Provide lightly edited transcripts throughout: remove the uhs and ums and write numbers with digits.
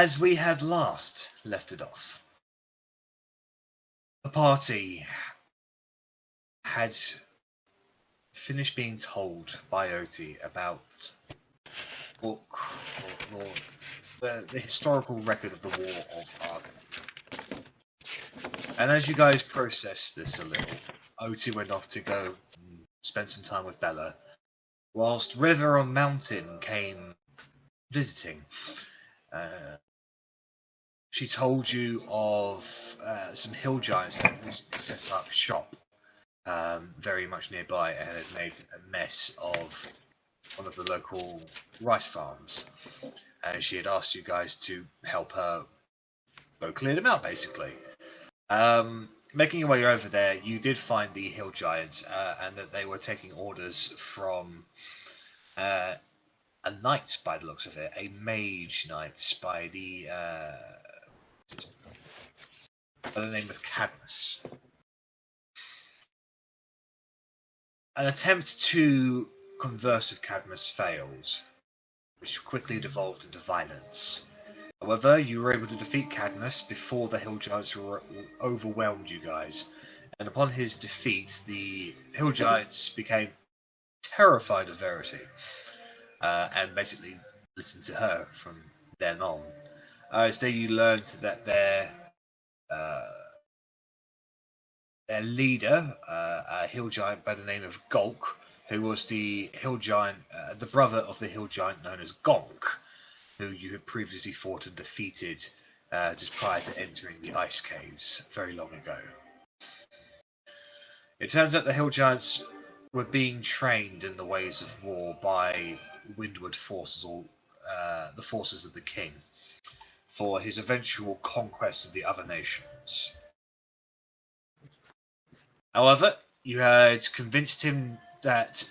As we had last left it off, the party had finished being told by Otti about book or the historical record of the War of Argon. And as you guys processed this a little, Otti went off to go and spend some time with Bella, whilst River on Mountain came visiting. She told you of some hill giants that had set up shop very much nearby and had made a mess of one of the local rice farms. And she had asked you guys to help her go clear them out, basically. Making your way over there, you did find the hill giants, and that they were taking orders from a knight, by the looks of it, a mage knight by the name of Cadmus. An attempt to converse with Cadmus failed, which quickly devolved into violence. However, you were able to defeat Cadmus before the hill giants overwhelmed you guys, and upon his defeat, the hill giants became terrified of Verity, and basically listened to her from then on. Instead, you learned that their leader, a hill giant by the name of Golk, who was the hill giant, the brother of the hill giant known as Gonk, who you had previously fought and defeated just prior to entering the ice caves very long ago. It turns out the hill giants were being trained in the ways of war by windward forces, or the forces of the king, for his eventual conquest of the other nations. However, you had convinced him that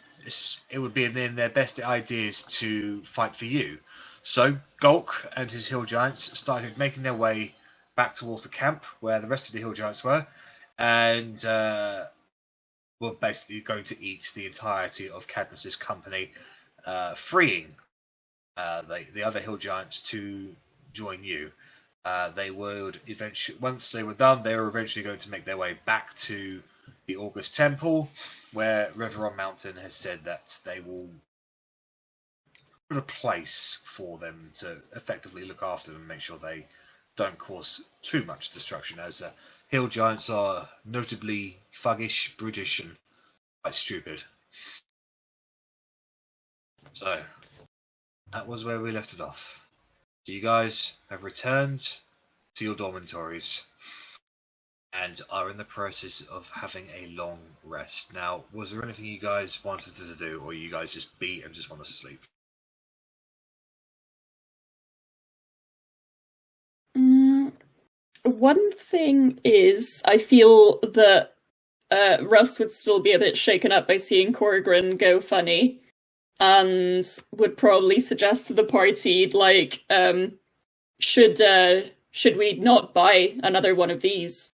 it would be in their best ideas to fight for you. So Golk and his hill giants started making their way back towards the camp where the rest of the hill giants were, and were basically going to eat the entirety of Cadmus's company, freeing the other hill giants to join you. They would eventually, once they were done, they were eventually going to make their way back to the August Temple, where River on Mountain has said that they will put a place for them to effectively look after them and make sure they don't cause too much destruction, as hill giants are notably thuggish, brutish, and quite stupid. So, that was where we left it off. So you guys have returned to your dormitories and are in the process of having a long rest. Now, was there anything you guys wanted to do, or you guys just beat and just want to sleep? One thing is, I feel that Russ would still be a bit shaken up by seeing Korgrin go funny, and would probably suggest to the party, like, should we not buy another one of these?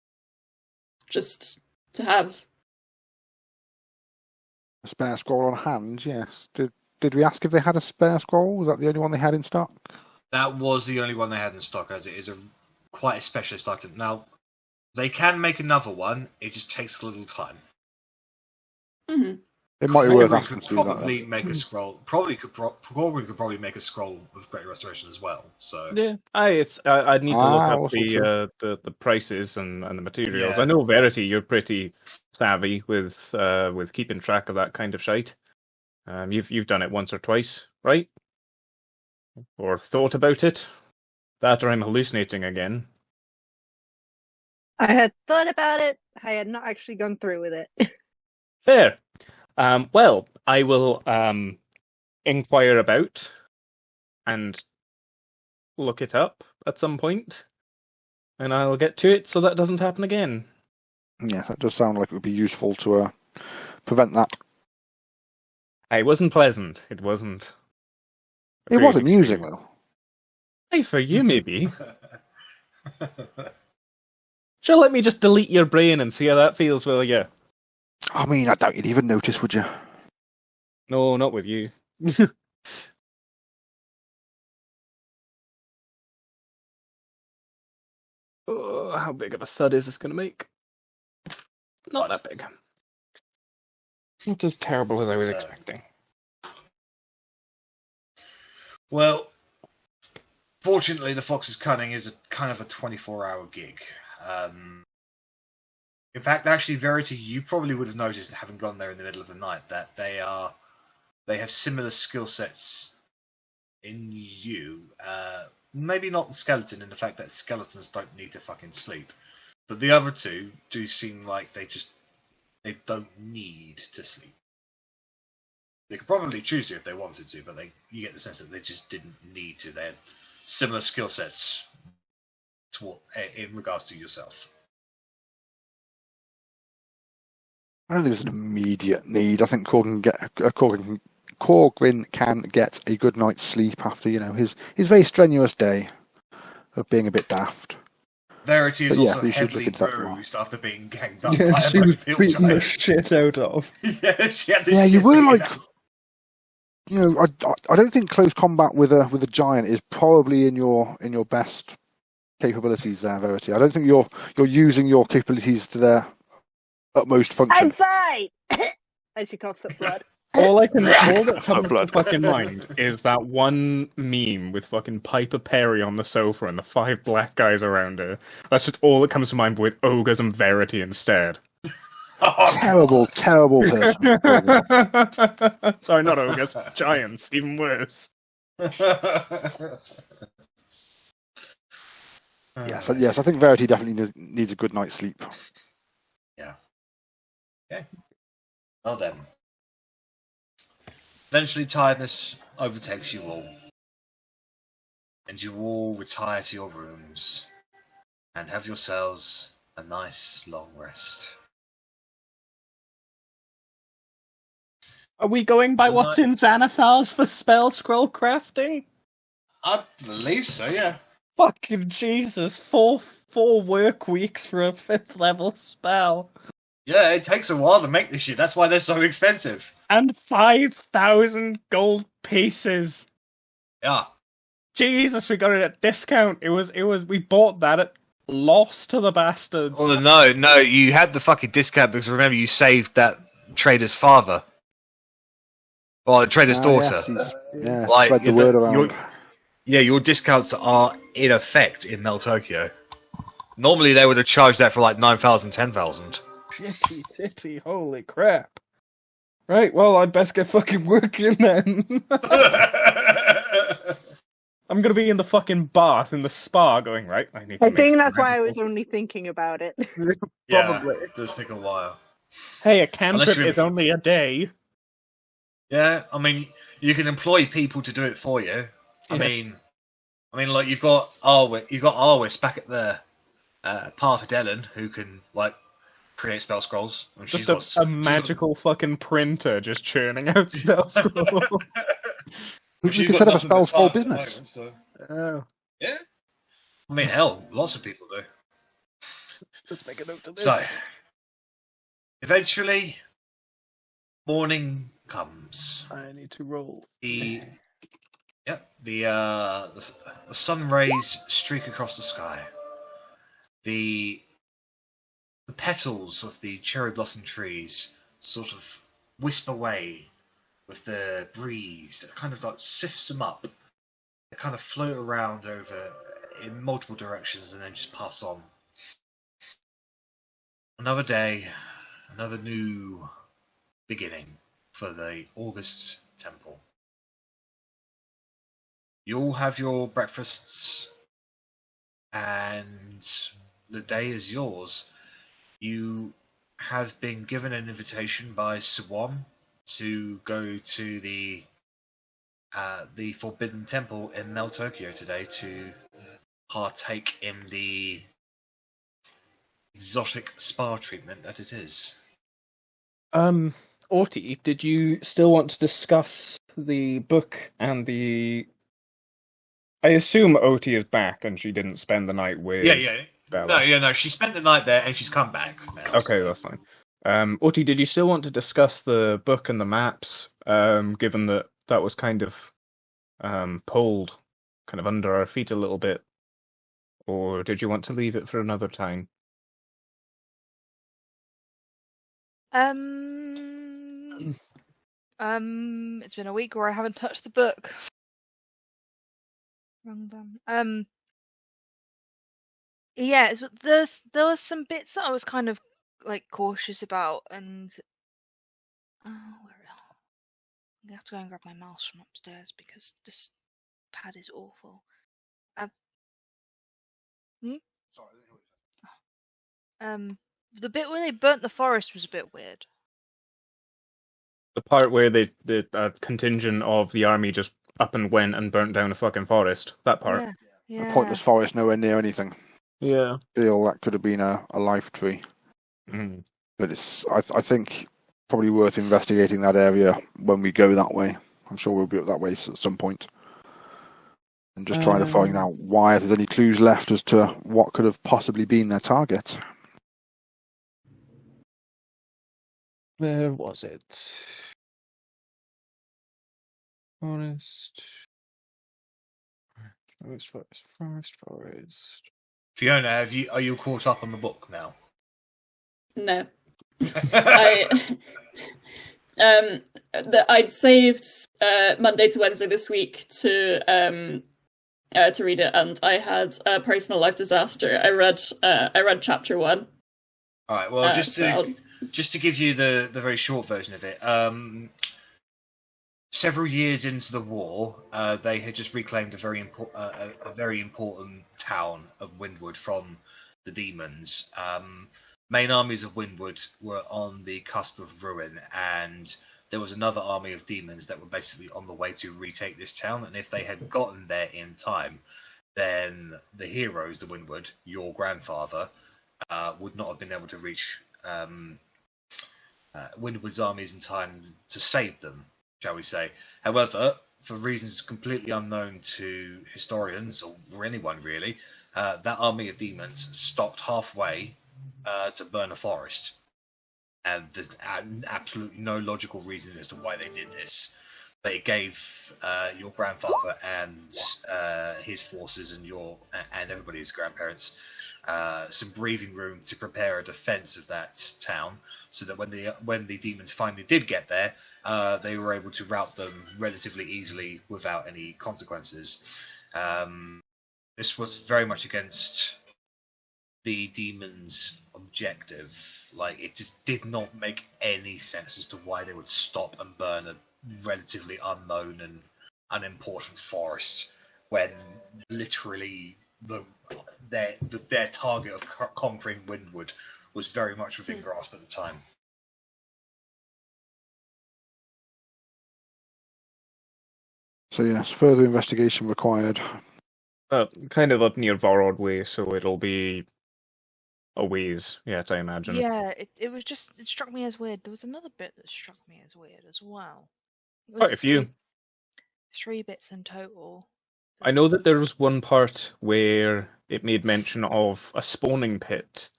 Just to have a spare scroll on hand, yes. Did we ask if they had a spare scroll? Was that the only one they had in stock? That was the only one they had in stock, as it is quite a specialist item. Now, they can make another one, it just takes a little time. Mm-hmm. It might be worth asking to do that. Probably make a scroll. Korgrin could probably make a scroll of Great Restoration as well. So yeah, I'd need to look up the prices and the materials. Yeah. I know Verity, you're pretty savvy with keeping track of that kind of shite. You've done it once or twice, right? Or thought about it? That, or I'm hallucinating again. I had thought about it. I had not actually gone through with it. Fair. Well, I will inquire about and look it up at some point, and I'll get to it so that doesn't happen again. Yes, that does sound like it would be useful to prevent that. It wasn't pleasant. It wasn't. It was amusing, though. Hey, for you, maybe. Sure, let me just delete your brain and see how that feels, will you? I mean, I doubt you'd even notice, would you? No, not with you. how big of a thud is this going to make? Not that big. Not as terrible as I was expecting. Well, fortunately, the Fox's Cunning is a kind of a 24-hour gig. In fact, actually, Verity, you probably would have noticed, having gone there in the middle of the night, that they have similar skill sets in you. Maybe not the skeleton, in the fact that skeletons don't need to fucking sleep, but the other two do seem like they don't need to sleep. They could probably choose to if they wanted to, but you get the sense that they just didn't need to. They had similar skill sets in regards to yourself. I don't think there's an immediate need. I think Korgrin can get a good night's sleep after his very strenuous day of being a bit daft. Verity is also heavily bruised after being ganged up by a molehill beaten the giant. shit out of. Yeah, she had this Yeah, you shit were beaten like, out. I don't think close combat with a giant is probably in your best capabilities there, Verity. I don't think you're using your capabilities to their utmost function. I'm fine. And she coughs up blood. All that comes to blood. fucking mind is that one meme with fucking Piper Perry on the sofa and the 5 black guys around her. That's just all that comes to mind with ogres and Verity instead. Terrible person. Sorry, not ogres, giants, even worse. Yes, I think Verity definitely needs a good night's sleep. Yeah. Okay. Well then. Eventually tiredness overtakes you all. And you all retire to your rooms and have yourselves a nice long rest. Are we going by what's in Xanathar's for spell scroll crafting? I believe so, yeah. Fucking Jesus, 4 work weeks for a 5th level spell. Yeah, it takes a while to make this shit. That's why they're so expensive. And 5,000 gold pieces. Yeah. Jesus, we got it at discount. It was. We bought that at loss to the bastards. Well, no, you had the fucking discount because remember you saved that trader's father. Well, the trader's daughter. Like, spread the word around. Your discounts are in effect in Mel Tokyo. Normally they would have charged that for like 9,000, 10,000. Shitty titty, holy crap. Right, well, I'd best get fucking working then. I'm gonna be in the fucking bath in the spa going, right, I think that's why I was only thinking about it. Probably. Yeah, it does take a while. Hey, a cantrip is only a day. Yeah, I mean, you can employ people to do it for you. Yeah. I mean, like you've got Arwis back at the Path of Ellen who can like create spell scrolls. And Just a magical fucking printer just churning out spell scrolls. We could set up a spell scroll business. Oh. Yeah. I mean, hell, lots of people do. Let's make a note of this. So, eventually, morning comes. I need to roll. The sun rays streak across the sky. The petals of the cherry blossom trees sort of wisp away with the breeze that kind of like sifts them up. They kind of float around over in multiple directions and then just pass on. Another day, another new beginning for the August Temple. You all have your breakfasts, and the day is yours. You have been given an invitation by Suwon to go to the Forbidden Temple in Mel Tokyo today to partake in the exotic spa treatment that it is. Otti, did you still want to discuss the book and the... I assume Otti is back and she didn't spend the night with... Yeah. Bella. No, she spent the night there and she's come back now. Okay, that's fine. Otti, did you still want to discuss the book and the maps, given that was kind of pulled kind of under our feet a little bit Or did you want to leave it for another time? It's been a week where I haven't touched the book. Wrong bum. Yeah, there was some bits that I was kind of like cautious about, and I'm gonna have to go and grab my mouse from upstairs because this pad is awful. The bit where they burnt the forest was a bit weird. The part where the contingent of the army just up and went and burnt down a fucking forest. That part. Yeah. A pointless forest nowhere near anything. Yeah. Feel that could have been a life tree. Mm. But I think probably worth investigating that area when we go that way. I'm sure we'll be up that way at some point. And just trying to find out why, if there's any clues left as to what could have possibly been their target. Where was it? Forest. Forest. Fiona, are you caught up on the book now? No. I'd saved Monday to Wednesday this week to read it, and I had a personal life disaster. I read chapter 1. All right. Well, just to give you the very short version of it. Several years into the war, they had just reclaimed a very important town of Windwood from the demons. Main armies of Windwood were on the cusp of ruin, and there was another army of demons that were basically on the way to retake this town. And if they had gotten there in time, then the heroes, the Windwood, your grandfather, would not have been able to reach Windwood's armies in time to save them, shall we say. However, for reasons completely unknown to historians or anyone really, that army of demons stopped halfway to burn a forest. And there's absolutely no logical reason as to why they did this. But it gave your grandfather and his forces and everybody's grandparents some breathing room to prepare a defense of that town, so that when the demons finally did get there, they were able to rout them relatively easily without any consequences. This was very much against the demons' objective. Like, it just did not make any sense as to why they would stop and burn a relatively unknown and unimportant forest when literally their target of conquering Windwood was very much within grasp at the time. So yes, further investigation required. Kind of up near Varod Way, so it'll be a ways yet, I imagine. Yeah, it struck me as weird. There was another bit that struck me as weird as well. Quite a few. 3 bits in total. I know that there was one part where it made mention of a spawning pit,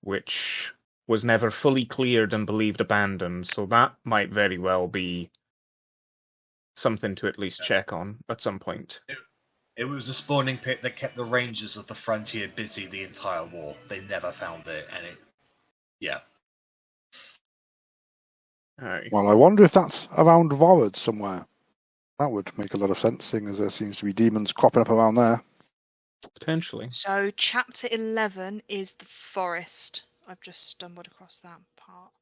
which was never fully cleared and believed abandoned, so that might very well be something to at least check on at some point. It was a spawning pit that kept the rangers of the frontier busy the entire war. They never found it, and yeah. Aye. Well, I wonder if that's around Vorod somewhere. That would make a lot of sense, seeing as there seems to be demons cropping up around there. Potentially. So chapter 11 is the forest. I've just stumbled across that part.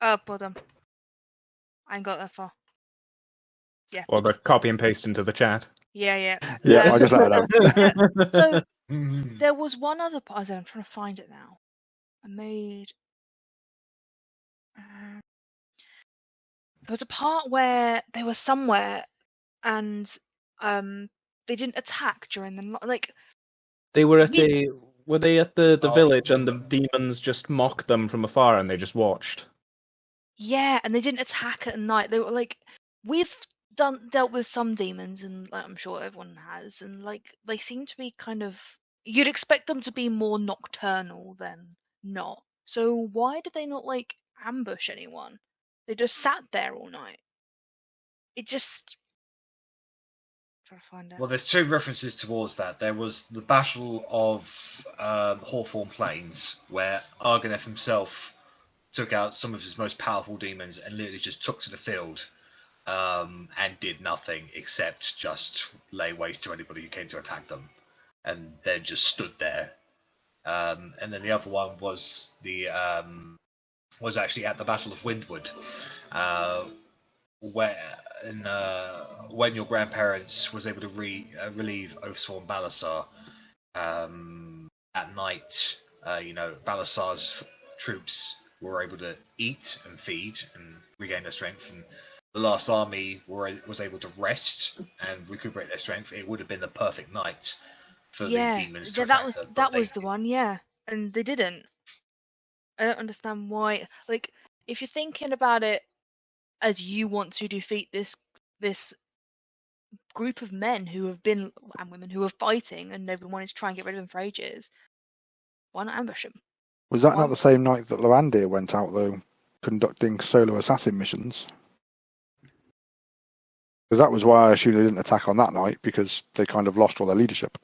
Oh, bottom. I ain't got that far. Yeah. Or the copy and paste into the chat. Yeah. Yeah, I just let it out. So there was one other part. I'm trying to find it now. I made. There was a part where they were somewhere, and they didn't attack during the like. They were at Were they at the village and the demons just mocked them from afar and they just watched? Yeah, and they didn't attack at night. They were like, we've dealt with some demons, and like, I'm sure everyone has, and like they seem to be kind of. You'd expect them to be more nocturnal than not. So why did they not like ambush anyone? They just sat there all night. It just Trying to find it. Well, there's two references towards that. There was the Battle of Hawthorn Plains, where Argonef himself took out some of his most powerful demons and literally just took to the field and did nothing except just lay waste to anybody who came to attack them, and then just stood there. And then the other one was actually at the Battle of Windward, where when your grandparents was able to relieve Oathsworn Balasar at night, Balasar's troops were able to eat and feed and regain their strength, and the last army was able to rest and recuperate their strength. It would have been the perfect night for the demons to attack them, that was the one, yeah. And they didn't. I don't understand why. Like, if you're thinking about it as you want to defeat this group of men who have been, and women who are fighting, and they've been wanting to try and get rid of them for ages, why not ambush them? Was that not the same night that Lorandir went out, though, conducting solo assassin missions? Because that was why I assumed they didn't attack on that night, because they kind of lost all their leadership.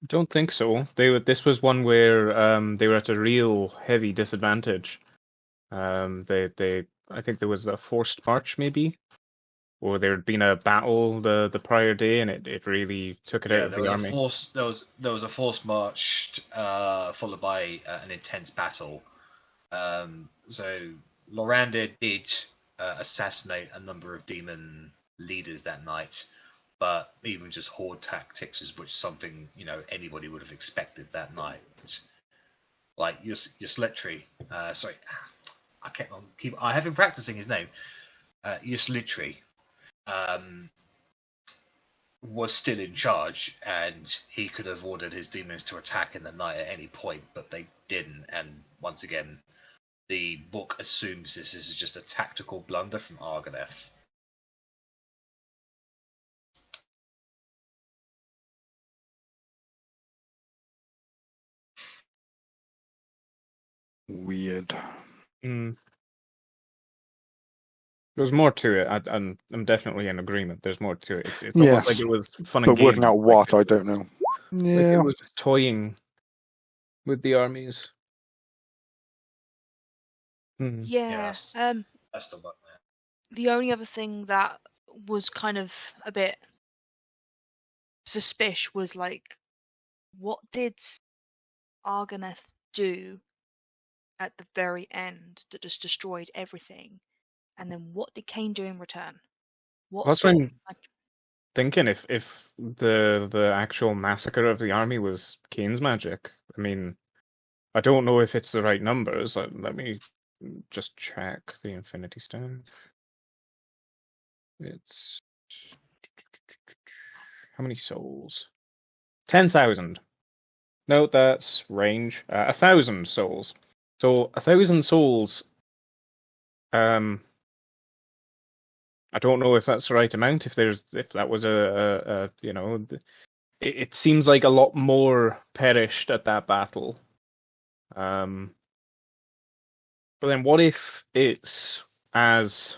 Don't think so. This was one where they were at a real heavy disadvantage. I think there was a forced march, maybe, or there had been a battle the prior day, and it really took it out of the army. There was a forced march followed by an intense battle. So Lorandir did assassinate a number of demon leaders that night, but even just horde tactics is something anybody would have expected that night. Like your Sletry, sorry, I have been practicing his name. Yslitri was still in charge, and he could have ordered his demons to attack in the night at any point, but they didn't. And once again, the book assumes this is just a tactical blunder from Argonef. Weird. There's more to it. I'm definitely in agreement. There's more to it. It's almost like it was fun and but games. Working out what, I don't know. Yeah. Like it was just toying with the armies. Yeah. That's the one there. The only other thing that was kind of a bit suspicious was, like, what did Argonef do at the very end that just destroyed everything? And then what did Cain do in return? That's what I'm thinking. If the actual massacre of the army was Cain's magic, I mean, I don't know if it's the right numbers. Let me just check the Infinity Stone. It's how many souls? 10,000. No, that's range. 1,000 souls. So 1,000 souls. I don't know if that's the right amount. If that was it seems like a lot more perished at that battle. But then what if it's as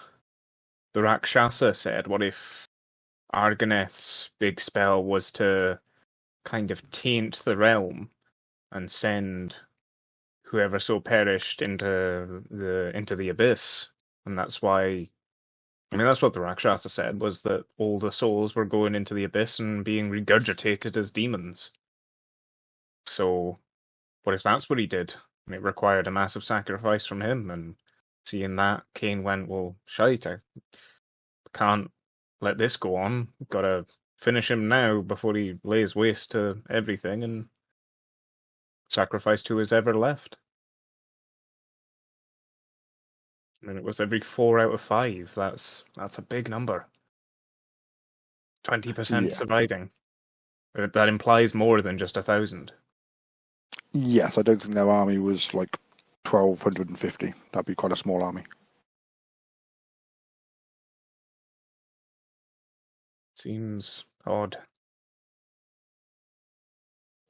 the Rakshasa said? What if Argoneth's big spell was to kind of taint the realm and send whoever so perished into the abyss? And that's why, I mean, that's what the Rakshasa said, was that all the souls were going into the abyss and being regurgitated as demons. So what if that's what he did? And it required a massive sacrifice from him, and seeing that, Cain went, well, shite, I can't let this go on. Gotta finish him now before he lays waste to everything and sacrifice who is ever left. And it was every 4 out of 5. That's a big number. 20% surviving. That implies more than just 1,000. Yes, I don't think their army was like 1,250. That'd be quite a small army. Seems odd.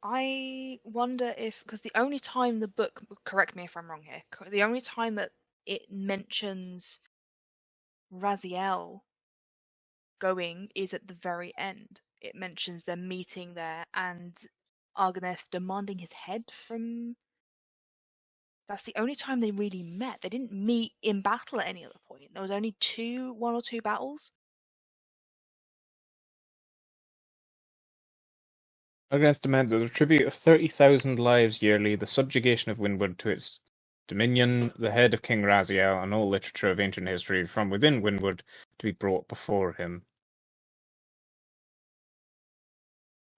I wonder if, because the only time the book, correct me if I'm wrong here, the only time that it mentions Raziel going is at the very end. It mentions them meeting there and Arganeth demanding his head from. That's the only time they really met. They didn't meet in battle at any other point. There was only one or two battles. Arganeth demanded a tribute of 30,000 lives yearly, the subjugation of Windward to its dominion, the head of King Raziel, and all literature of ancient history from within Windward to be brought before him.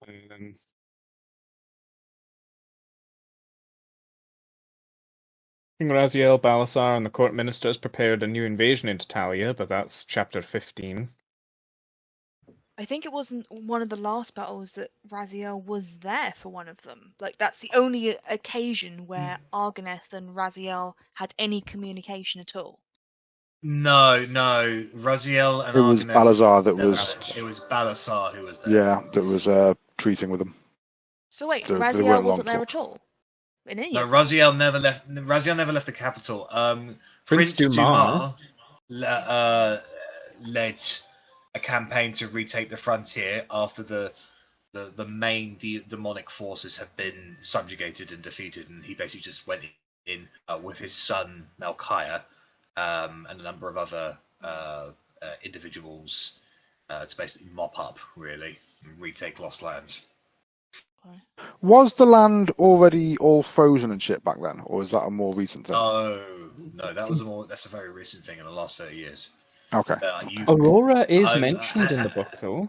King Raziel, Balasar, and the court ministers prepared a new invasion into Talia, but that's chapter 15. I think it wasn't one of the last battles that Raziel was there for one of them. Like, that's the only occasion where Arganeth and Raziel had any communication at all. No, Raziel and It was Arganeth Balazar that never was- met. It was Balasar who was there. Yeah, that was treating with them. So wait, They Raziel weren't wasn't long there for. at all? In any No, of them? Raziel never left. Raziel never left the capital. Prince Dumar led a campaign to retake the frontier after the main demonic forces had been subjugated and defeated, and he basically just went in with his son Malchiah and a number of other individuals to basically mop up, really, and retake lost lands. Okay. Was the land already all frozen and shit back then, or is that a more recent thing? No, that's a very recent thing in the last 30 years. Okay. Aurora is mentioned in the book, though.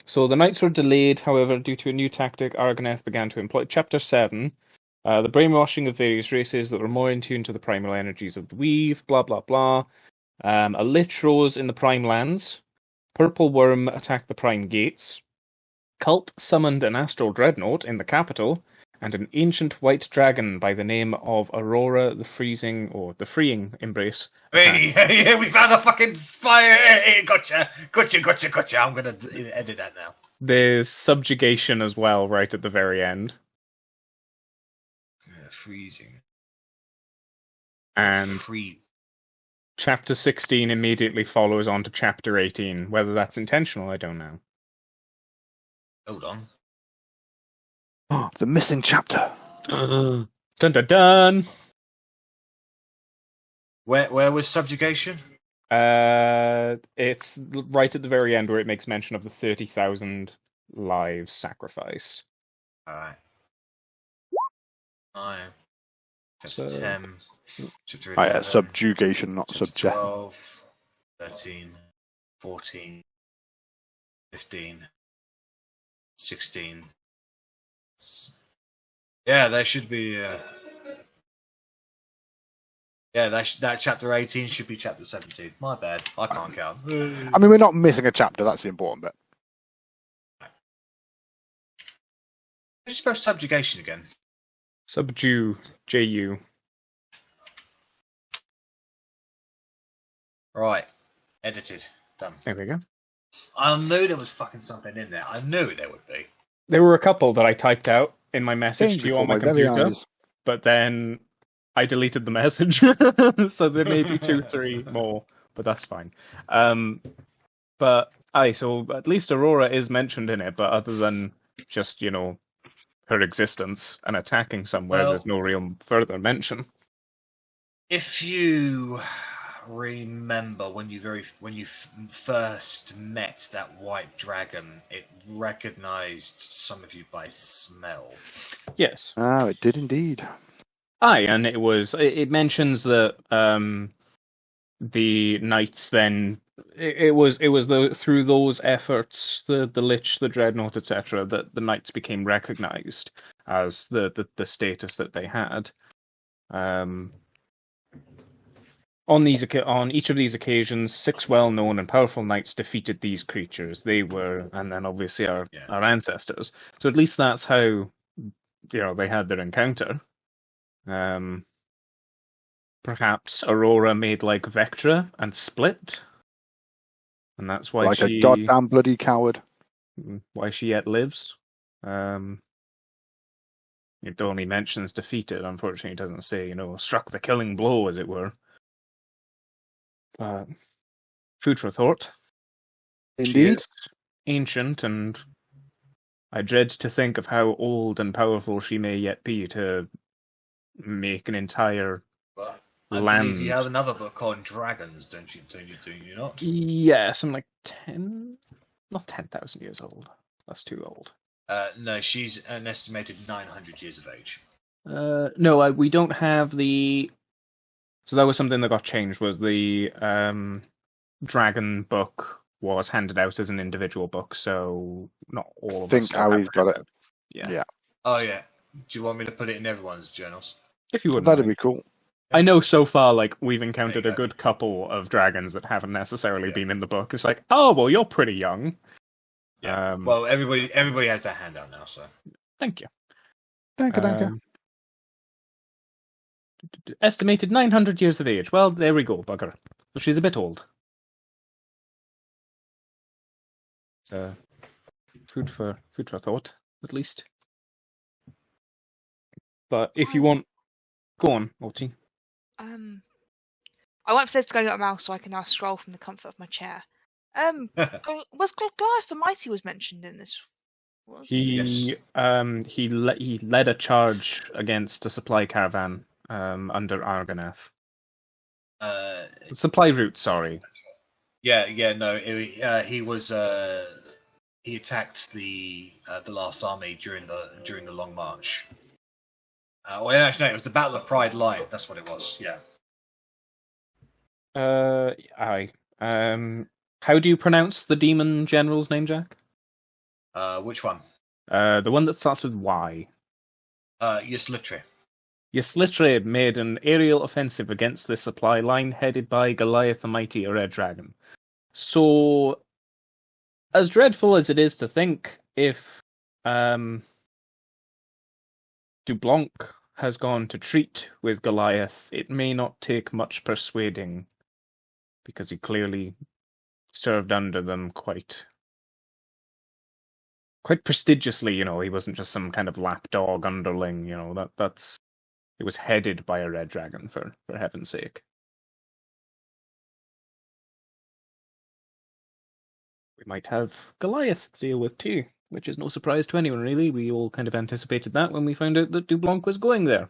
So the nights were delayed, however, due to a new tactic Arganeth began to employ. Chapter 7, the brainwashing of various races that were more in tune to the primal energies of the weave, blah, blah, blah. A lich rose in the prime lands. Purple worm attacked the prime gates. Cult summoned an astral dreadnought in the capital, and an ancient white dragon by the name of Aurora the Freeing Embrace. Hey, we found a fucking spire! Hey, gotcha! I'm gonna edit that now. There's subjugation as well, right at the very end. Yeah, freezing. And chapter 16 immediately follows on to chapter 18. Whether that's intentional, I don't know. Hold on. The missing chapter. Dun dun dun! Where was subjugation? It's right at the very end where it makes mention of the 30,000 lives sacrificed. Alright. 9. Chapter So- 10. Chapter Oh, 11. yeah, subjugation, not Chapter subject. 12. 13. 14. 15. 16. Yeah, there should be. Yeah, that chapter 18 should be chapter 17. My bad. I can't count. I mean, we're not missing a chapter. That's the important bit. Just spell subjugation again. Subdue, J-U. Right. Edited. Done. There we go. I knew there was fucking something in there. I knew there would be. There were a couple that I typed out in my message to you on my very computer, eyes. but then I deleted the message, so there may be 2-3 more, but that's fine. So at least Aurora is mentioned in it, but other than just, her existence and attacking somewhere, Well- there's no real further mention. If you remember when you first met that white dragon, it recognized some of you by smell. Yes. Ah, it did indeed. Aye, and it mentions that the knights then it was through those efforts, the Lich, the Dreadnought, etc., that the knights became recognized as the status that they had. On each of these occasions, 6 well-known and powerful knights defeated these creatures. They were, and then obviously our ancestors. So at least that's how they had their encounter. Perhaps Aurora made like Vectra and split, and that's why Like she a goddamn bloody coward. why she yet lives. It only mentions defeated. Unfortunately, it doesn't say struck the killing blow, as it were. Food for thought. She Indeed. is ancient, and I dread to think of how old and powerful she may yet be to make an entire But I land. believe you have another book on dragons, don't you? Do you not? Yeah, something like 10,000 years old. That's too old. No, she's an estimated 900 years of age. No, we don't have the. So that was something that got changed. Was the dragon book was handed out as an individual book, so not all of Think us. still have Harry's got it. handout. Yeah. Yeah. Oh yeah. Do you want me to put it in everyone's journals? If you would. That'd be cool. I know so far, like, we've encountered There a you go. good couple of dragons that haven't necessarily Yeah. been in the book. It's like, oh, well, you're pretty young. Yeah. Well, everybody has their handout now, so. Thank you. Danke. Estimated 900 years of age. Well, there we go, bugger. So she's a bit old. So, food for thought, at least. But if you want, go on, Otti. I went upstairs to go get a mouse so I can now scroll from the comfort of my chair. Was Goliath the Mighty was mentioned in this? Was He led a charge against a supply caravan under Argonath. Supply route, sorry. Yeah, no. He was. He attacked the last army during the Long March. Well, actually, no, it was the Battle of Pride Line. That's what it was. Yeah. Aye. How do you pronounce the demon general's name, Jack? Which one? The one that starts with Y. Yslitri. Yslitri made an aerial offensive against the supply line headed by Goliath the Mighty, a red dragon. So, as dreadful as it is to think, if Dublanc has gone to treat with Goliath, it may not take much persuading, because he clearly served under them quite prestigiously. You know, he wasn't just some kind of lapdog underling. You know, that's it was headed by a red dragon, for heaven's sake. We might have Goliath to deal with too, which is no surprise to anyone, really. We all kind of anticipated that when we found out that Dublanc was going there.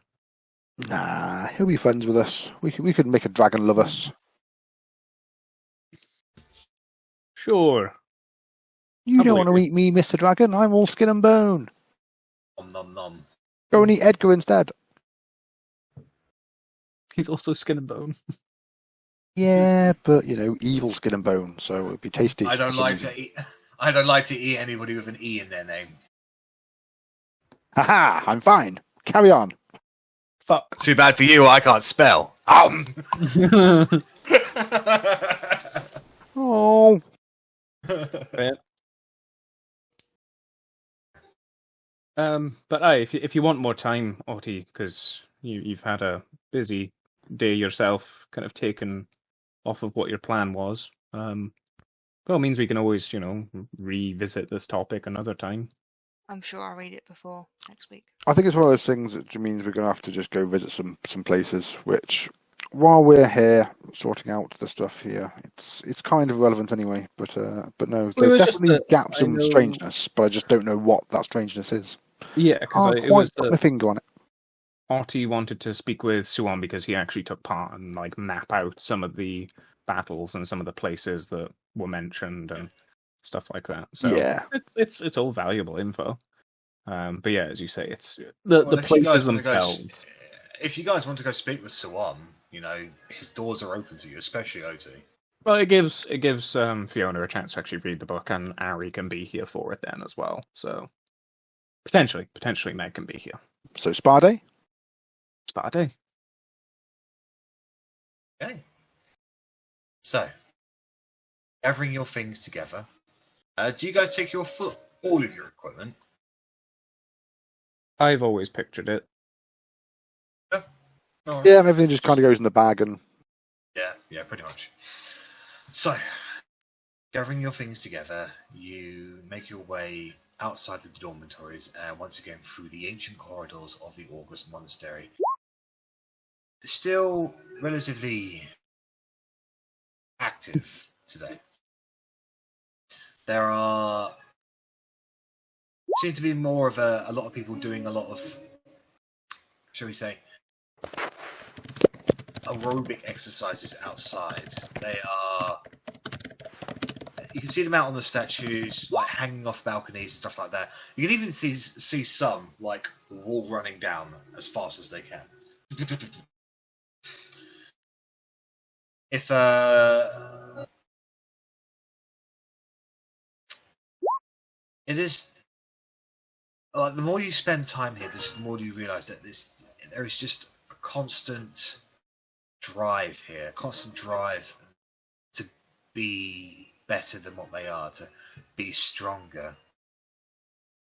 Nah, he'll be friends with us. We could make a dragon love us. Sure. You I don't want to believe eat me, Mr. Dragon. I'm all skin and bone. Nom nom nom. Go and eat Edgar instead. He's also skin and bone. Yeah, but evil skin and bone, so it'd be tasty. I don't like to eat. I don't like to eat anybody with an E in their name. Haha, I'm fine. Carry on. Fuck. Too bad for you. I can't spell. Oh. But if you want more time, Otti, because you've had a busy day yourself, kind of taken off of what your plan was, by all means, we can always, revisit this topic another time. I'm sure I'll read it before next week. I think it's one of those things that means we're going to have to just go visit some places, which, while we're here sorting out the stuff here, it's kind of relevant anyway. But no, there's definitely gaps in strangeness, but I just don't know what that strangeness is. Yeah, because Can't quite put my finger on it. Otti wanted to speak with Suan because he actually took part and map out some of the battles and some of the places that were mentioned and stuff like that. So yeah, it's all valuable info. But yeah, as you say, it's the places themselves. If you guys want to go speak with Suan, his doors are open to you, especially Otti. Well, it gives Fiona a chance to actually read the book, and Arri can be here for it then as well. So potentially Meg can be here. So Spa Day? Spa Day. Okay. So, gathering your things together. Do you guys take all of your equipment? I've always pictured it. Yeah. All right. Yeah, everything just kind of goes in the bag and. Yeah, pretty much. So, gathering your things together, you make your way outside the dormitories and once again through the ancient corridors of the August Monastery. Still relatively active today. There seem to be more of a lot of people doing a lot of, shall we say, aerobic exercises outside. You can see them out on the statues, like hanging off balconies and stuff like that. You can even see some like wall running down as fast as they can. If it is the more you spend time here, the more you realise that there is just a constant drive here, constant drive to be better than what they are, to be stronger.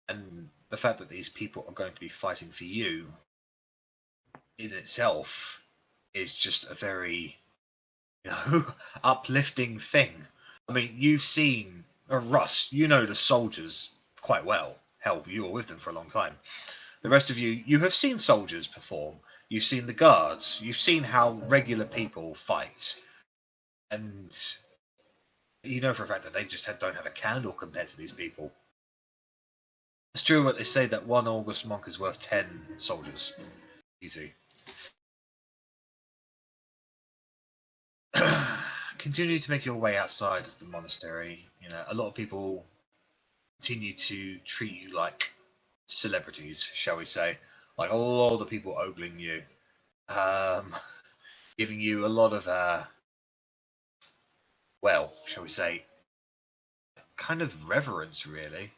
And the fact that these people are going to be fighting for you in itself is just a very, uplifting thing. I mean, you've seen Russ, you know the soldiers quite well. Hell, you were with them for a long time. The rest of you have seen soldiers perform. You've seen the guards. You've seen how regular people fight. And you know for a fact that they just don't have a candle compared to these people. It's true what they say, that one August monk is worth 10 soldiers. Easy. Continue to make your way outside of the monastery. A lot of people continue to treat you like celebrities, shall we say. Like a lot of the people ogling you. Giving you a lot of, shall we say, kind of reverence, really.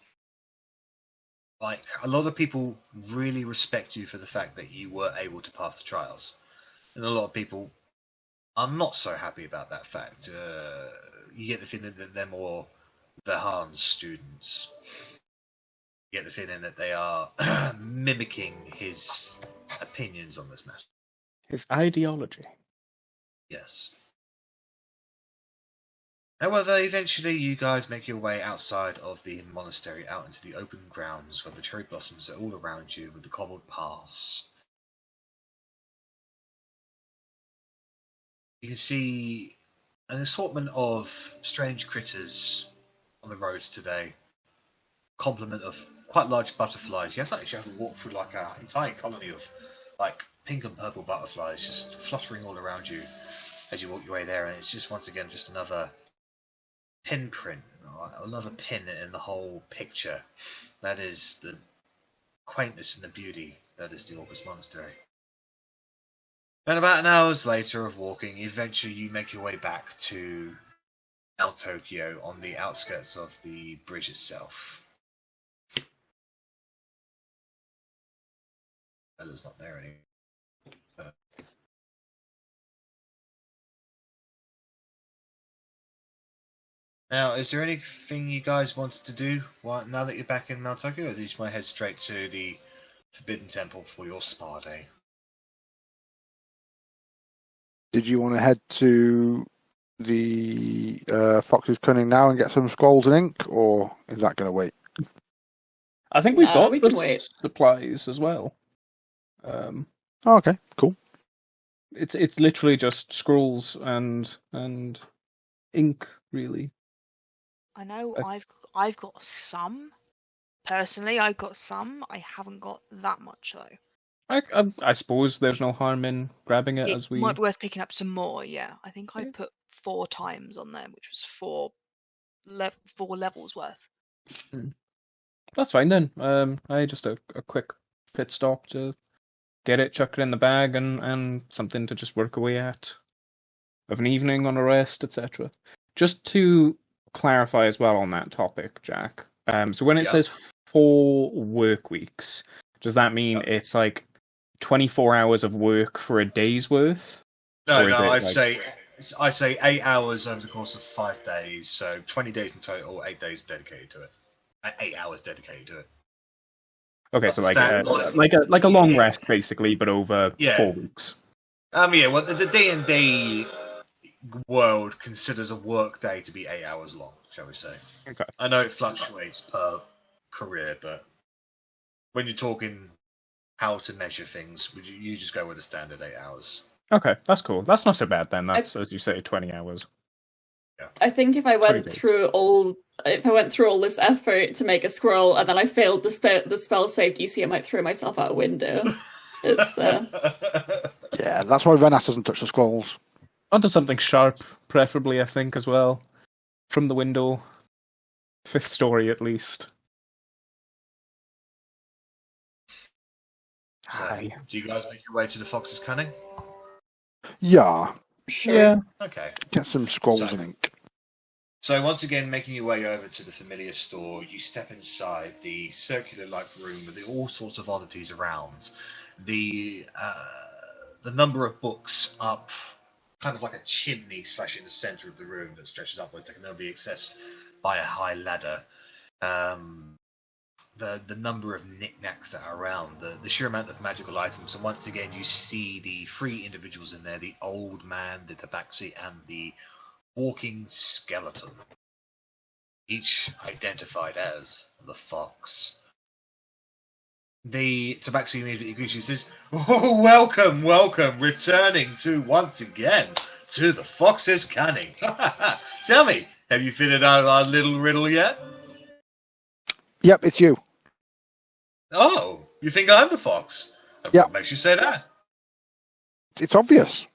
Like, a lot of people really respect you for the fact that you were able to pass the trials. And a lot of people are not so happy about that fact. You get the feeling that they're more Vahan's students. You get the feeling that they are mimicking his opinions on this matter. His ideology. Yes. However, eventually you guys make your way outside of the monastery, out into the open grounds where the cherry blossoms are all around you with the cobbled paths. You can see an assortment of strange critters on the roads today. Complement of quite large butterflies. You have to walk through like an entire colony of like pink and purple butterflies just fluttering all around you as you walk your way there, and it's just once again just another pinprint, another pin in the whole picture. That is the quaintness and the beauty that is the August Monastery. And about an hour's later of walking, eventually you make your way back to El Tokyo on the outskirts of the bridge itself. Ella's not there anymore. Now, is there anything you guys wanted to do now that you're back in Mount Tokyo, or do you just want to head straight to the Forbidden Temple for your spa day? Did you want to head to the Fox's Cunning now and get some scrolls and ink, or is that going to wait? I think we've got we the can wait. supplies as well. Oh, okay, cool. It's literally just scrolls and ink, really. I know I've got some. Personally, I've got some. I haven't got that much though. I suppose there's no harm in grabbing it as we. Might be worth picking up some more. Yeah, I think I put 4 times on there, which was 4 levels worth. That's fine then. I just a quick pit stop to get it, chuck it in the bag, and something to just work away at of an evening on a rest, etc. Just to clarify as well on that topic, Jack. So when it says 4 work weeks, does that mean it's like 24 hours of work for a day's worth? No, I'd say 8 hours over the course of 5 days, so 20 days in total, 8 days dedicated to it. 8 hours dedicated to it. Okay, so like a long rest basically, but over 4 weeks. Well, the D&D world considers a work day to be 8 hours long, shall we say? Okay. I know it fluctuates per career, but when you're talking how to measure things, you just go with the standard 8 hours. Okay, that's cool. That's not so bad then. That's, as you say, 20 hours. I think if I went days. through all this effort to make a scroll and then I failed the spell save DC, I might throw myself out a window. It's Yeah, that's why Rennas doesn't touch the scrolls. Onto something sharp, preferably, I think, as well. From the window. 5th story, at least. So, Aye. do you guys make your way to the Fox's Cunning? Yeah, sure. Yeah. Okay. get some scrolls So- and ink. So once again, making your way over to the familiar store, you step inside the circular-like room with all sorts of oddities around. The number of books up, kind of like a chimney in the center of the room that stretches upwards that can only be accessed by a high ladder. The number of knickknacks that are around, the sheer amount of magical items, and once again you see the 3 individuals in there: the old man, the tabaxi, and the walking skeleton, each identified as the Fox. The tabaxi immediately greets you and says, "Oh, welcome, returning to once again to the Fox's Cunning. Tell me, have you figured out our little riddle yet?" Yep, it's you. "Oh, you think I'm the Fox? Yeah. What makes you say that? It's obvious.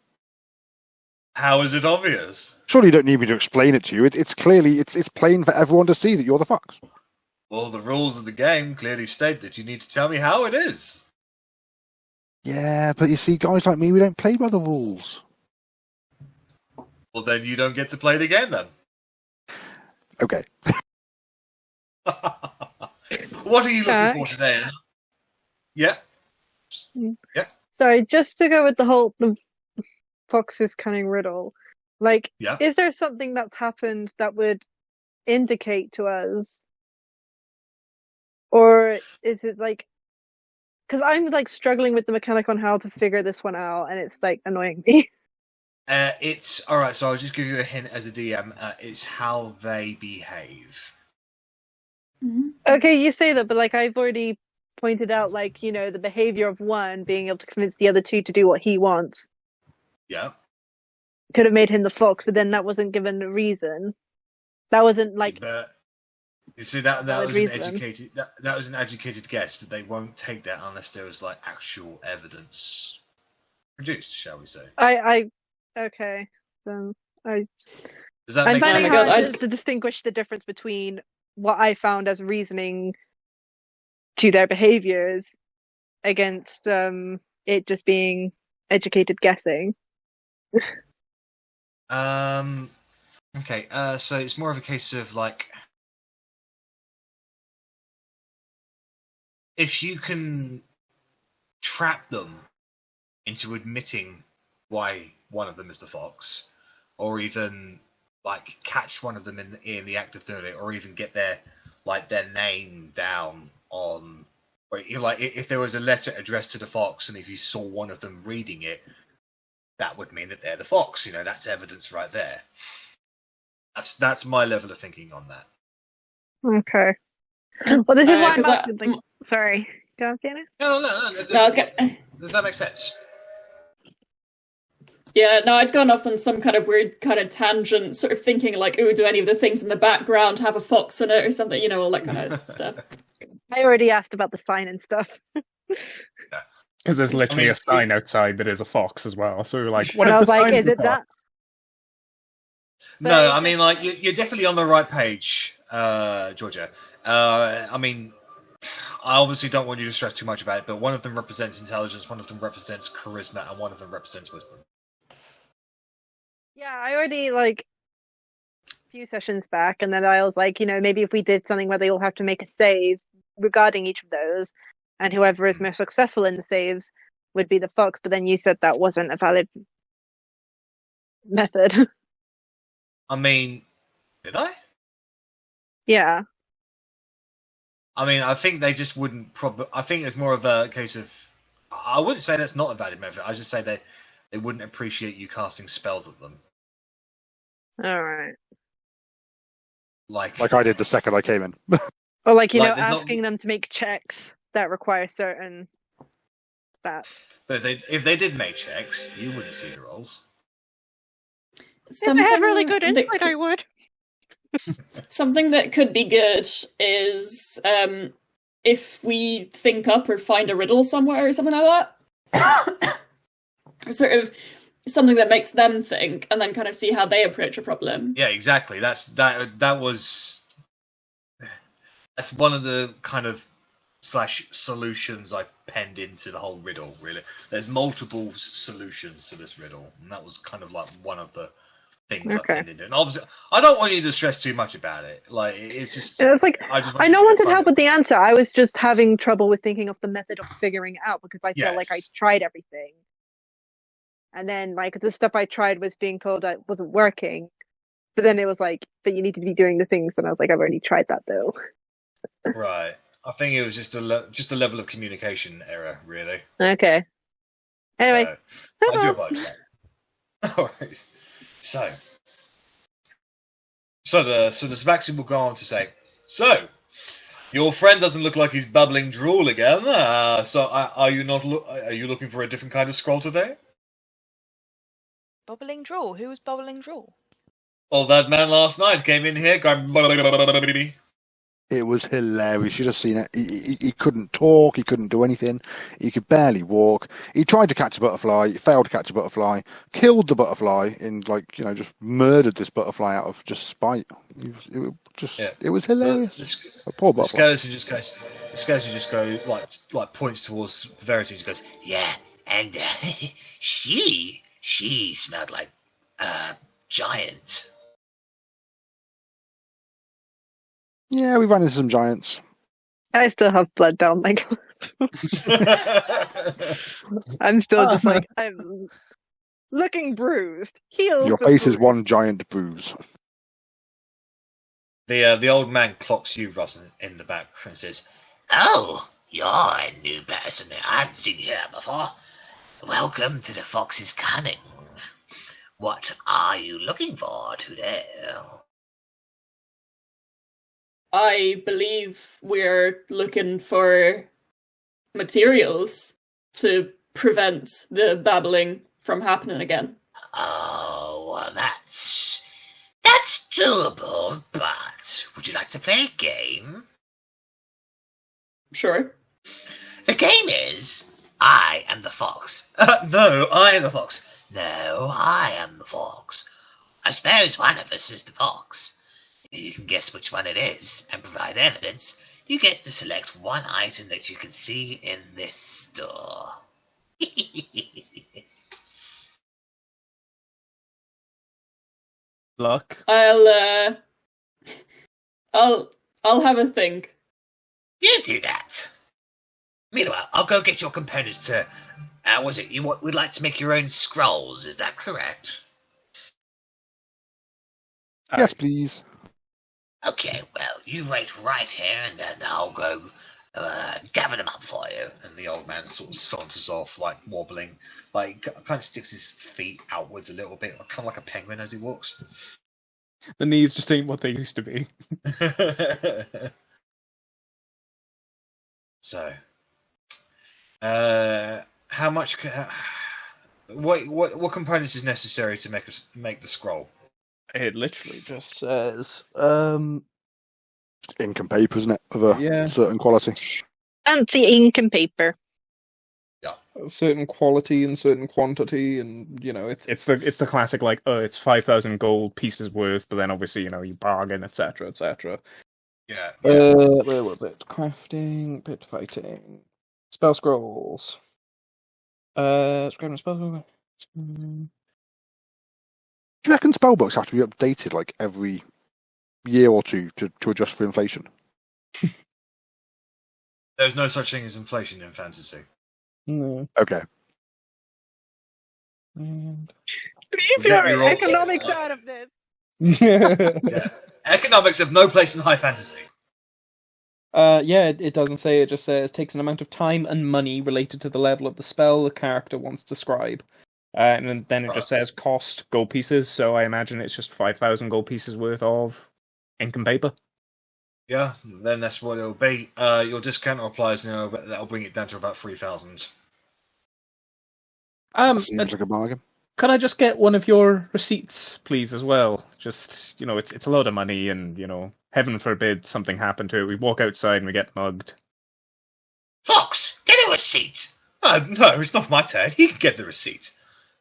How is it obvious?" Surely you don't need me to explain it to you. It's clearly it's plain for everyone to see that you're the fox. "Well, the rules of the game clearly state that you need to tell me how it is." Yeah, but you see, guys like me, we don't play by the rules. "Well, then you don't get to play the game then." Okay. What are you looking for today? Anna? Yeah. Sorry, just to go with the Fox's Cunning riddle. Like, Yeah. is there something that's happened that would indicate to us? Or is it like... Because I'm like struggling with the mechanic on how to figure this one out, and it's like annoying me. It's all right. So I'll just give you a hint as a DM. It's how they behave. Mhm. Okay, you say that, but like I've already pointed out, like, you know, the behavior of one being able to convince the other 2 to do what he wants Yeah. could have made him the fox, but then that wasn't given a reason. That wasn't like But you see that valid was an reason. educated that was an educated guess, but they won't take that unless there was like actual evidence produced, shall we say? Okay. Then I Does that I'm make finding sense? hard I'd- to distinguish the difference between what I found as reasoning to their behaviors against it just being educated guessing. Okay. So it's more of a case of like, if you can trap them into admitting why one of them is the fox, or even like catch one of them in the act of doing it, or even get their name down on, or like if there was a letter addressed to the fox, and if you saw one of them reading it, that would mean that they're the fox. You know, that's evidence right there. That's my level of thinking on that. Okay. Well, this is why I'm 'cause I- asking. Like, sorry. Go on, Fiona. No. No, I was Does that make sense? Yeah, no, I'd gone off on some kind of weird kind of tangent, sort of thinking like, "Ooh, do any of the things in the background have a fox in it or something?" You know, all that kind of stuff. I already asked about the sign and stuff. Because there's literally I mean, a sign outside that is a fox as well. So you're like, what And is I the was like, sign is of the it that? fox? No, But I mean, like, you're definitely on the right page, Georgia. I mean, I obviously don't want you to stress too much about it, but one of them represents intelligence, one of them represents charisma, and one of them represents wisdom. Yeah, I already like a few sessions back, and then I was like, you know, maybe if we did something where they all have to make a save regarding each of those, and whoever is most successful in the saves would be the fox. But then you said that wasn't a valid method. I mean, did I? Yeah. I mean, I think they just wouldn't I think it's more of a case of... I wouldn't say that's not a valid method. I just say they wouldn't appreciate you casting spells at them. All right. Like Like I did the second I came in. Or like, you Like, know, there's not- asking them to make checks that require certain stats. But if they did make checks, you wouldn't see the rolls. If I had really good insight, I would. Something that could be good is if we think up or find a riddle somewhere or something like that. Sort of something that makes them think, and then kind of see how they approach a problem. Yeah, exactly. That's one of the kind of solutions I penned into the whole riddle. Really, there's multiple solutions to this riddle, and that was kind of like one of the things I penned into. And obviously, I don't want you to stress too much about it. Like, it's just it's like I know wanted help with the answer. I was just having trouble with thinking of the method of figuring it out because I felt like I tried everything. And then, like, the stuff I tried was being told it wasn't working. But then it was like, but you need to be doing the things. And I was like, I've already tried that, though. Right. I think it was just a level of communication error, really. Okay. Anyway. I do apologize. All right. So the vaccine will go on to say, so, your friend doesn't look like he's bubbling drool again. So are you looking for a different kind of scroll today? Bubbling drool? Who was bubbling drool? Oh, that man last night came in here going... It was hilarious. You should have seen it. He couldn't talk. He couldn't do anything. He could barely walk. He tried to catch a butterfly. He failed to catch a butterfly. Killed the butterfly just murdered this butterfly out of just spite. It was hilarious. A poor butterfly. This goes and just go like points towards Verity. She goes, yeah, and she smelled like giant. Yeah, we ran into some giants. I still have blood down my clothes. I'm still just like, I'm looking bruised. Healed. Your face is one giant bruise. The old man clocks you, Russ, in the back and says, "Oh, you're a new person. I haven't seen you here before. Welcome to the Fox's Cunning. What are you looking for today?" I believe we're looking for materials to prevent the babbling from happening again. Oh, well, that's doable, but would you like to play a game? Sure. The game is, I am the fox. No, I am the fox. No, I am the fox. I suppose one of us is the fox. If you can guess which one it is and provide evidence, you get to select one item that you can see in this store. Luck. I'll have a think. You do that. Meanwhile, I'll go get your components to... you would like to make your own scrolls, is that correct? Yes, please. Okay, well, you wait right here, and then I'll go gather them up for you. And the old man sort of saunters off, like wobbling, like kind of sticks his feet outwards a little bit, kind of like a penguin as he walks. The knees just ain't what they used to be. So, how much? What components is necessary to make the scroll? It literally just says, ink and paper, isn't it? Of a certain quality. And the ink and paper. Yeah. A certain quality and certain quantity, and it's the classic it's 5,000 gold pieces worth, but then obviously you bargain, etc., etc. Yeah. Where was it? Crafting, pit fighting, spell scrolls. Scribing spell scroll. Do you reckon spellbooks have to be updated like every year or two to adjust for inflation? There's no such thing as inflation in fantasy. No. Okay. Leave your economics out of this. Yeah. Economics have no place in high fantasy. It doesn't say. It just says takes an amount of time and money related to the level of the spell the character wants to scribe. And then it just says cost gold pieces, so I imagine it's just 5,000 gold pieces worth of ink and paper. Yeah, then that's what it'll be. Your discount applies, that'll bring it down to about 3,000. Seems like a bargain. could I just get one of your receipts, please, as well? Just, it's a lot of money, and, heaven forbid something happened to it. We walk outside and we get mugged. Fox, get a receipt. No, it's not my turn. He can get the receipt.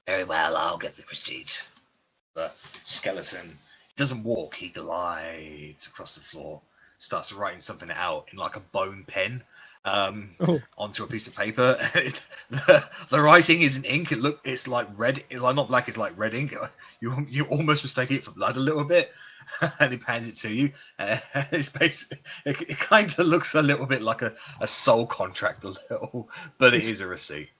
Very well, I'll get the receipt. The skeleton doesn't walk, he glides across the floor, starts writing something out in like a bone pen onto a piece of paper. The writing isn't ink. It's like red. It's like not black. It's like red ink. You almost mistake it for blood a little bit, and he hands it to you. It's basically it kind of looks a little bit like a soul contract, a little, but it is a receipt.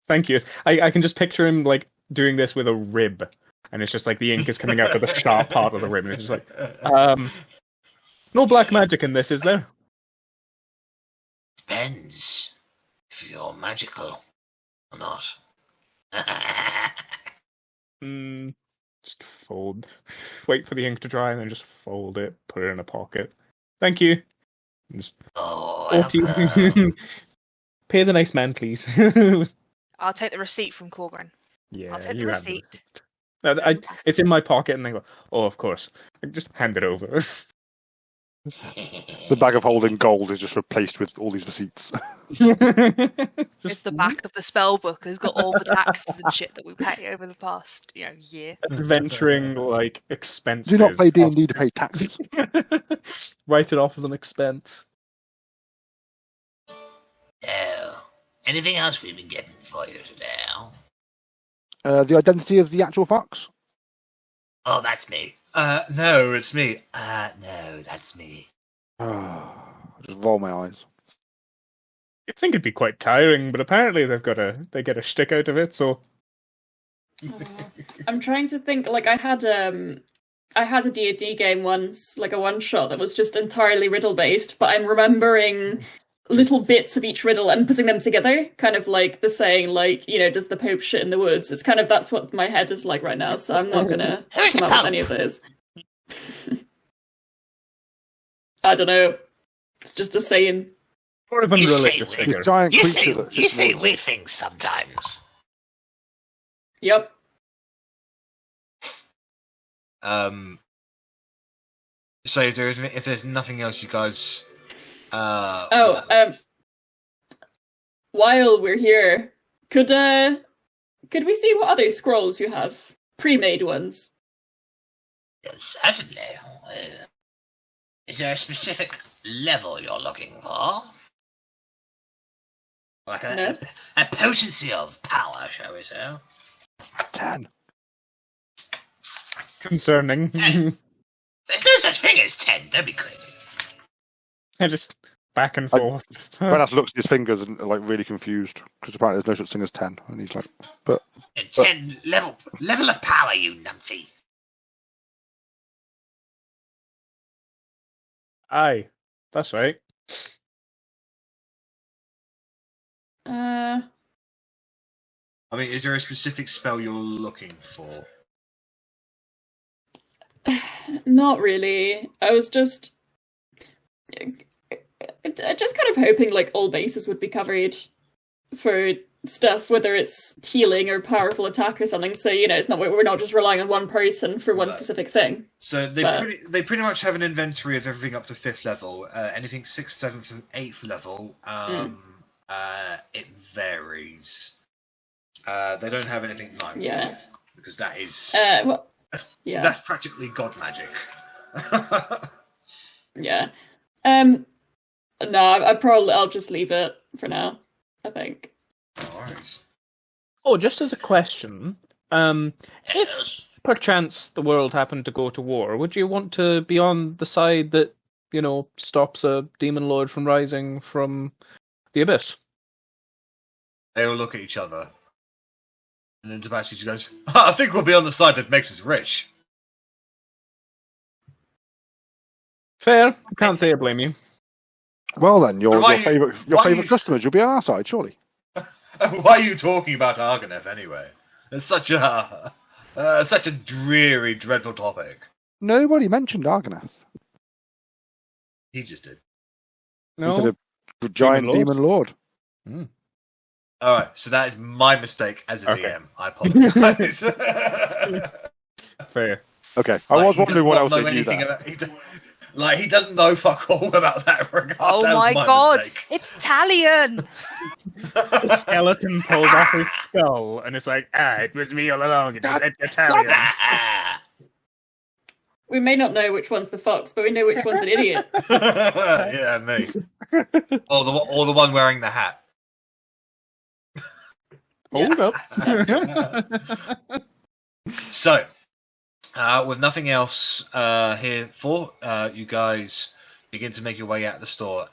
Thank you. I can just picture him like doing this with a rib, and it's just like the ink is coming out of the sharp part of the rib, and it's just like, no black magic in this, is there? Depends if you're magical or not. Just fold. Wait for the ink to dry, and then just fold it, put it in a pocket. Thank you. And just, Otti. Pay the nice man, please. I'll take the receipt from Korgrin. Yeah, I'll take the you have receipt. it's in my pocket, and they go, oh, of course. I just hand it over. The bag of holding gold is just replaced with all these receipts. It's the back of the spell book has got all the taxes and shit that we pay over the past, year. Adventuring, like, expenses. Do not play D&D to pay taxes. Write it off as an expense. Oh, anything else we've been getting for you today? The identity of the actual fox? Oh, that's me. No, it's me. No, that's me. I just roll my eyes. You'd think it'd be quite tiring, but apparently they get a shtick out of it, so... I'm trying to think, like, I had a D&D game once, like a one-shot that was just entirely riddle-based, but I'm remembering little bits of each riddle and putting them together, kind of like the saying, like, does the Pope shit in the woods? It's kind of, that's what my head is like right now, so I'm not gonna come up with any of those. I don't know. It's just a saying. Sort of unreligious figure. This giant You creature say, you say weird things sometimes. Yep. So if there's nothing else you guys... while we're here, could we see what other scrolls you have? Pre-made ones. Yes, certainly. Is there a specific level you're looking for? Like a potency of power, shall we say? 10. Concerning. 10. There's no such thing as 10, don't be crazy. I just back and forth. Rennas looks at his fingers and like really confused because apparently there's no such thing as 10, and he's like, but 10 level of power, you numpty. Aye, that's right. I mean, is there a specific spell you're looking for? Not really. I was just kind of hoping like all bases would be covered for stuff, whether it's healing or powerful attack or something. So it's not we're not just relying on one person for one specific thing. So they pretty much have an inventory of everything up to 5th level. Anything 6th, 7th, and 8th level. It varies. They don't have anything 9th level, because that is that's practically god magic. Yeah. No, I'll just leave it for now, I think. Alright. Oh, just as a question, if perchance the world happened to go to war, would you want to be on the side that, stops a demon lord from rising from the abyss? They all look at each other. And then Tabashi goes, I think we'll be on the side that makes us rich. Fair. Can't say I blame you. well then, your favourite customers, you'll be on our side, surely. Why are you talking about Argoneth anyway? It's such a dreary, dreadful topic. Nobody mentioned Argoneth. He just did. No. He said a giant demon lord. All right, so that is my mistake as a Okay. DM. I apologize. Fair. Okay, I was wondering what else they knew there. He doesn't know fuck all about that regard. Oh That was my god, mistake. it's Italian! The skeleton pulls off his skull, and it's like, it was me all along. It was Italian. We may not know which one's the fox, but we know which one's an idiot. Yeah, me. Or the one wearing the hat. Hold up. So, with nothing else here for, you guys begin to make your way out of the store.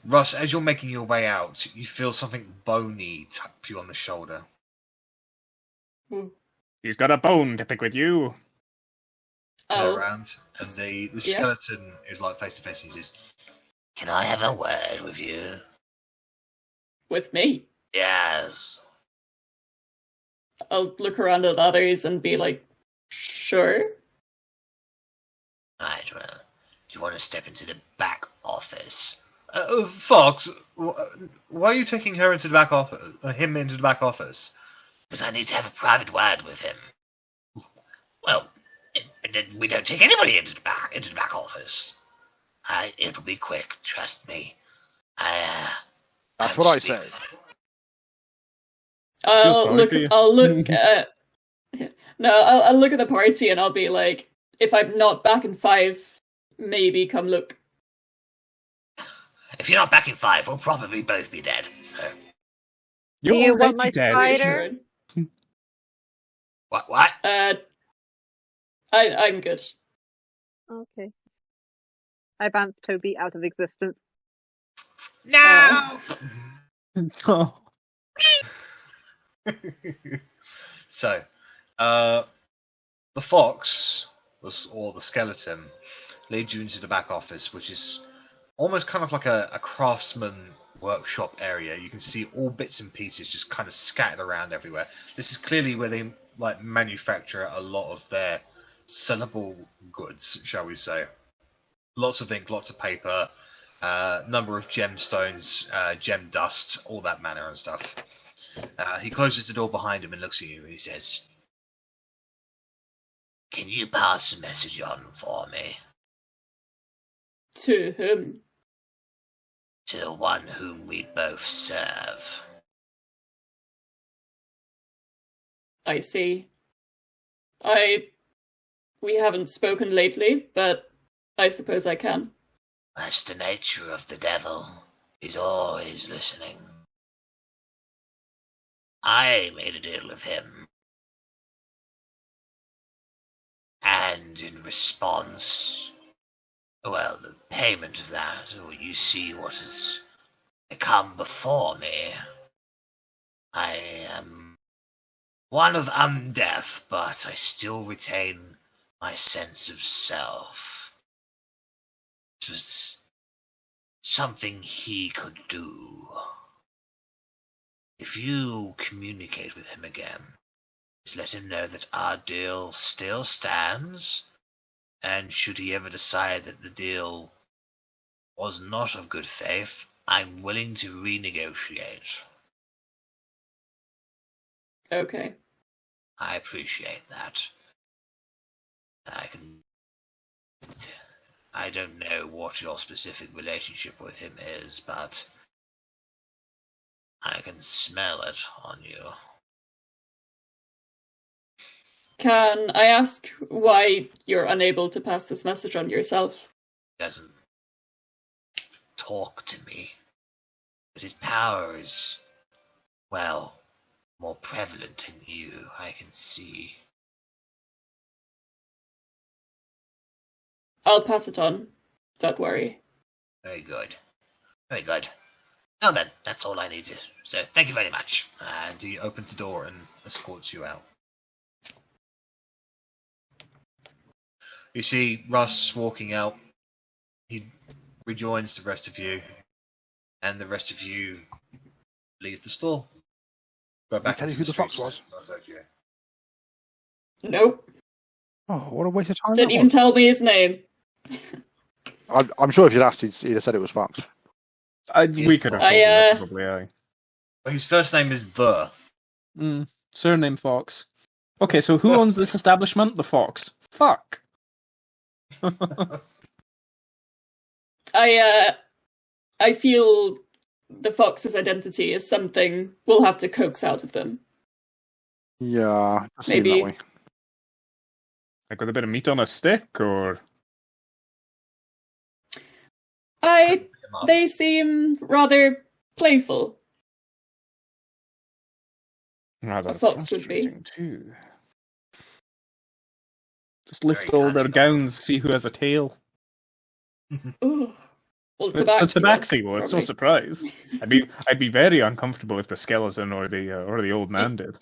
Russ, as you're making your way out, you feel something bony tap you on the shoulder. He's got a bone to pick with you. Turn around, and the skeleton is like face to face, and he says, "Can I have a word with you?" With me? Yes. I'll look around at others and be like, sure. Right, well, do you want to step into the back office? Fox, why are you taking her into the back office? Him into the back office? Because I need to have a private word with him. Well, we don't take anybody into the back office. It'll be quick, trust me. That's what I say. I'll look at I'll look at the party and I'll be like, if I'm not back in 5, maybe come look. If you're not back in 5, we'll probably both be dead. So Do you want already my dead. spider? what? I'm good. Okay. I bounced Toby out of existence. No. Oh. So, the fox, or the skeleton, leads you into the back office, which is almost kind of like a craftsman workshop area. You can see all bits and pieces just kind of scattered around everywhere. This is clearly where they manufacture a lot of their sellable goods, shall we say. Lots of ink, lots of paper, number of gemstones, gem dust, all that manner and stuff. He closes the door behind him and looks at you and he says, "Can you pass the message on for me?" To whom? "To the one whom we both serve." I see. We haven't spoken lately, but I suppose I can. That's the nature of the devil. He's always listening. I made a deal with him. And in response, well, the payment of that, you see what has come before me. I am one of undeath, but I still retain my sense of self. It was something he could do. If you communicate with him again, just let him know that our deal still stands, and should he ever decide that the deal was not of good faith, I'm willing to renegotiate. Okay. I appreciate that. I don't know what your specific relationship with him is, but I can smell it on you. Can I ask why you're unable to pass this message on yourself? He doesn't talk to me, but his power is, well, more prevalent in you, I can see. I'll pass it on. Don't worry. Very good. Very good. Well then, that's all I need to say. Thank you very much. And he opens the door and escorts you out. You see Russ walking out. He rejoins the rest of you, and the rest of you leave the store. Go back Did he tell you into who the fox streets. Nope. Oh, what a waste of time! Didn't that even was. tell me his name. I'm sure if you'd asked, he'd have said it was Fox. We could have I, told you, probably. His first name is The. Surname Fox. Okay, so who owns this establishment? The Fox. Fuck. I feel the Fox's identity is something we'll have to coax out of them. Yeah, it seems Maybe. that way. Like with a bit of meat on a stick, or They seem rather playful. rather A fox would be. frustrating too. Just lift Very all their cunning. gowns, see who has a tail. Ooh. Well, It's a tabaxi one. It's no surprise. I'd be very uncomfortable if the skeleton or the old man did.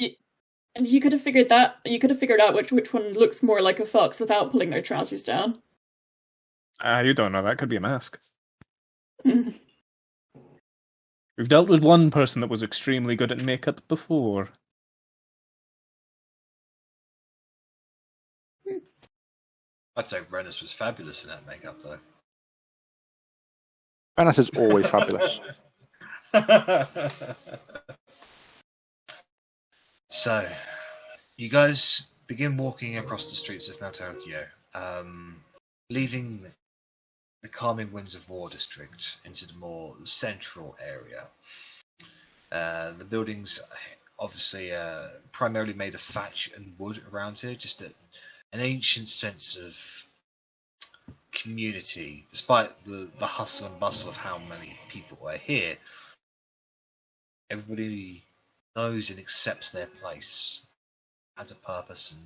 And you could have figured that. You could have figured out which one looks more like a fox without pulling their trousers down. You don't know. That could be a mask. We've dealt with one person that was extremely good at makeup before. I'd say Rennas was fabulous in that makeup, though. Rennas is always fabulous. So, you guys begin walking across the streets of Mount Tokyo, leaving the calming winds of War District into the more central area. The buildings, obviously, primarily made of thatch and wood around here, just an ancient sense of community, despite the hustle and bustle of how many people are here. Everybody knows and accepts their place, has a purpose, and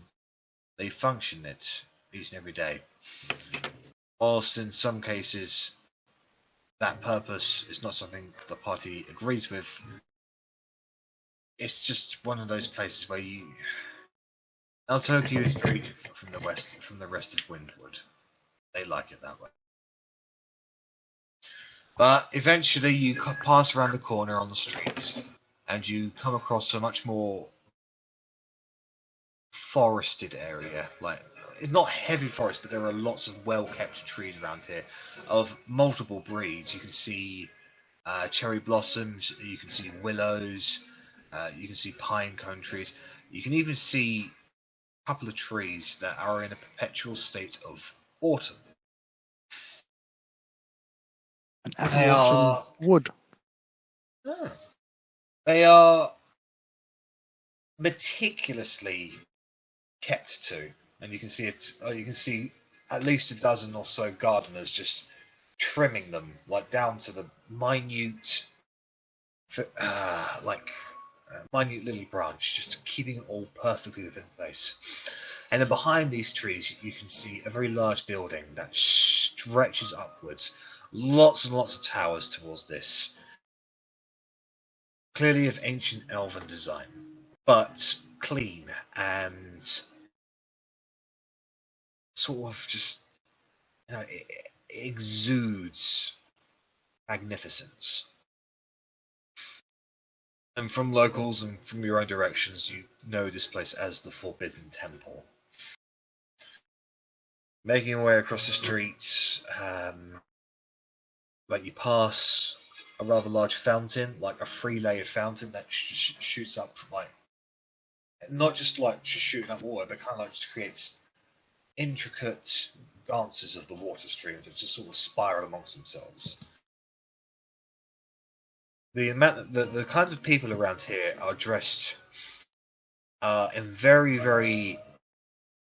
they function it each and every day. Whilst in some cases that purpose is not something the party agrees with, it's just one of those places where Tokyo is very different from the rest of Windwood. They like it that way. But eventually you pass around the corner on the street and you come across a much more forested area. Like, it's not heavy forest, but there are lots of well-kept trees around here of multiple breeds. You can see cherry blossoms, you can see willows, you can see pine cone trees. You can even see a couple of trees that are in a perpetual state of autumn. An ever-autumn wood. They are meticulously kept to, and you can see it. You can see at least a dozen or so gardeners just trimming them, like down to the minute, minute lily branch, just keeping it all perfectly within place. And then behind these trees, you can see a very large building that stretches upwards. Lots and lots of towers towards this. Clearly of ancient elven design, but clean and sort of just, it exudes magnificence. And from locals and from your own directions, you know this place as the Forbidden Temple. Making your way across the streets, you pass a rather large fountain, like a 3-layered fountain that shoots up, not just shooting up water, but kind of just creates intricate dances of the water streams that just sort of spiral amongst themselves. The kinds of people around here are dressed in very, very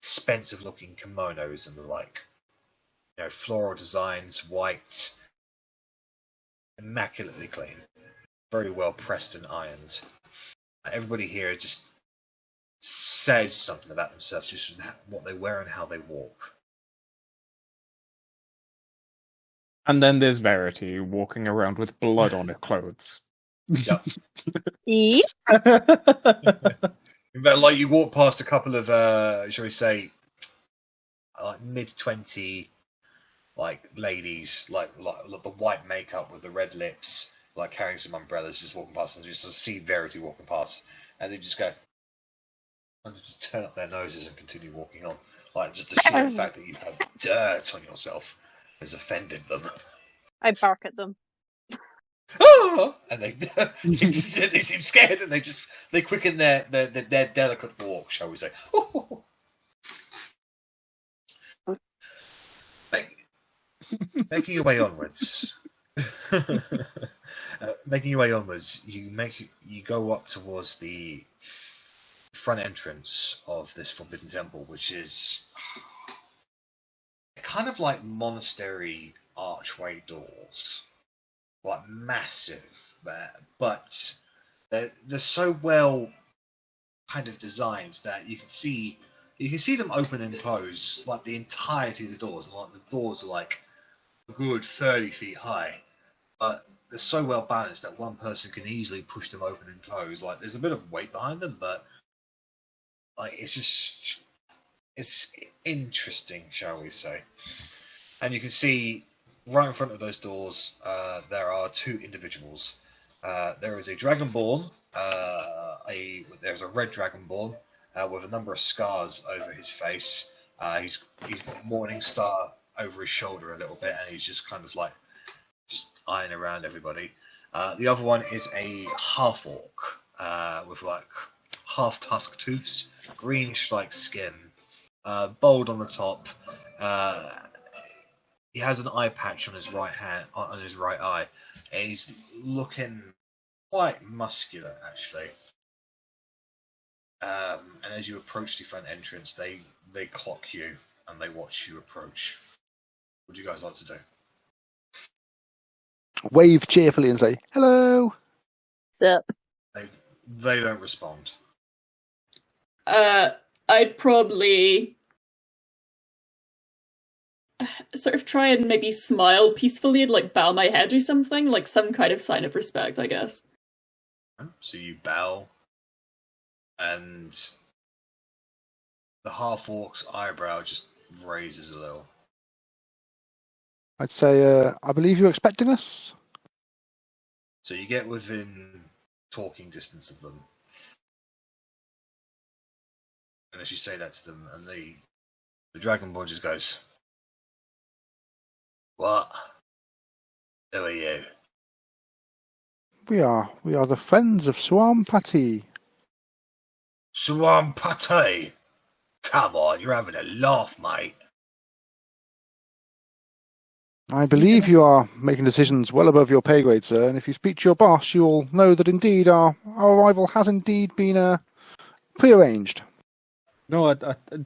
expensive looking kimonos and the like. Floral designs, white, immaculately clean, very well pressed and ironed. Everybody here just says something about themselves, just what they wear and how they walk. And then there's Verity walking around with blood on her clothes. Yep. Yep. In fact, you walk past a couple of, shall we say, mid-20, ladies, like the white makeup with the red lips, carrying some umbrellas, just walking past, and just see Verity walking past, and they just go, and just turn up their noses and continue walking on. Just the sheer fact that you have dirt on yourself has offended them. I bark at them. Oh! oh, and they seem scared, and they quicken their delicate walk, shall we say? Making your way onwards. Making your way onwards, you go up towards the front entrance of this forbidden temple, which is kind of like monastery archway doors, like massive, but they're so well kind of designed that you can see them open and close like the entirety of the doors, and like the doors are like a good 30 feet high, but they're so well balanced that one person can easily push them open and close. Like there's a bit of weight behind them, but like it's interesting, shall we say. And you can see right in front of those doors there are two individuals. There is a dragonborn, there's a red dragonborn with a number of scars over his face. He's got a morning star over his shoulder a little bit, and he's just kind of like just eyeing around everybody. The other one is a half-orc with like half tusk tooths, greenish like skin, bald on the top. He has an eye patch on his right hand, on his right eye, and he's looking quite muscular actually. And as you approach the front entrance, they clock you and they watch you approach. What do you guys like to do? Wave cheerfully and say hello. Yep. They don't respond. I'd probably sort of try and maybe smile peacefully and like bow my head or something, like some kind of sign of respect, I guess. So you bow, and the half-orc's eyebrow just raises a little. I'd say, I believe you're expecting us. So you get within talking distance of them. And as you say that to them, and the dragonborn just goes, "What? Who are you?" We are the friends of Swampati. Swampati? Come on, you're having a laugh, mate. I believe you are making decisions well above your pay grade, sir, and if you speak to your boss, you'll know that indeed our arrival has indeed been prearranged. No,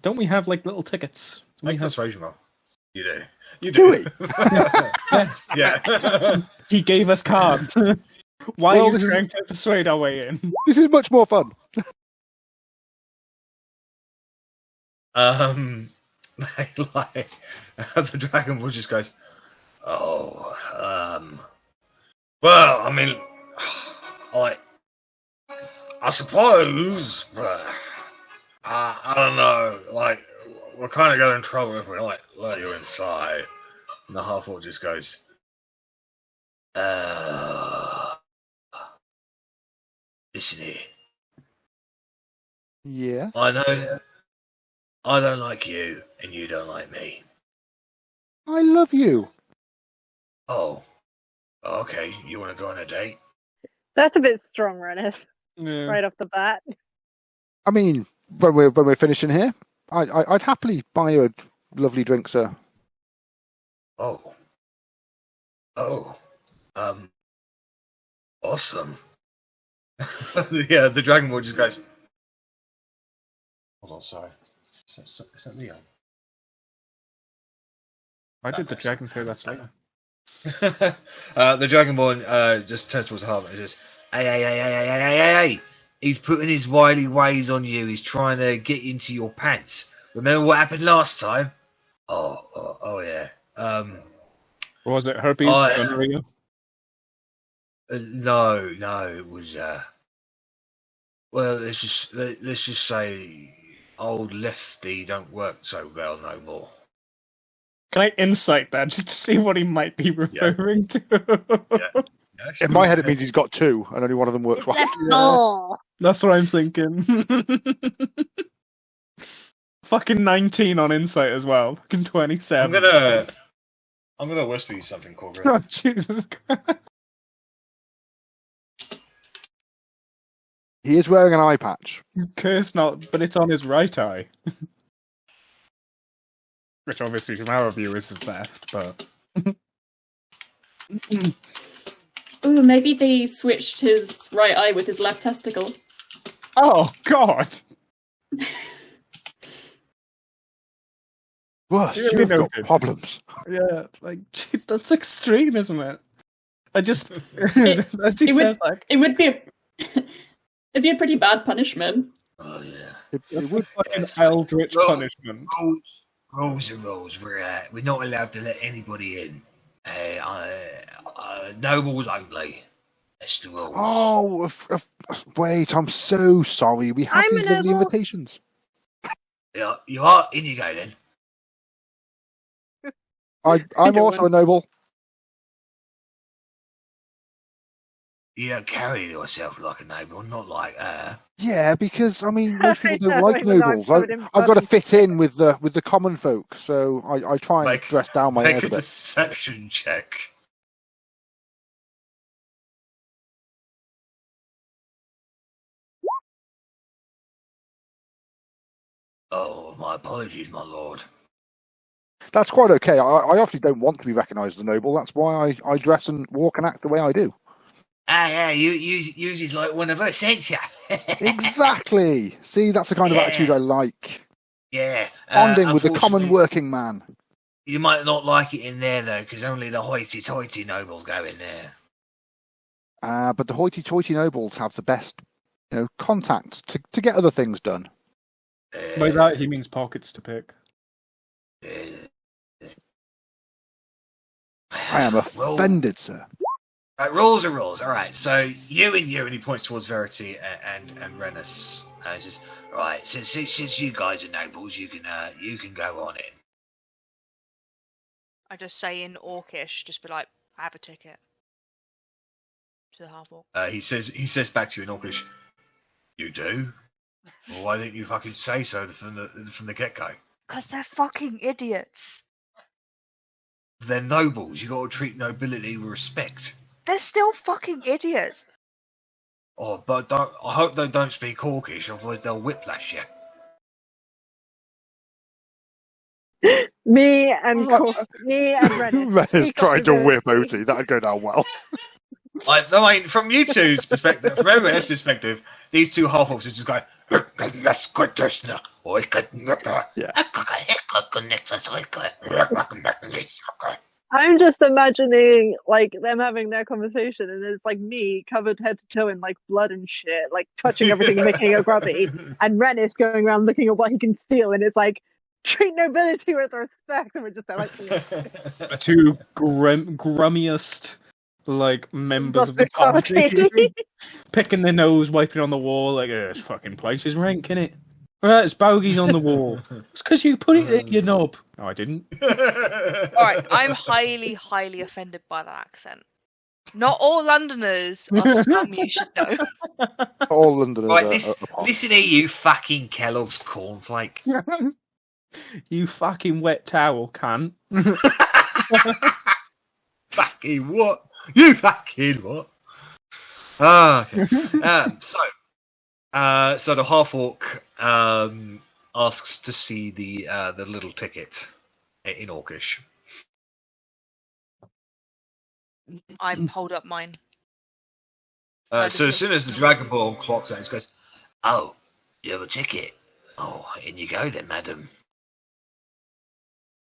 don't we have like little tickets? Make a persuasion roll. You do. You Do do. we? Yes. Yeah. He gave us cards. Why Well, are you trying to persuade our way in? This is much more fun. Like, the dragonborn just goes, "Oh, well, I mean, I suppose, but I don't know, like, we're kind of getting in trouble if we, like, let you inside." And the half-orc just goes, "Listen here, Yeah. I know I don't like you, and you don't like me. I love you. Oh, okay, you want to go on a date?" That's a bit strong, Rennas, Yeah. right off the bat. I mean, when we're finishing here, I'd happily buy you a lovely drink, sir. Oh, awesome. Yeah, the dragonborn just goes, "Hold on, sorry. Is that Leon?" Why did the dragon say that later? The dragonborn just turns towards Harvard and says, Hey, he's putting his wily ways on you. He's trying to get into your pants. Remember what happened last time? Oh yeah. Or was it herpes? Gonorrhea? No, it was well, let's just say old Lefty don't work so well no more. Can I insight that just to see what he might be referring to? Yeah. In my head, it means he's got two, and only one of them works well. Oh, That's what I'm thinking. Fucking 19 on insight as well. Fucking 27. I'm gonna whisper you something, Korgrin. Oh, Jesus Christ. He is wearing an eye patch. Curse not, but it's on his right eye. Which obviously from our view is his left, but... Ooh, maybe they switched his right eye with his left testicle. Oh, God! Worse, Really you've got noted. problems. Yeah, like, that's extreme, isn't it? I just... It would- like... It would be it'd be a pretty bad punishment. Oh yeah. It would. Like an Yes. eldritch Well, punishment. Rules are rules. We're not allowed to let anybody in. Nobles only. That's the rules. Oh, wait! I'm so sorry. We have I'm these a lovely noble. invitations. Yeah, you are. In you go then. I'm Either also one. a noble. You don't carry yourself like a noble, not like her. Yeah, because I mean, most people I don't know, like even though I'm nobles. covered in I've got to blood fit in with the common folk, so I try and dress down my Make hairs a a bit. deception check. Oh, my apologies, my lord. That's quite okay. I often don't want to be recognised as a noble. That's why I dress and walk and act the way I do. Yeah, you use it like one of us, ain't ya? Exactly. See, that's the kind of Yeah. attitude I like. Yeah. Bonding with the common unfortunately, working man. You might not like it in there though, because only the hoity-toity nobles go in there. But the hoity-toity nobles have the best, contacts to get other things done. By that, he means pockets to pick. I am Well, offended, sir. rules are rules. All right. So you, and he points towards Verity and Rennas. And he says, "Right. Since you guys are nobles, you can go on in." I just say in Orcish, just be like, I have a ticket to the Half-Orc. He says back to you in Orcish, "You do? Well, why didn't you fucking say so from the get-go? Because they're fucking idiots. They're nobles. You got to treat nobility with respect. They're still fucking idiots. Oh, but I hope they don't speak Orcish, otherwise they'll whiplash you." Me and Rennas. Renna's trying to whip Otti. That'd go down well. I mean, from you two's perspective, from everyone's perspective, these two half-orcs are just going, I'm just imagining like them having their conversation, and it's like me covered head to toe in like blood and shit, like touching everything and making it grubby, and Rennas going around looking at what he can steal, and it's like treat nobility with respect, and we're just like The two grummiest members of the party picking their nose, wiping on the wall, this fucking place is rank, innit? Right, it's bogies on the wall. It's because you put it in your knob. No, I didn't. Alright, I'm highly, highly offended by that accent. Not all Londoners are scum, you should know. All Londoners Right, are listen here, you fucking Kellogg's cornflake. You fucking wet towel, cunt. Fucking what? You fucking what? Ah, okay. So the half-orc asks to see the little ticket in Orcish. I hold up mine. So as soon as the Dragonborn clocks out, it goes, "Oh, you have a ticket? Oh, in you go then, madam."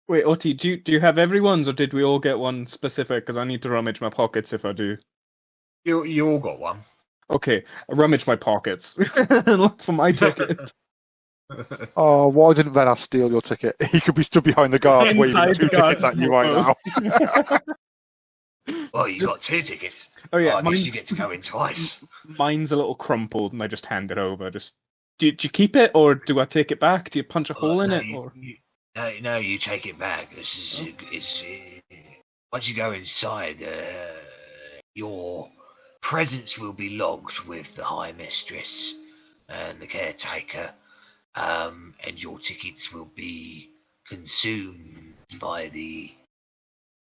Wait, Otti, do you have everyone's, or did we all get one specific? Because I need to rummage my pockets if I do. You all got one. Okay, I rummage my pockets and look for my ticket. Oh, why didn't Rennas steal your ticket? He could be stood behind the guard waving Inside two the guard. tickets at you right now. Oh, you got two tickets. Oh yeah, I guess you get to go in twice. mine's a little crumpled, and I just hand it over. Just do you keep it, or do I take it back? Do you punch a hole in it? Or No, you take it back. Once you go inside, your presence will be logged with the High Mistress and the caretaker, and your tickets will be consumed by the,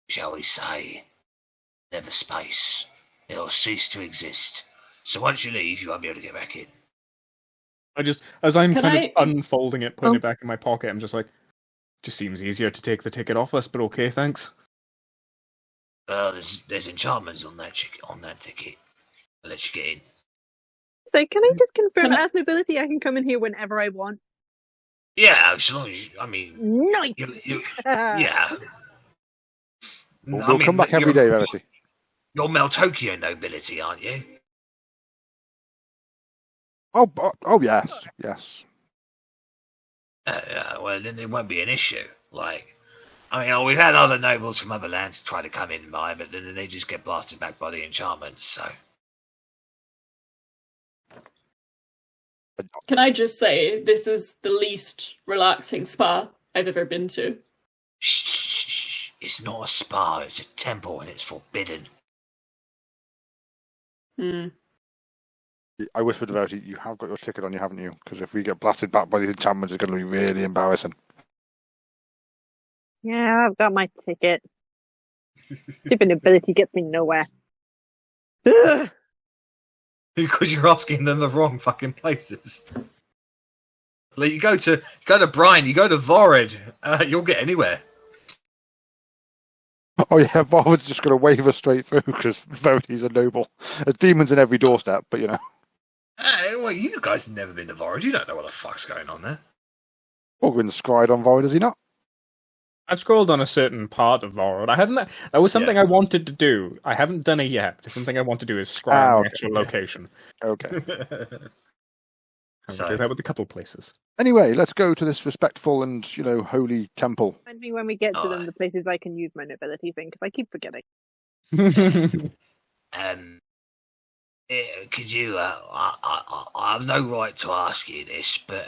shall we say, never space. It'll cease to exist. So once you leave, you won't be able to get back in. as I'm Can kind I- of unfolding it, putting Oh. it back in my pocket, I'm just like, just seems easier to take the ticket off us, but okay, thanks. There's enchantments on that ticket. I'll let you get in. So can I just confirm, Can I- as nobility, I can come in here whenever I want? Yeah, as long as I mean, Nice! yeah. We'll come back every day, Verity. You're Meltokyo nobility, aren't you? Oh yes, yes. Well, then it won't be an issue. Like, I mean, we've had other nobles from other lands try to come in by, but then they just get blasted back by the enchantments. So, Can I just say, this is the least relaxing spa I've ever been to. shh, it's not a spa; it's a temple, and it's forbidden. Hmm. I whispered to Verity, you have got your ticket on you, haven't you? Because if we get blasted back by these enchantments, it's going to be really embarrassing. Yeah, I've got my ticket. Stupid nobility gets me nowhere. Ugh. Because you're asking them the wrong fucking places. Like, you go to Brian, you go to Vorid, you'll get anywhere. Oh yeah, Varvin's just going to wave us straight through because Verity's a noble. There's demons in every doorstep, but you know. Well, you guys have never been to Vorid. You don't know what the fuck's going on there. Korgrin's scried on Vorid, is he not? I've scrolled on a certain part of Vorod. I haven't. That was something I wanted to do. I haven't done it yet. It's something I want to do is scry on the actual location. Okay. I do that with a couple places. Anyway, let's go to this respectful and, holy temple. Remind me when we get to them, Alright. the places I can use my nobility thing, because I keep forgetting. Could you? I have no right to ask you this, but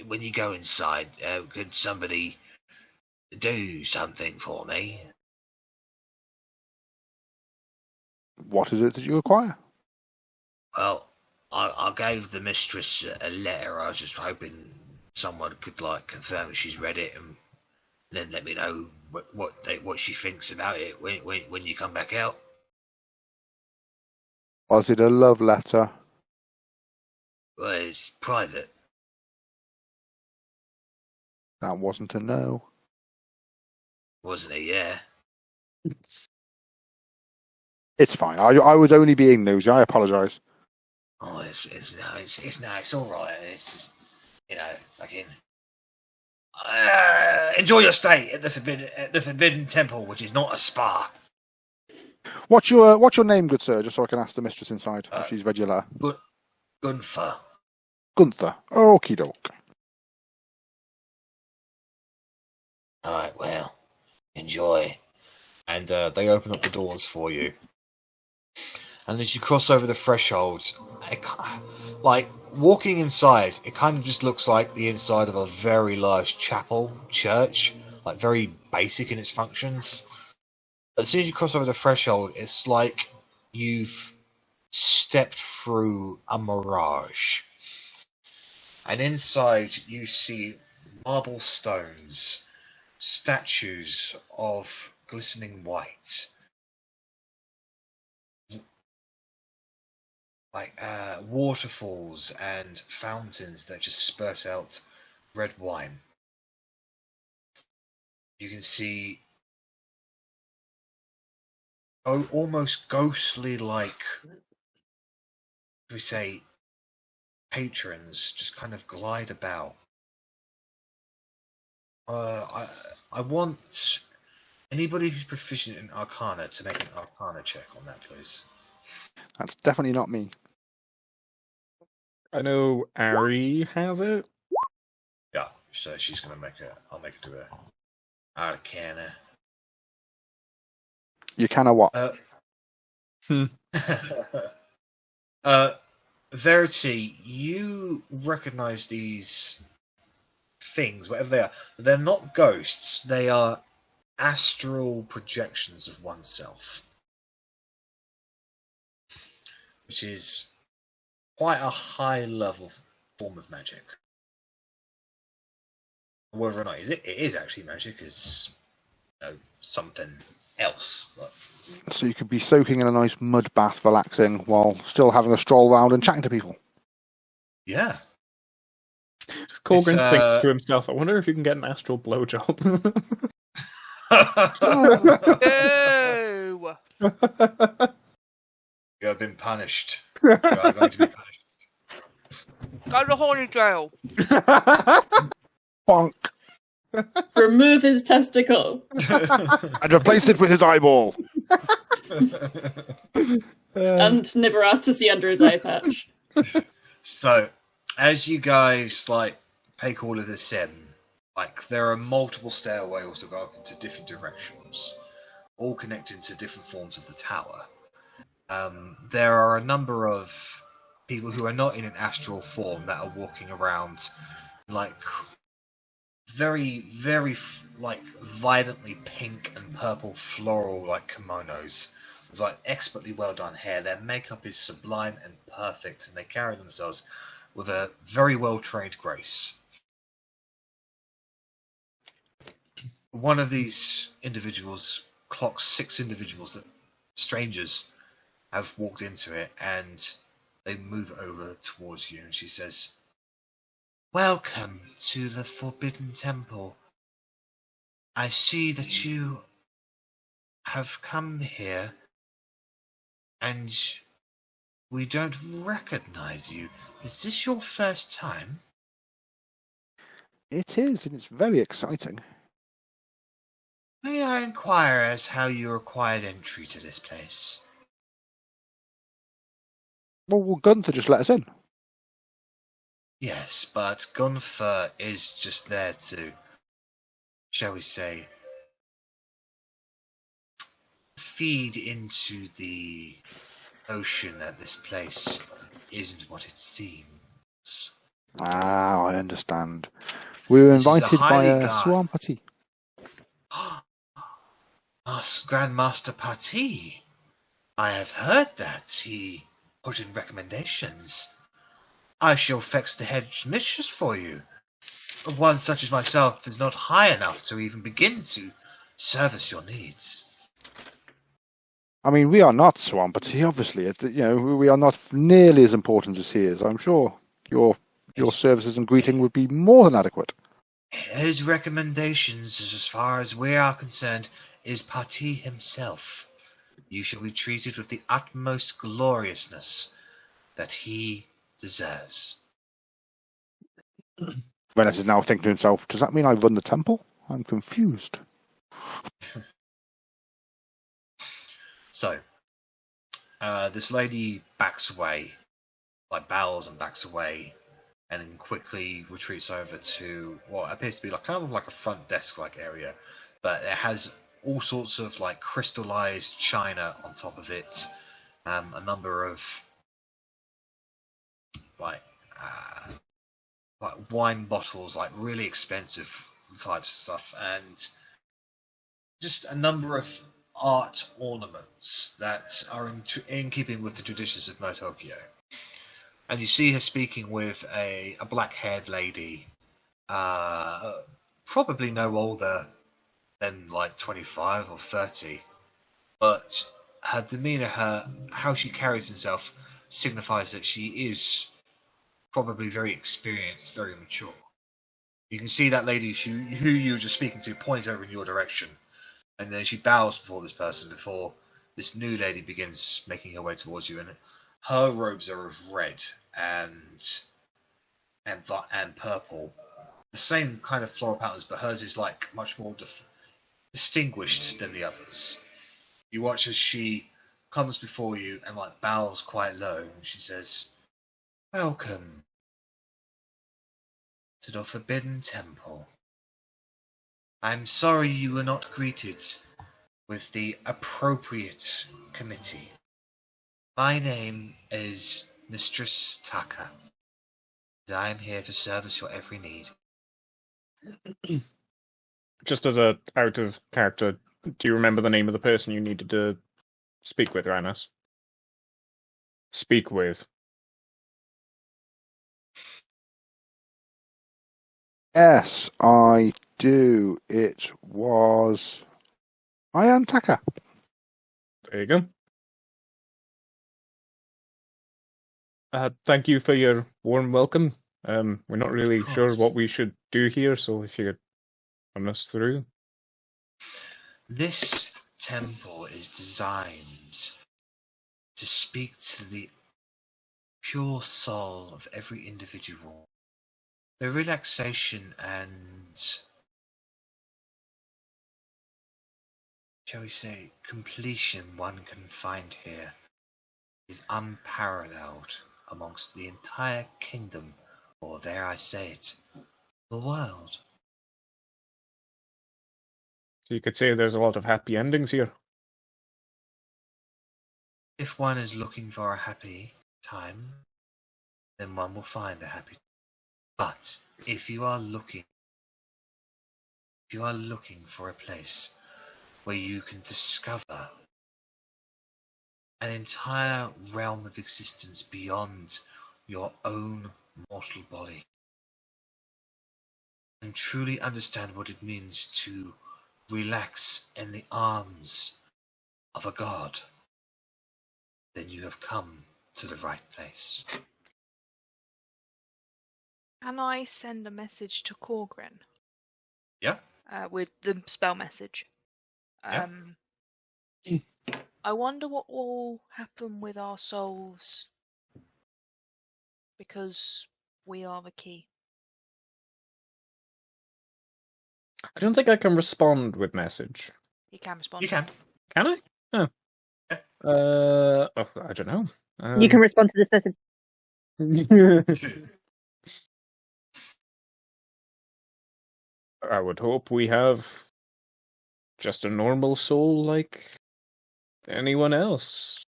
when you go inside, could somebody do something for me? What is it that you require? Well, I gave the mistress a letter. I was just hoping someone could confirm she's read it and then let me know what she thinks about it when you come back out. Was it a love letter? Well, it's private. That wasn't a no. Wasn't it? Yeah. It's fine. I was only being nosy. I apologise. Oh, it's all right. It's just, fucking. Enjoy your stay at the Forbidden Temple, which is not a spa. What's your name, good sir? Just so I can ask the mistress inside if she's read your letter. Gunther. Gunther. Okie doke. All right. Well, enjoy. And they open up the doors for you. And as you cross over the threshold, walking inside, it kind of just looks like the inside of a very large church, very basic in its functions. As soon as you cross over the threshold, it's like you've stepped through a mirage. And inside you see marble stones, statues of glistening white, waterfalls and fountains that just spurt out red wine. You can see almost ghostly, we say, patrons just kind of glide about. I want anybody who's proficient in Arcana to make an Arcana check on that, please. That's definitely not me. I know Arri has it. Yeah, so she's gonna I'll make it to her. Arcana. You can or what? Verity, you recognize these things, whatever they are. They're not ghosts, they are astral projections of oneself. Which is quite a high level form of magic. Whether or not it is actually magic is something else. But... So you could be soaking in a nice mud bath, relaxing, while still having a stroll around and chatting to people. Yeah, Korgrin It's, thinks to himself, I wonder if you can get an astral blowjob. No. You have been punished. You are going to be punished. Go to horny jail. Bonk! Remove his testicle. And replace it with his eyeball. And never asked to see under his eye patch. So, as you guys take all of this in, there are multiple stairways that go up into different directions, all connecting to different forms of the tower. There are a number of people who are not in an astral form that are walking around, very, very violently pink and purple floral kimonos with expertly well done hair. Their makeup is sublime and perfect, and they carry themselves with a very well trained grace. One of these individuals clocks 6 individuals that strangers have walked into it, and they move over towards you, and she says, "Welcome to the Forbidden Temple. I see that you have come here, and we don't recognize you. Is this your first time?" It is, and it's very exciting. "May I inquire as how you acquired entry to this place?" Well, Gunther just let us in. "Yes, but Gunther is just there to, shall we say, feed into the notion that this place isn't what it seems." Ah, I understand. We were This is a invited by highly a guarded- Swampati. Grandmaster Pati. I have heard that he put in recommendations. I shall fetch the head mistress for you. One such as myself is not high enough to even begin to service your needs. I mean, we are not Swampati, obviously. We are not nearly as important as he is. I'm sure your services and greeting would be more than adequate. His recommendations, as far as we are concerned, is Pati himself. You shall be treated with the utmost gloriousness that he deserves. Rennas is now thinking to himself, does that mean I run the temple? I'm confused. So, this lady backs away, bows and backs away, and then quickly retreats over to what appears to be kind of like a front desk-like area, but it has all sorts of crystallized china on top of it, a number of wine bottles, really expensive types of stuff, and just a number of art ornaments that are in keeping with the traditions of Motokyo. And you see her speaking with a black-haired lady, probably no older than 25 or 30, but her demeanor, how she carries herself, signifies that she is probably very experienced, very mature. You can see that lady who you were just speaking to point over in your direction, and then she bows before this person before this new lady begins making her way towards you, and her robes are of red and purple, the same kind of floral patterns, but hers is much more distinguished than the others. You watch as she comes before you and bows quite low, and she says, "Welcome to the Forbidden Temple. I'm sorry you were not greeted with the appropriate committee. My name is Mistress Taka, and I am here to service your every need." Just as a out of character, do you remember the name of the person you needed to speak with, Rennas? Speak with. Yes, I do. It was Ayantaka. There you go. Thank you for your warm welcome. We're not really sure course. what we should do here, so if you could run us through. This temple is designed to speak to the pure soul of every individual. The relaxation and, shall we say, completion one can find here is unparalleled amongst the entire kingdom, or dare I say it, the world. So you could say there's a lot of happy endings here. If one is looking for a happy time, then one will find a happy time. But if you are looking for a place where you can discover an entire realm of existence beyond your own mortal body, and truly understand what it means to relax in the arms of a god, then you have come to the right place. Can I send a message to Korgrin? Yeah? With the spell message. Yeah. I wonder what will happen with our souls. Because we are the key. I don't think I can respond with message. You can respond. You can. Can I? Oh. Yeah. I don't know. You can respond to this message. I would hope we have just a normal soul like anyone else.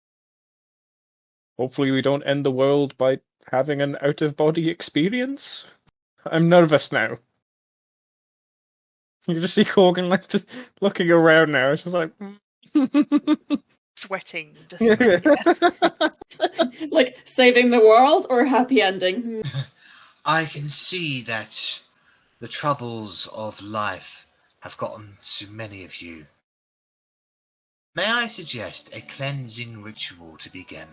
Hopefully we don't end the world by having an out-of-body experience. I'm nervous now. You can just see Korgrin like just looking around now. It's just like Sweating. Just Like saving the world or happy ending? I can see that the troubles of life have gotten to many of you. May I suggest a cleansing ritual to begin?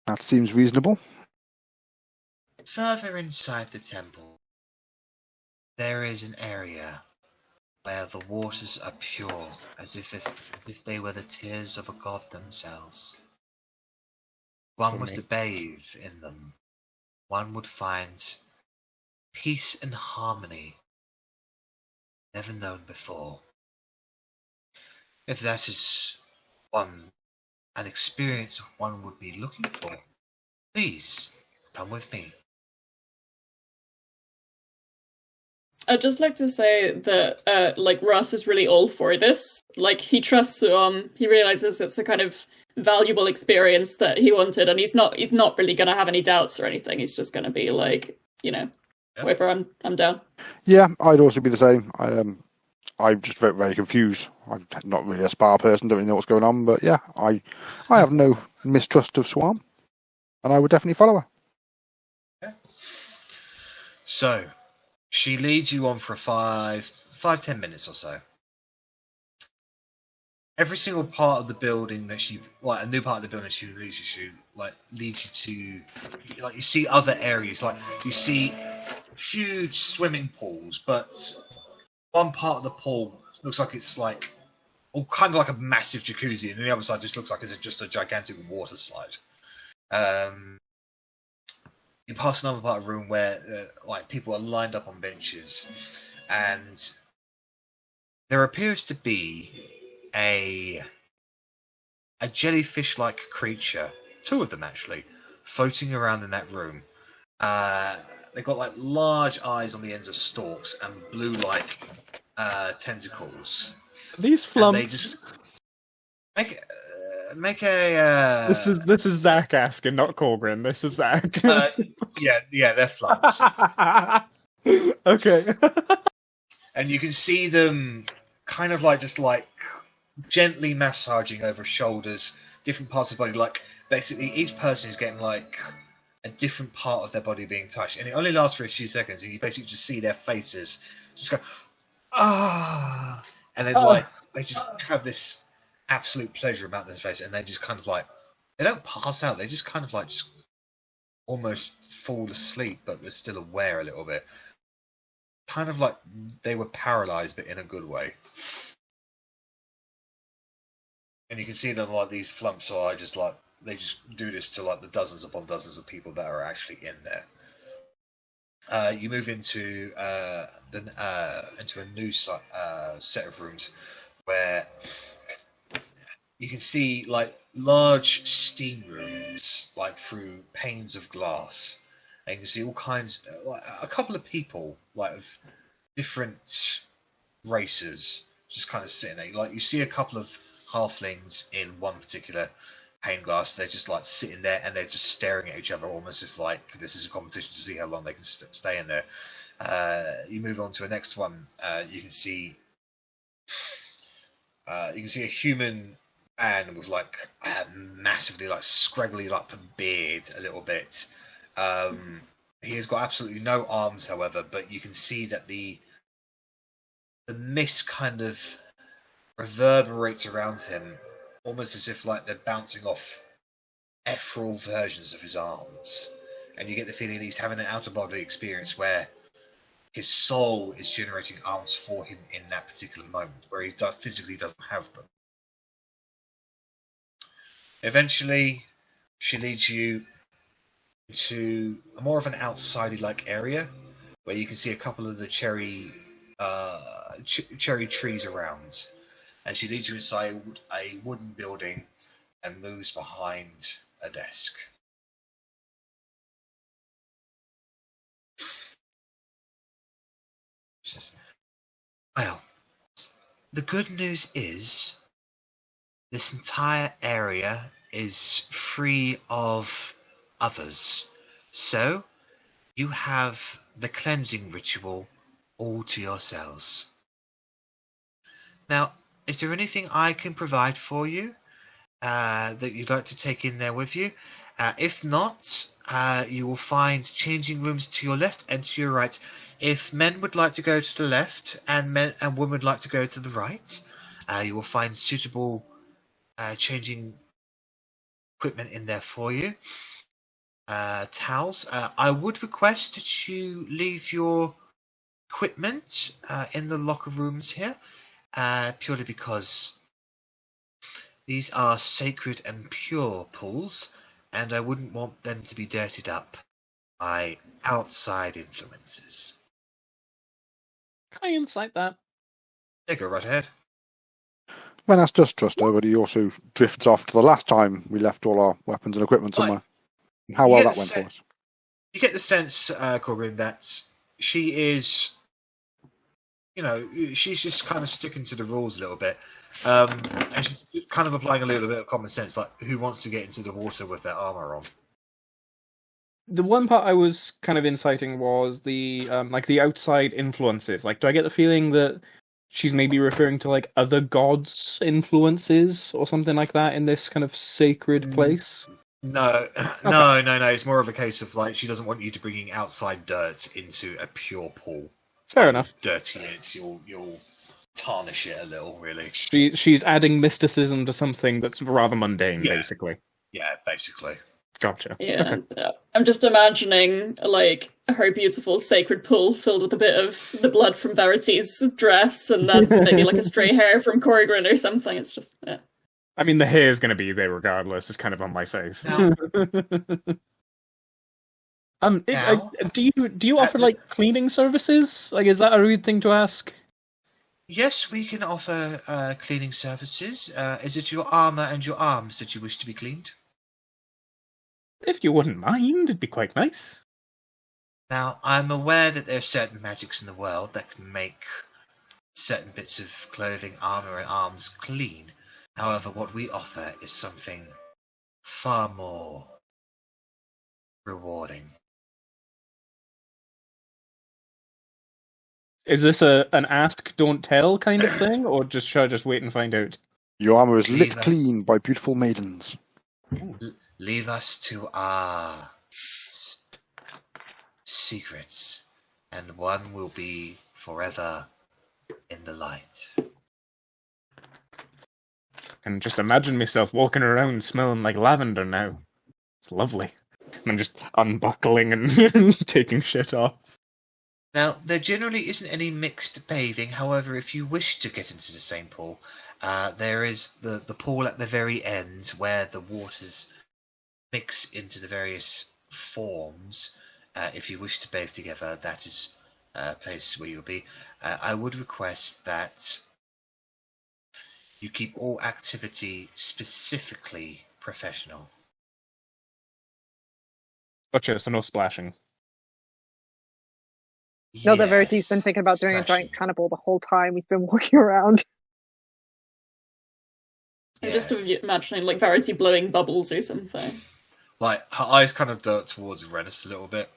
That seems reasonable. Further inside the temple, there is an area where the waters are pure, as if they were the tears of a god themselves. One was to bathe in them. One would find peace and harmony never known before. If that is an experience one would be looking for, please come with me. I'd just like to say that, like, Russ is really all for this. Like, he trusts he realizes it's a kind of valuable experience that he wanted, and he's not really gonna have any doubts or anything. He's just gonna be like, whatever, I'm down. Yeah, I'd also be the same. I'm just very, very confused. I'm not really a spa person, don't really know what's going on, but yeah, I have no mistrust of Swarm, and I would definitely follow her. Okay. So, she leads you on for 5-10 minutes or so. Every single part of the building that a new part of the building she leads you to, you see other areas, like you see huge swimming pools, but one part of the pool looks like it's like, kind of like a massive jacuzzi, and the other side just looks like it's just a gigantic water slide. You pass another part of the room where people are lined up on benches, and there appears to be a jellyfish-like creature, two of them actually, floating around in that room. They've got like large eyes on the ends of stalks and blue-like tentacles. These flumps. And they just make a. This is Zach asking, not Korgrin. This is Zach. Yeah, they're flumps. Okay. And you can see them kind of just gently massaging over shoulders, different parts of the body. Like basically, each person is getting like a different part of their body being touched, and it only lasts for a few seconds. And you basically just see their faces just go, ah, and then they just have this absolute pleasure about their face, and they just kind of they don't pass out. They just kind of just almost fall asleep, but they're still aware a little bit. Kind of like they were paralyzed, but in a good way. And you can see them like these flumps are just like they just do this to like the dozens upon dozens of people that are actually in there. You move into into a new set of rooms where you can see like large steam rooms, like through panes of glass, and you can see all kinds, like a couple of people, like of different races, just kind of sitting there. Like you see a couple of halflings in one particular pane glass. They're just like sitting there and they're just staring at each other, almost as if like this is a competition to see how long they can stay in there. You move on to the next one. You can see a human man with like massively like scraggly up beard a little bit. He has got absolutely no arms, however, but you can see that the mist kind of reverberates around him, almost as if like they're bouncing off ethereal versions of his arms. And you get the feeling that he's having an out-of-body experience where his soul is generating arms for him in that particular moment, where he physically doesn't have them. Eventually, she leads you into more of an outside-like area, where you can see a couple of the cherry trees around. And she leads you inside a wooden building and moves behind a desk. She says, well, the good news is this entire area is free of others. So you have the cleansing ritual all to yourselves. Now, is there anything I can provide for you that you'd like to take in there with you? If not, you will find changing rooms to your left and to your right. If men would like to go to the left and women would like to go to the right, you will find suitable changing equipment in there for you. Towels. I would request that you leave your equipment in the locker rooms here. Purely because these are sacred and pure pools, and I wouldn't want them to be dirtied up by outside influences. Can I insight that? Yeah, go right ahead. Rennas does trust her, but he also drifts off to the last time we left all our weapons and equipment somewhere. And how well that went for us. You get the sense, Korgrin, that she is, she's just kind of sticking to the rules a little bit. And she's kind of applying a little bit of common sense, like who wants to get into the water with their armor on? The one part I was kind of inciting was the the outside influences. Like, do I get the feeling that she's maybe referring to like other gods' influences or something like that in this kind of sacred place? No, Okay. no. It's more of a case of like she doesn't want you to bring outside dirt into a pure pool. Fair enough. Dirty it, you'll tarnish it a little, really. She's adding mysticism to something that's rather mundane, Yeah. basically. Yeah, basically. Gotcha. Yeah, Okay. I'm just imagining like her beautiful sacred pool filled with a bit of the blood from Verity's dress, and then maybe like a stray hair from Korgrin or something. It's just yeah. I mean, the hair's going to be there regardless. It's kind of on my face. Now- Now- do you offer like cleaning services? Like, is that a rude thing to ask? Yes, we can offer cleaning services. Is it your armor and your arms that you wish to be cleaned? If you wouldn't mind, it'd be quite nice. Now, I'm aware that there are certain magics in the world that can make certain bits of clothing, armor, and arms clean. However, what we offer is something far more rewarding. Is this an ask, don't tell kind of thing, or should I just wait and find out? Your armor is lit Leave it. clean by beautiful maidens. Leave us to our secrets, and one will be forever in the light. I can just imagine myself walking around smelling like lavender now. It's lovely. And I'm just unbuckling and taking shit off. Now, there generally isn't any mixed bathing. However, if you wish to get into the same pool, there is the pool at the very end where the waters mix into the various forms. If you wish to bathe together, that is a place where you'll be. I would request that you keep all activity specifically professional. Gotcha, so no splashing. No, that Verity's been Yes, thinking about doing a giant splashing. cannibal the whole time we've been walking around. I'm just Yes. imagining like Verity blowing bubbles or something. Like, her eyes kind of dart towards Rennas a little bit.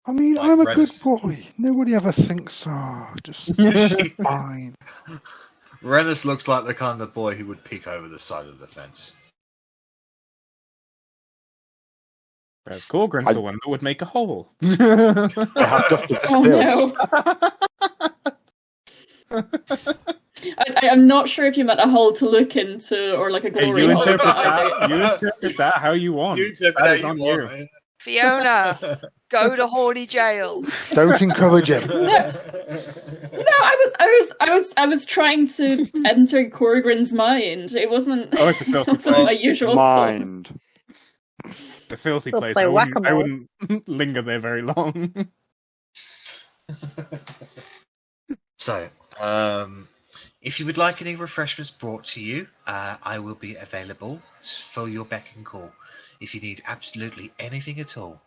I mean, Like I'm a Rennas. good boy. Nobody ever thinks, just fine. Rennas looks like the kind of boy who would peek over the side of the fence. Whereas Korgrin's the one that would make a hole. I have dusted the Oh spirits. no! I'm not sure if you meant a hole to look into or like a Hey, glory you hole. interpret but I that. You interpret that how you want. That is on you. Fiona, go to Horny Jail. Don't encourage him. No, I was trying to enter Korgrin's mind. It wasn't. Oh, it's a filthy wasn't my place. usual Mind. The filthy They'll place. play I whack-a-mole. wouldn't linger there very long. So, if you would like any refreshments brought to you, I will be available for your beck and call. If you need absolutely anything at all,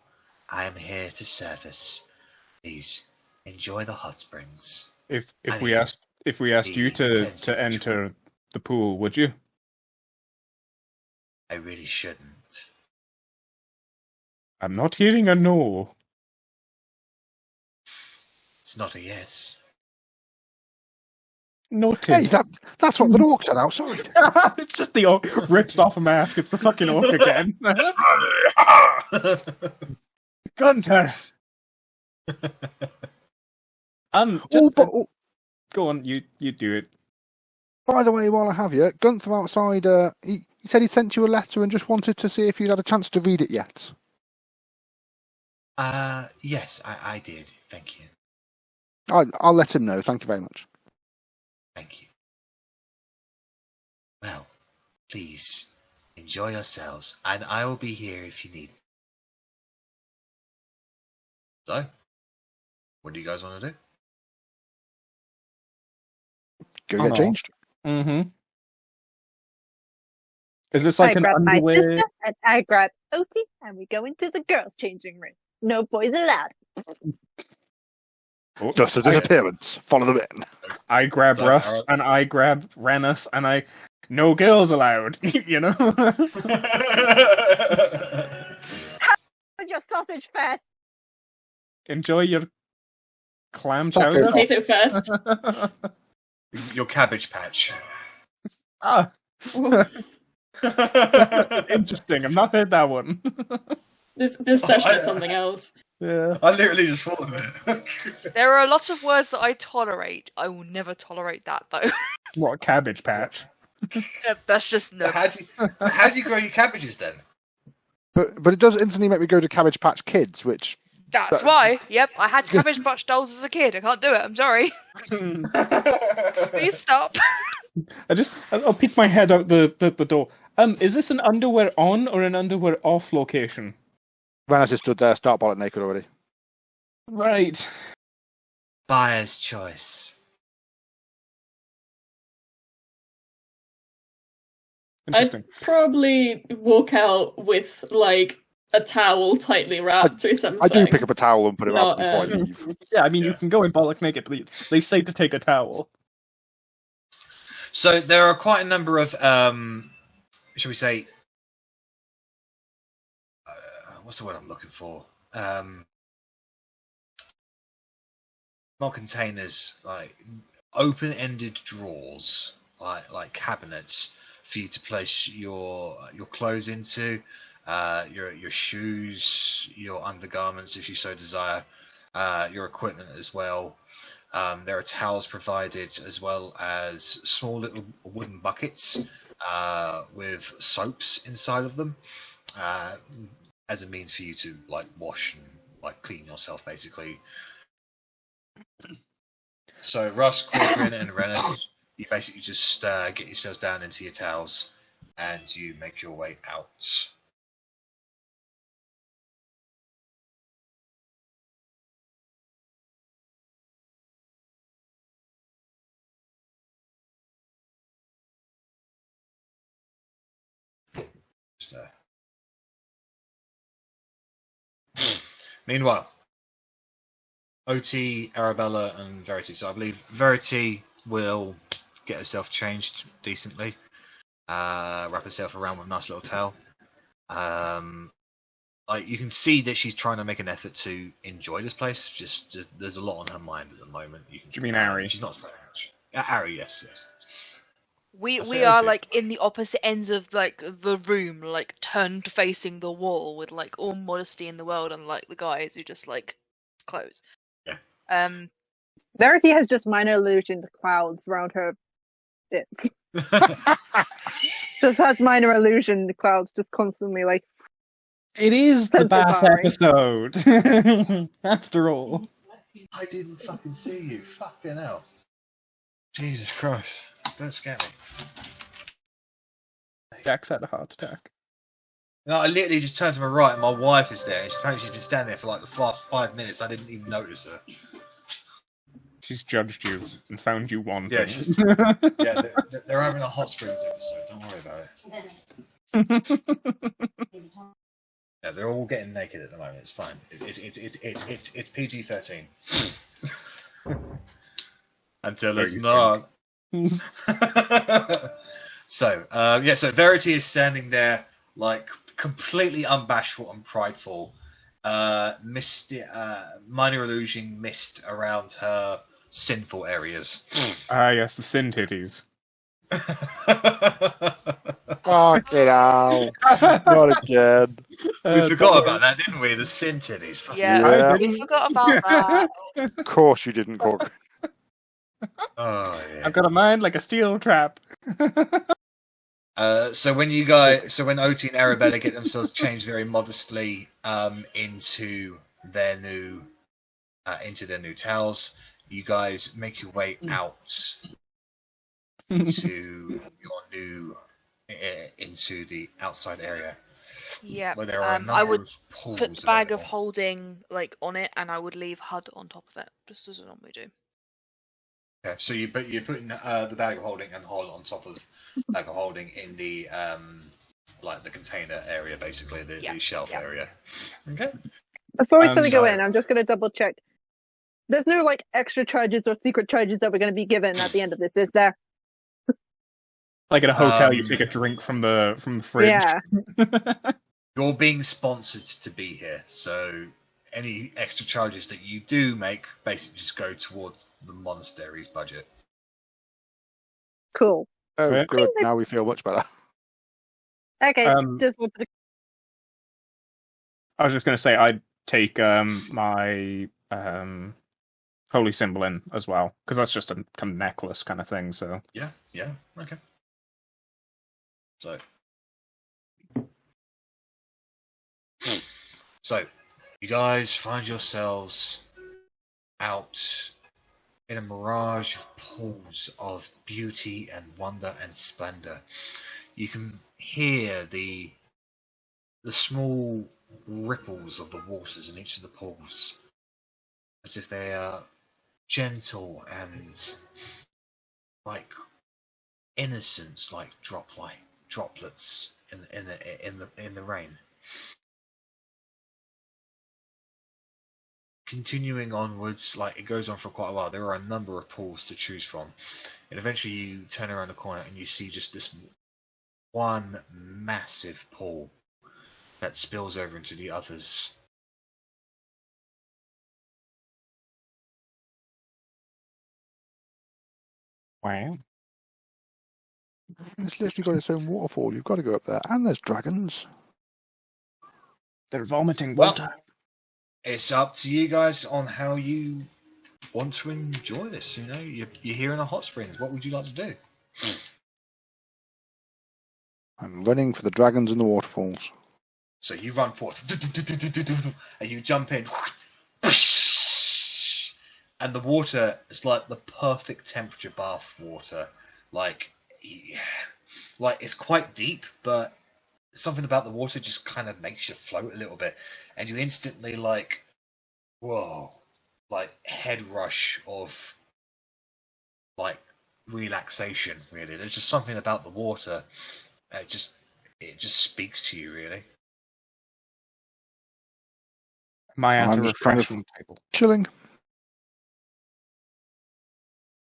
I am here to service. Please enjoy the hot springs. If I we mean, asked you to cleansing enter the pool, would you? I really shouldn't. I'm not hearing a no. It's not a yes. Noted. Hey, that's what the orc said outside. It's just the orc rips off a mask. It's the fucking orc again. Gunther. Oh, but Go on. You do it. by the way, while I have you, Gunther outside, he said he sent you a letter and just wanted to see if you'd had a chance to read it yet. Yes, I did. Thank you. I'll let him know. Thank you very much. Thank you. Well, please enjoy yourselves, and I will be here if you need. So, what do you guys want to do? Go Oh, get no. changed. Mm-hmm. Is this like I an grab my underwear? sister and I grab Otti and we go into the girls' changing room. No boys allowed. Oh, Just a disappearance. Follow them in. I grab Sorry, Rust Harold. and I grab Rennas and I. No girls allowed. You know. Put your sausage fast. Enjoy your clam Fuck chowder. it. Potato first. Your cabbage patch. Ah, interesting. I've not heard that one. This session is something else. Yeah. I literally just thought of it. There are a lot of words that I tolerate. I will never tolerate that though. What cabbage patch? That's just no. How do you grow your cabbages then? But it does instantly make me go to Cabbage Patch Kids, which That's why. Yep, I had Cabbage Patch dolls as a kid. I can't do it. I'm sorry. Please stop. I'll peek my head out the door. Is this an underwear on or an underwear off location? Rennas has stood there, start bollock naked already. Right. Buyer's choice. Interesting. I'd probably walk out with like a towel tightly wrapped or something. I do pick up a towel and put it Not, out before I um, leave. Yeah, I mean, you Yeah. can go in bollock naked, but they say to take a towel. So there are quite a number of, shall we say, what's the word I'm looking for? Not containers, like open-ended drawers, like cabinets for you to place your clothes into, your shoes, your undergarments if you so desire, your equipment as well. There are towels provided as well as small little wooden buckets with soaps inside of them. as a means for you to like wash and like clean yourself, basically. So Russ, Korgrin, and Rennas, you basically just get yourselves down into your towels, and you make your way out. Just, meanwhile, Otti, Arrabella, and Verity. So I believe Verity will get herself changed decently, wrap herself around with a nice little towel. Like you can see that she's trying to make an effort to enjoy this place. Just there's a lot on her mind at the moment. Do you mean Arri? She's not saying much. Arri, yes. We say are OT. like in the opposite ends of like the room, like turned facing the wall with like all modesty in the world, unlike the guys who just like close. Yeah. Verity has just minor illusion clouds around her bits. Just has minor illusion clouds just constantly like. It is the Sense of bath Arri. episode, after all. I didn't fucking see you. Fucking hell. Jesus Christ. Don't scare me. Jack's had a heart attack. No, I literally just turned to my right and my wife is there. Apparently she's been standing there for like the past 5 minutes. I didn't even notice her. She's judged you and found you wanting. Yeah, yeah, they're having a hot springs episode. Don't worry about it. Yeah, they're all getting naked at the moment. It's fine. It's PG-13. Until Very it's not. So Verity is standing there like completely unbashful and prideful. Minor illusion mist around her sinful areas. Ah, yes, the sin titties. Fuck it out. Not again. We forgot about that, didn't we? The sin titties. Fuck Yeah, Yeah. we forgot about that. Of course you didn't, Korg. Oh, yeah. I've got a mind like a steel trap. So when Otti and Arrabella get themselves changed very modestly into their new towels, you guys make your way out into into the outside area. Yeah, Where there are a I number would of pools put the bag of available. holding like on it, and I would leave HUD on top of it, just as I normally do. Okay, so you're putting the bag of holding and the HUD on top of the bag of holding in the like the container area, basically the shelf area. Okay. Before we fully go so- in, I'm just going to double check. There's no like extra charges or secret charges that we're going to be given at the end of this, is there? Like at a hotel, you take a drink from the fridge. Yeah. You're being sponsored to be here, so any extra charges that you do make basically just go towards the monastery's budget. Cool. Oh, Yeah. good. Now we feel much better. Okay. Just wanted to. I was just going to say I'd take my holy symbol in as well, because that's just a kind of necklace kind of thing. So Yeah, okay. So, you guys find yourselves out in a mirage of pools of beauty and wonder and splendor. You can hear the small ripples of the waters in each of the pools, as if they are gentle and like innocent, like droplets in the rain. Continuing onwards, like it goes on for quite a while. There are a number of pools to choose from, and eventually you turn around the corner and you see just this one massive pool that spills over into the others. wow, It's literally got its own waterfall. You've got to go up there. And there's dragons. they're vomiting Well- water. It's up to you guys on how you want to enjoy this. You know, you're here in the hot springs. What would you like to do? I'm running for the dragons and the waterfalls. So you run forth, and you jump in, and the water is like the perfect temperature bath water. Like it's quite deep, but something about the water just kind of makes you float a little bit, and you instantly like, whoa, like head rush of like relaxation. Really, there's just something about the water that it just speaks to you. Really. Am I at I'm a just kind of refreshment table? chilling.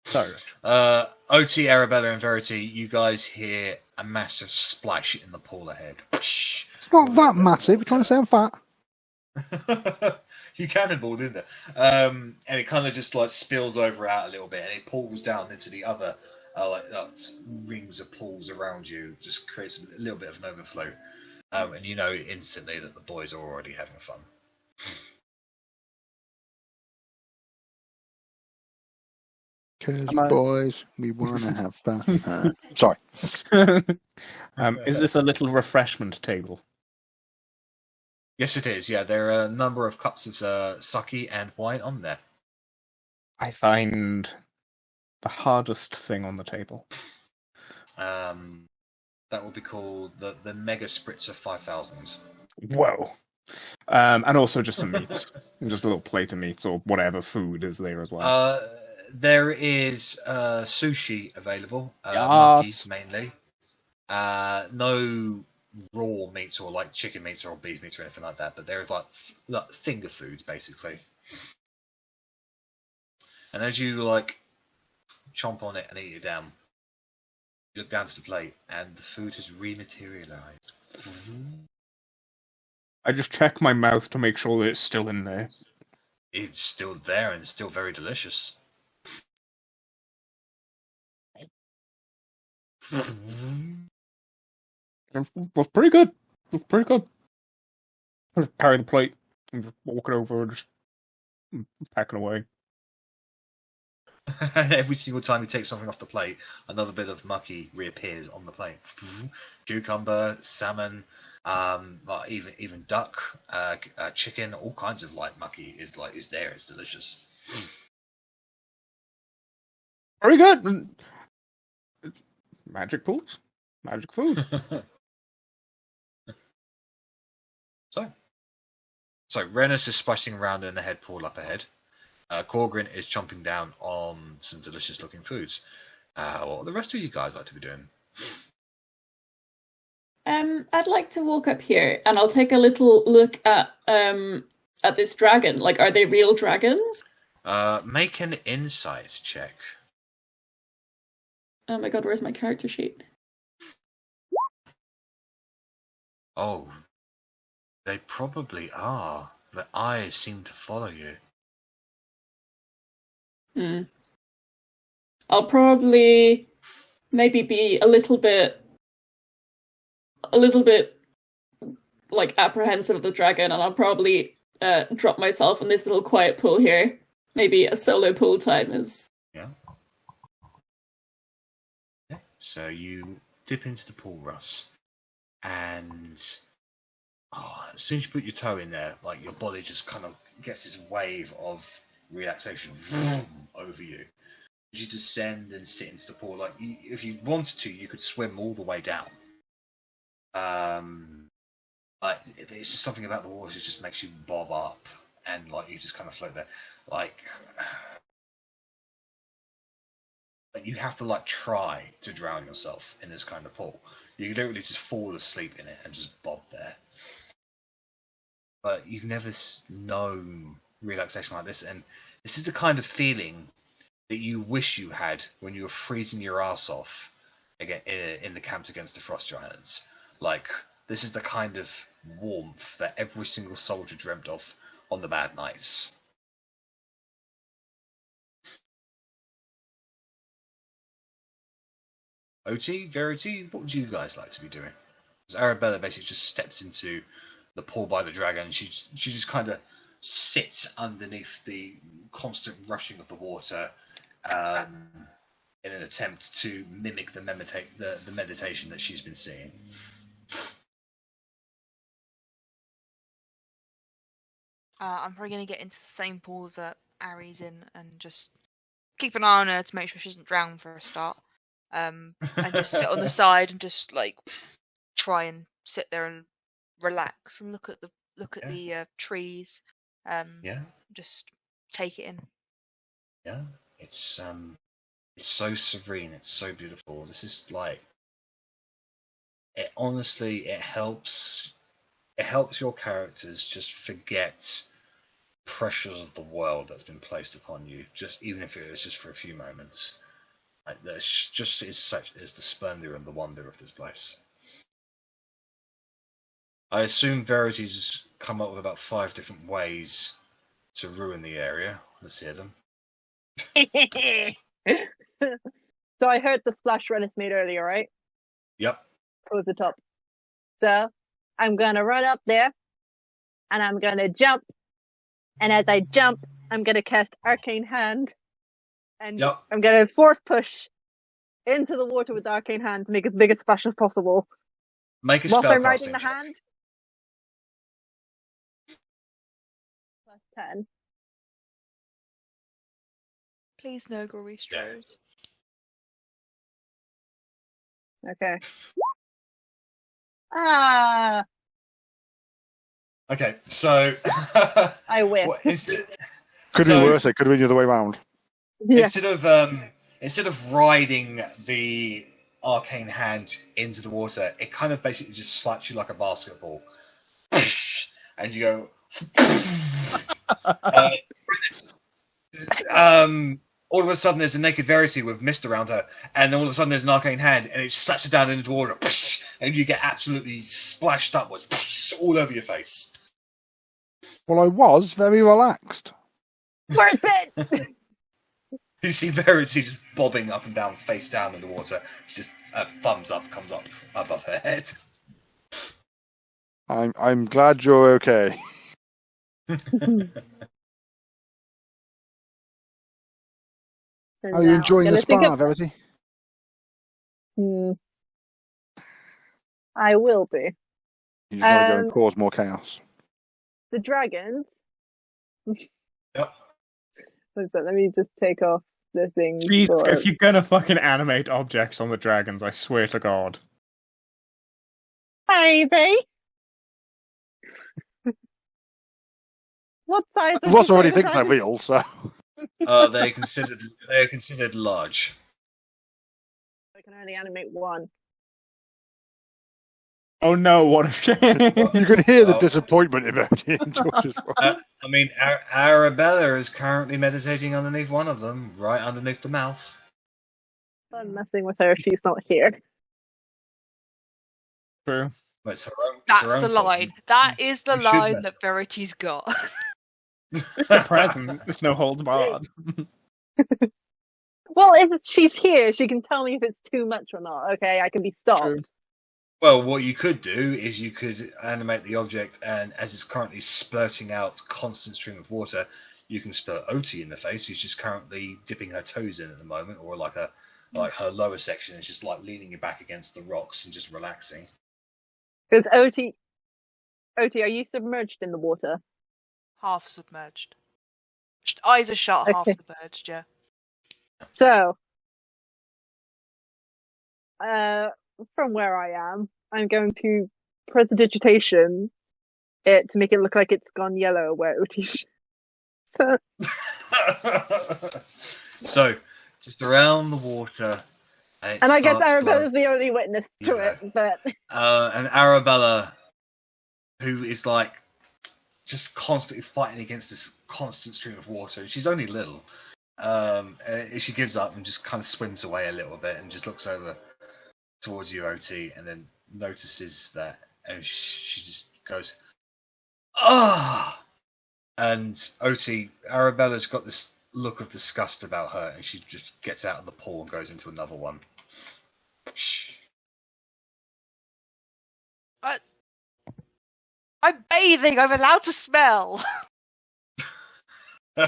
Sorry. Otti, Arrabella, and Verity, you guys hear a massive splash in the pool ahead. It's not that massive. You're trying to say I'm fat. You cannonballed in there, and it kind of just like spills over out a little bit, and it pulls down into the other rings of pools around you. Just creates a little bit of an overflow, and you know instantly that the boys are already having fun. Because Am I- boys, we want to have fun. Sorry. Is this a little refreshment table? Yes, it is. Yeah, there are a number of cups of sake and wine on there. I find the hardest thing on the table. That will be called the Mega Spritzer 5000. Whoa. And also just some meats. Just a little plate of meats or whatever food is there as well. There is sushi available, Yes. maki mainly. No raw meats or like chicken meats or beef meats or anything like that, but there's like finger foods basically. And as you like chomp on it and eat it down, you look down to the plate and the food has rematerialized. I just check my mouth to make sure that it's still in there. It's still there and it's still very delicious. It was pretty good. It was pretty good. I just carry the plate and just walk it over and just pack it away. Every single time you take something off the plate, another bit of maki reappears on the plate. Cucumber, salmon, like even duck, chicken, all kinds of like maki is there. It's delicious. Very good. It's magic pools, magic food. So Rennas is splashing around in the head pool up ahead. Korgrin is chomping down on some delicious looking foods. What the rest of you guys like to be doing? I'd like to walk up here and I'll take a little look at this dragon. Like, are they real dragons? Make an insight check. Oh my god, where's my character sheet? Oh, they probably are. The eyes seem to follow you. I'll probably maybe be a little bit like apprehensive of the dragon, and I'll probably drop myself in this little quiet pool here. Maybe a solo pool time is. Yeah. So you dip into the pool, Russ, and as soon as you put your toe in there, like your body just kind of gets this wave of relaxation over you. As you descend and sit into the pool, like if you wanted to, you could swim all the way down. Like it's just something about the water that just makes you bob up, and like you just kind of float there. Like you have to like try to drown yourself in this kind of pool. You literally just fall asleep in it and just bob there. But you've never known relaxation like this, and this is the kind of feeling that you wish you had when you were freezing your ass off again in the camps against the frost giants. Like this is the kind of warmth that every single soldier dreamt of on the bad nights. Otti, Verity, what would you guys like to be doing? Because Arrabella basically just steps into the pool by the dragon. She just kind of sits underneath the constant rushing of the water in an attempt to mimic the meditation that she's been seeing. I'm probably going to get into the same pool that Arri's in and just keep an eye on her to make sure she doesn't drown for a start. And just sit on the side and just like try and sit there and relax and look at the trees. Yeah, Just take it in. yeah. It's so serene. It's so beautiful. This is like, it honestly, it helps your characters just forget pressures of the world that's been placed upon you, just even if it was just for a few moments. Like, there's just is such is the splendor and the wonder of this place. I assume Verity's come up with about 5 different ways to ruin the area. Let's hear them. So I heard the splash Rennas made earlier, right? Yep. Towards the top. So I'm gonna run up there, and I'm gonna jump. And as I jump, I'm gonna cast Arcane Hand, and Yep. I'm gonna force push into the water with the Arcane Hand to make as big a splash as possible. Make a Whilst I'm riding spellcasting the check. hand. Plus 10. Please no gory straws. Okay. Ah, Okay, so I whiff. Could be worse. It could have been the other way around. Yeah. Instead of riding the arcane hand into the water, it kind of basically just slaps you like a basketball, and you go. All of a sudden, there's a naked Verity with mist around her, and all of a sudden, there's an arcane hand, and it slaps her down into the water, and you get absolutely splashed upwards, all over your face. Well, I was very relaxed. Worth it! You see Verity just bobbing up and down, face down in the water. It's just a thumbs up comes up above her head. I'm glad you're okay. Are you enjoying the spa, Verity? I will be. You just want to go and cause more chaos. The dragons. Yep. What's that? Let me just take off the thing. Jeez, if you're gonna fucking animate objects on the dragons, I swear to God. Baby! What size? Ross already thinks they're real, so. They're considered large. I can only animate one. Oh no, what if You can hear the disappointment in Verity in George's voice. I mean, Arrabella is currently meditating underneath one of them, right underneath the mouth. I'm messing with her if she's not here. True. Well, it's her own, That's it's her the own line. fault. That is the You should line mess that Verity's got. It's the present. It's no holds barred. Well, if she's here, she can tell me if it's too much or not. Okay, I can be stopped. True. Well, what you could do is you could animate the object, and as it's currently splurting out constant stream of water, you can spell Otti in the face, who's just currently dipping her toes in at the moment, or like her lower section is just like leaning back against the rocks and just relaxing. Because Otti, are you submerged in the water? Half submerged. Eyes are shut, half Okay. submerged, yeah. So, from where I am, I'm going to prestidigitation it to make it look like it's gone yellow where Otti's. So, just around the water. And I guess starts Arabella's the only witness to Yeah. it, but and Arrabella, who is like just constantly fighting against this constant stream of water. She's only little. She gives up and just kind of swims away a little bit and just looks over towards you, Otti, and then notices that, and she just goes, "Ah!" And Otti, Arabella's got this look of disgust about her, and she just gets out of the pool and goes into another one. Shh. I'm bathing. I'm allowed to smell. I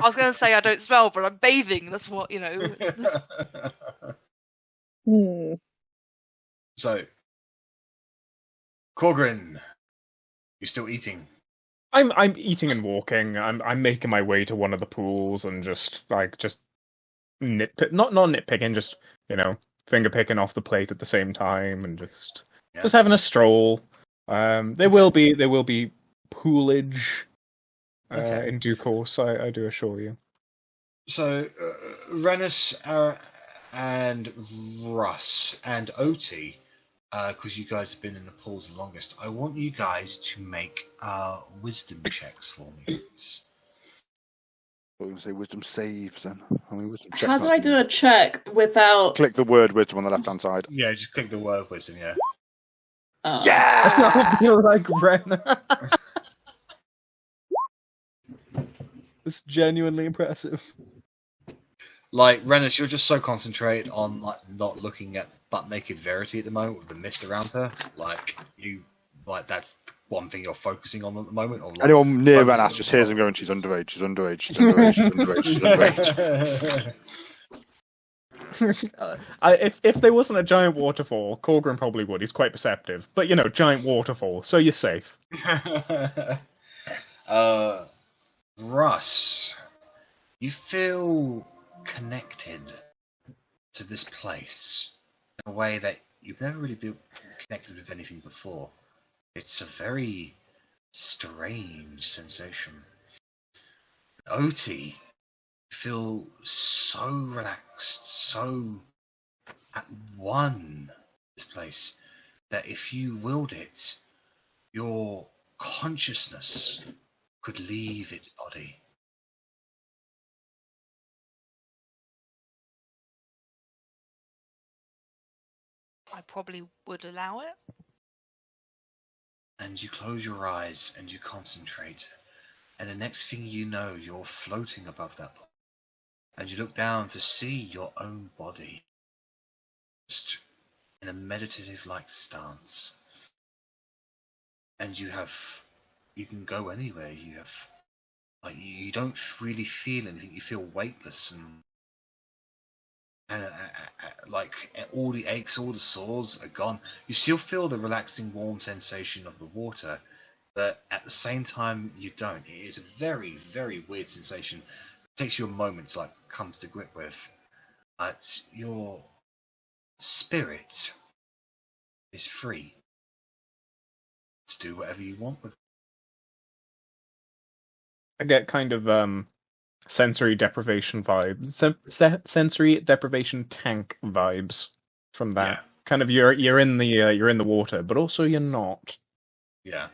was going to say I don't smell, but I'm bathing. That's what, you know. So, Korgrin, you're still eating. I'm eating and walking. I'm making my way to one of the pools and just nitpick, not nitpicking, just finger picking off the plate at the same time and just having a stroll. There will be poolage in due course. I do assure you. So, Rennas and Russ and Otti, because you guys have been in the pools the longest, I want you guys to make wisdom checks for me, please. I was going to say wisdom saves then. I mean, wisdom How do I do a check without... Click the word wisdom on the left-hand side. Yeah, just click the word wisdom, yeah. Oh. Yeah! I feel like Ren. It's genuinely impressive. Like, Rennas, you're just so concentrated on not looking at butt-naked Verity at the moment with the mist around her. That's one thing you're focusing on at the moment. Or anyone near Rennas just hears him going, she's underage, she's underage, she's underage, she's underage, she's underage. If there wasn't a giant waterfall, Korgrin probably would. He's quite perceptive. But, giant waterfall, so you're safe. Russ, you feel connected to this place in a way that you've never really been connected with anything before. It's a very strange sensation. Otti, you feel so relaxed, so at one with this place, that if you willed it, your consciousness could leave its body. I probably would allow it. And you close your eyes and you concentrate, and the next thing you know, you're floating above that point, and you look down to see your own body just in a meditative-like stance, and you can go anywhere. You don't really feel anything. You feel weightless and all the aches, all the sores are gone. You still feel the relaxing, warm sensation of the water, but at the same time, you don't. It is a very, very weird sensation. It takes you a moment to come to grip with. But your spirit is free to do whatever you want with it. I get kind of sensory deprivation vibes, sensory deprivation tank vibes from that. Yeah. Kind of you're in the water, but also you're not. Yeah.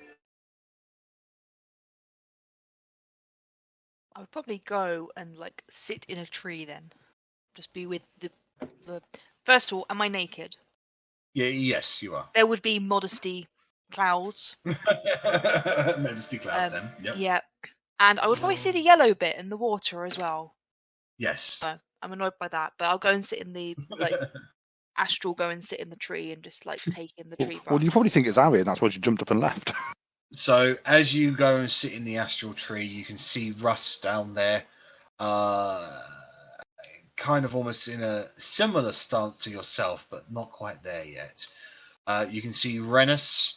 I would probably go and sit in a tree then. Just be with the First of all, am I naked? Yeah. Yes, you are. There would be modesty clouds. Modesty clouds, then. Yep. Yeah. And I would probably see the yellow bit in the water as well. Yes. So I'm annoyed by that, but I'll go and sit in the astral. Go and sit in the tree and just take in the tree. Well, you probably think it's Arri, and that's why you jumped up and left. So as you go and sit in the astral tree, you can see Russ down there, kind of almost in a similar stance to yourself, but not quite there yet. You can see Rennas,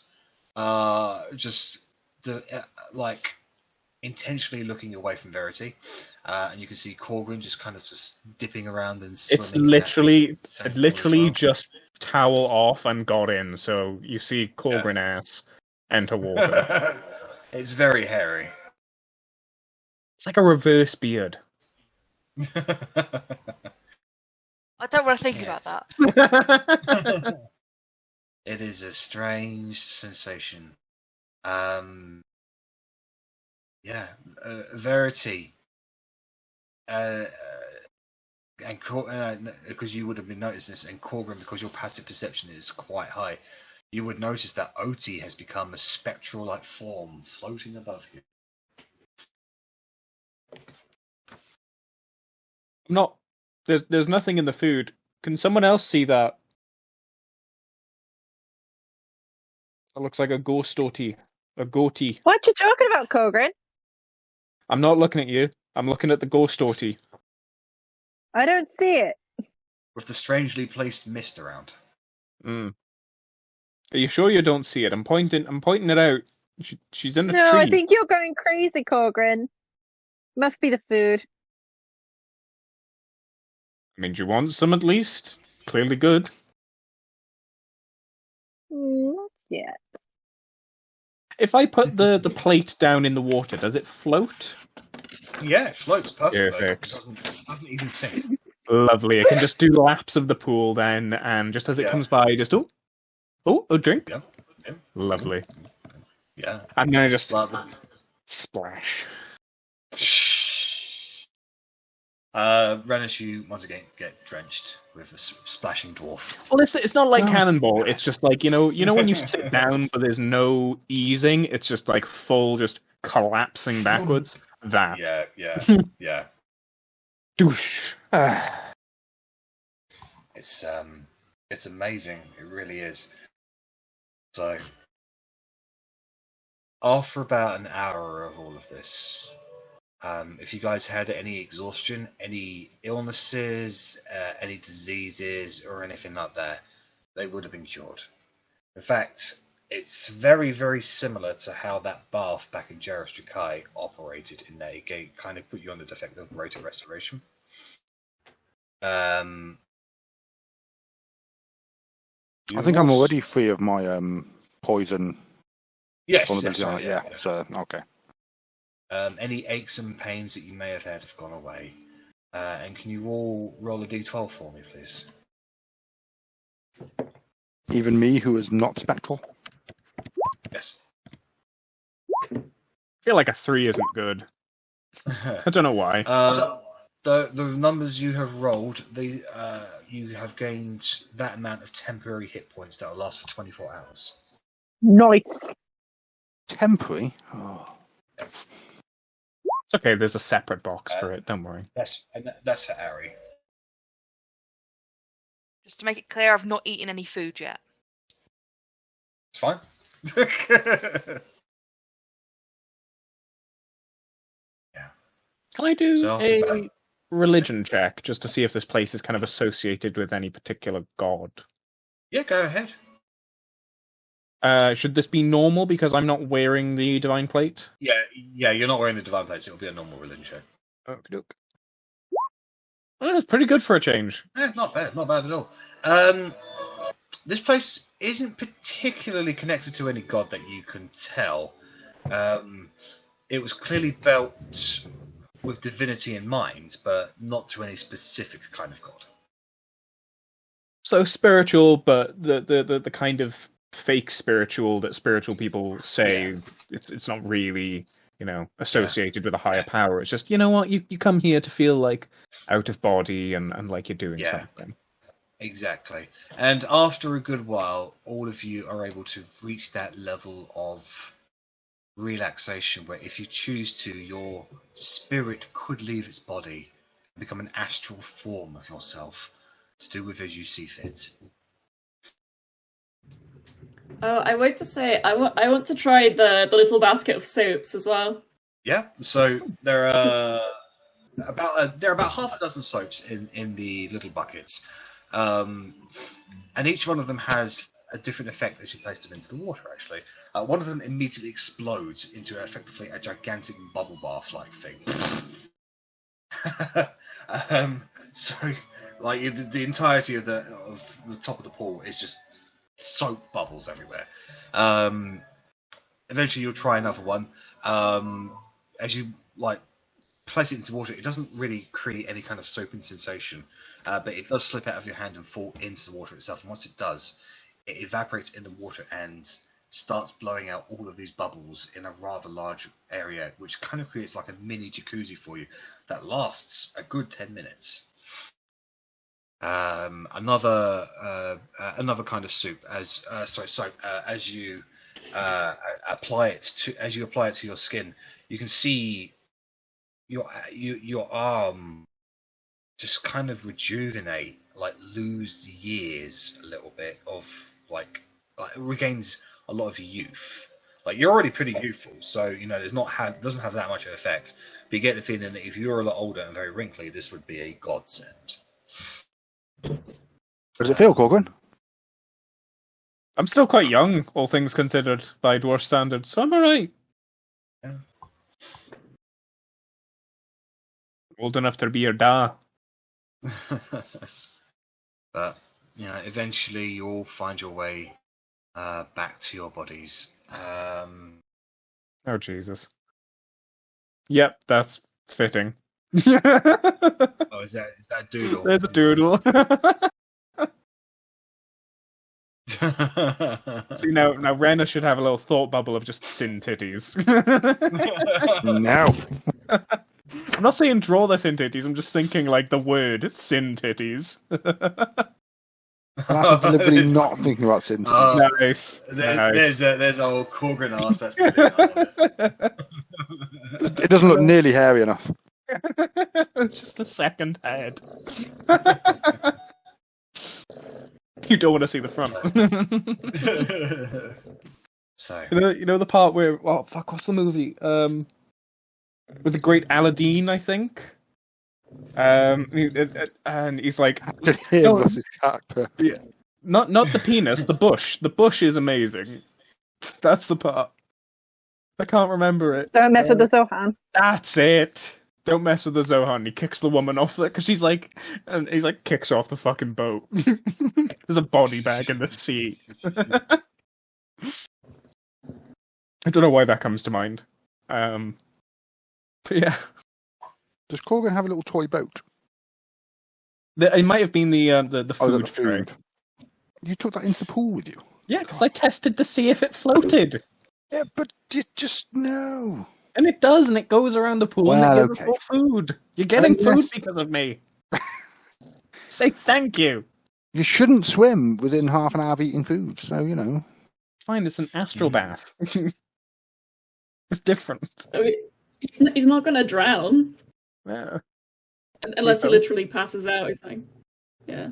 intentionally looking away from Verity, and you can see Korgrin just kind of just dipping around and swimming. It's literally just towel off and got in. So you see Korgrin ass enter water. It's very hairy. It's like a reverse beard. I don't want to think about that. It is a strange sensation. Verity, and because you would have been noticing this, and Korgrin, because your passive perception is quite high, you would notice that Otti has become a spectral-like form floating above you. There's nothing in the food. Can someone else see that? That looks like a ghost Otti. A goatee. What you talking about, Korgrin? I'm not looking at you. I'm looking at the ghost Otti. I don't see it. With the strangely placed mist around. Are you sure you don't see it? I'm pointing it out She's in a No, tree. I think you're going crazy, Korgrin. Must be the food. I mean, do you want some at least? Clearly good. Not yet. If I put the plate down in the water, does it float? Yeah, it floats perfectly. Perfect. It doesn't even sink. Lovely. I can just do laps of the pool then, and just as it comes by, just a drink. Yeah. Yeah. Lovely. Yeah. And then I just Lovely. splash. Rennas, you once again get drenched with a splashing dwarf. Well, it's not like Cannonball. It's just like you know when you sit down, but there's no easing. It's just like full, just collapsing backwards. That. Yeah. Douche. It's amazing. It really is. So, after about an hour of all of this, if you guys had any exhaustion, any illnesses, any diseases, or anything like that, they would have been cured. In fact, it's very, very similar to how that bath back in Jarastrukai operated in that it kind of put you on the defective rate of restoration. I think I'm already free of my poison. Yes, vulnerability. yeah. So okay. Any aches and pains that you may have had have gone away. And can you all roll a d12 for me, please? Even me, who is not spectral. Yes. I feel like a 3 isn't good. I don't know why. The numbers you have rolled, you have gained that amount of temporary hit points that will last for 24 hours. Nice. Temporary. Oh. It's okay. There's a separate box for it. Don't worry. That's for Arri. Just to make it clear, I've not eaten any food yet. It's fine. Yeah. Can I do So after a that- religion check just to see if this place is kind of associated with any particular god? Yeah, go ahead. Should this be normal because I'm not wearing the divine plate? Yeah, you're not wearing the divine plates. It'll be a normal religion check. Okey-doke. Well, that's pretty good for a change. Not bad at all. This place isn't particularly connected to any god that you can tell. It was clearly built with divinity in mind, but not to any specific kind of god. So spiritual, but the kind of fake spiritual that spiritual people say it's not really, associated with a higher power. It's just, you know what, you come here to feel like out of body and like you're doing something. Exactly. And after a good while, all of you are able to reach that level of relaxation where if you choose to, your spirit could leave its body and become an astral form of yourself to do with as you see fit. Oh, I want to say I want to try the little basket of soaps as well. Yeah, so there are about half a dozen soaps in the little buckets, and each one of them has a different effect as you place them into the water. Actually, one of them immediately explodes into effectively a gigantic bubble bath-like thing. So, like the entirety of the top of the pool is just soap bubbles everywhere. Eventually, you'll try another one. As you place it into water, it doesn't really create any kind of soaping sensation, but it does slip out of your hand and fall into the water itself. And once it does, it evaporates in the water and starts blowing out all of these bubbles in a rather large area, which kind of creates like a mini jacuzzi for you that lasts a good 10 minutes. Another kind of soap as you apply it to your skin, you can see your arm just kind of rejuvenate, like lose years a little bit of like it regains a lot of youth. Like you're already pretty youthful, so doesn't have that much of an effect. But you get the feeling that if you're a lot older and very wrinkly, this would be a godsend. Does it feel, Korgrin? I'm still quite young, all things considered, by dwarf standards, so I'm alright. Yeah. Old enough to be your da. But eventually you'll find your way back to your bodies. Oh, Jesus. Yep, that's fitting. Oh, is that a doodle? There's a doodle. See, now Rennas should have a little thought bubble of just sin titties. No. I'm not saying draw the sin titties, I'm just thinking like the word sin titties. I'm actually deliberately not thinking about sin titties. Nice. There's old Korgrin ass. That's brilliant. It doesn't look nearly hairy enough. It's just a second head. You don't want to see the front. So you know the part where what's the movie? With the great Aladdin, I think. And he's like, I could hear Russ's character. yeah, not the penis, the bush. The bush is amazing. That's the part. I can't remember it. Don't mess with the Zohan. That's it. Don't mess with the Zohan. He kicks the woman off because he's like kicks her off the fucking boat. There's a body bag in the sea. I don't know why that comes to mind. But yeah. Does Korgrin have a little toy boat? It might have been the food the tray. food. You took that into the pool with you? Yeah, because I tested to see if it floated. Yeah, but just no. And it does, and it goes around the pool and it gives us all food. You're getting food because of me. Say thank you. You shouldn't swim within half an hour of eating food, so Fine, it's an astral bath. It's different. I mean, he's not going to drown. Yeah. Unless he literally passes out or something. Yeah.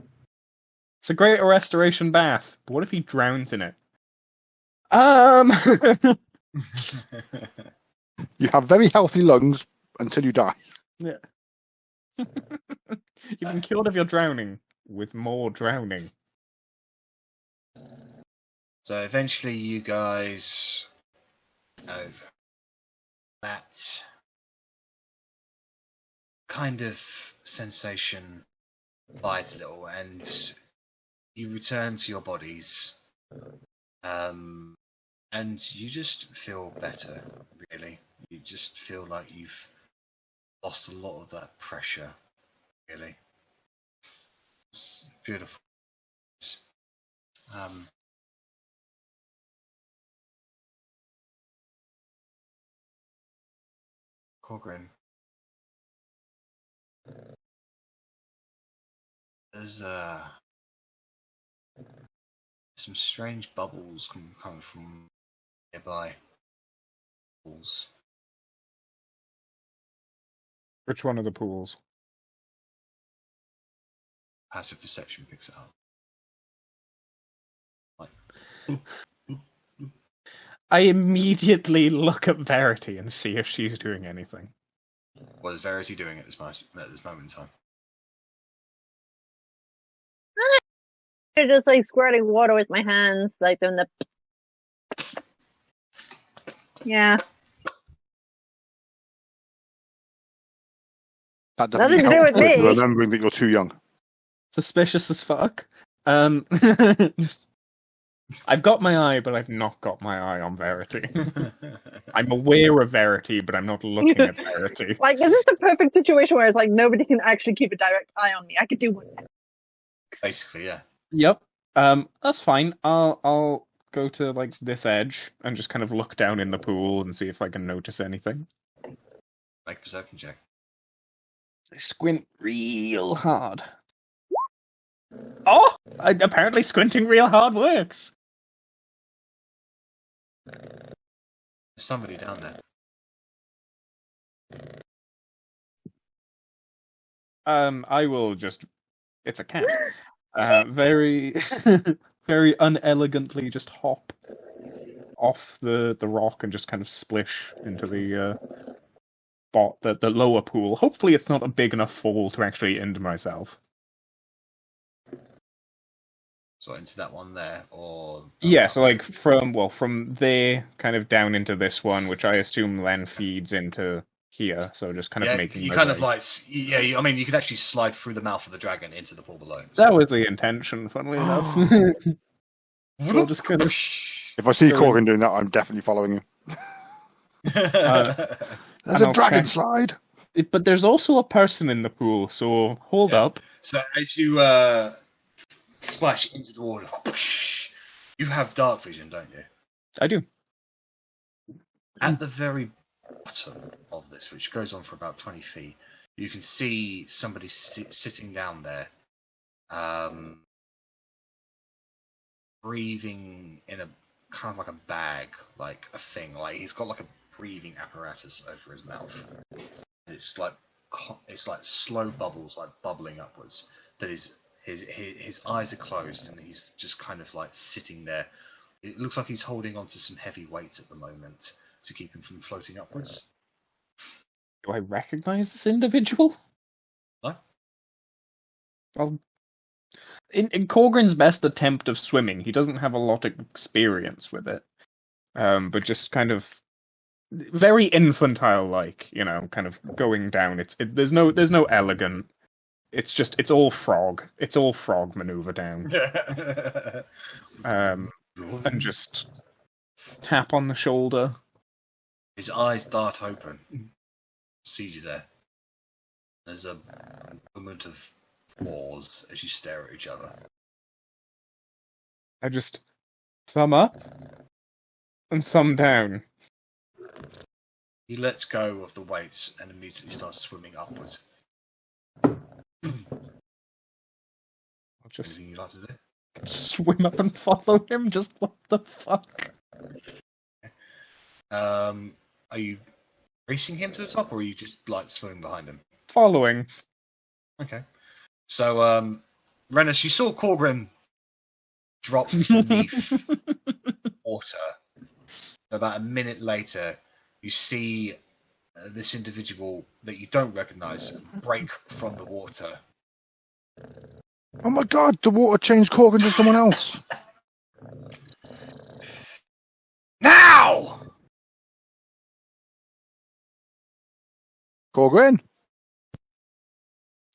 It's a great restoration bath, but what if he drowns in it? You have very healthy lungs until you die. Yeah. You've been cured of your drowning with more drowning. So eventually you guys know that kind of sensation bites a little and you return to your bodies. And you just feel better, really. You just feel like you've lost a lot of that pressure, really. It's beautiful. Korgrin. There's some strange bubbles coming from nearby pools. Which one of the pools? Passive perception picks it up. Like, I immediately look at Verity and see if she's doing anything. what is Verity doing at this moment in time? You're just like squirting water with my hands, like doing the. Yeah. That Nothing doesn't to do help with me. remembering that you're too young. Suspicious as fuck. I've got my eye, but I've not got my eye on Verity. I'm aware of Verity, but I'm not looking at Verity. Like, this is the perfect situation where it's like nobody can actually keep a direct eye on me. I could do whatever. Basically, yeah. Yep. That's fine. I'll go to like this edge and just kind of look down in the pool and see if I can notice anything. Make a perception check. I squint real hard. Oh! Apparently squinting real hard works. There's somebody down there. I will just. It's a cat. Very, very unelegantly just hop off the rock and just kind of splish into the lower pool. Hopefully, it's not a big enough fall to actually end myself. So into that one there, or Yeah, so like from there kind of down into this one, which I assume then feeds into here. So just kind of making you my kind way. of like I mean, you could actually slide through the mouth of the dragon into the pool below. That was the intention, funnily enough. So I'll just kind of. If I see Go in. Korgrin doing that, I'm definitely following him. There's And a I'll dragon check- slide. But there's also a person in the pool, so hold Yeah. up. So as you splash into the water, you have dark vision, don't you? I do. At the very bottom of this, which goes on for about 20 feet, you can see somebody sitting down there, breathing in a kind of like a bag, like a thing. Like he's got like a breathing apparatus over his mouth. It's like slow bubbles, like bubbling upwards. That his eyes are closed, and he's just kind of like sitting there. It looks like he's holding onto some heavy weights at the moment to keep him from floating upwards. Do I recognize this individual? No? Well, in Korgrin's best attempt of swimming, he doesn't have a lot of experience with it. But just kind of very infantile-like, kind of going down. There's no elegant. It's all frog. It's all frog maneuver down. And just tap on the shoulder. His eyes dart open. Sees you there. There's a moment of pause as you stare at each other. I just thumb up and thumb down. He lets go of the weights and immediately starts swimming upwards. I'll just Anything you'd like to do? swim up and follow him. Just what the fuck? Are you racing him to the top, or are you just like swimming behind him? Following. Okay. So, Rennas, you saw Korgrin drop beneath water. About a minute later, you see this individual that you don't recognize break from the water. Oh my god, the water changed Korgrin to someone else. Now! Korgrin?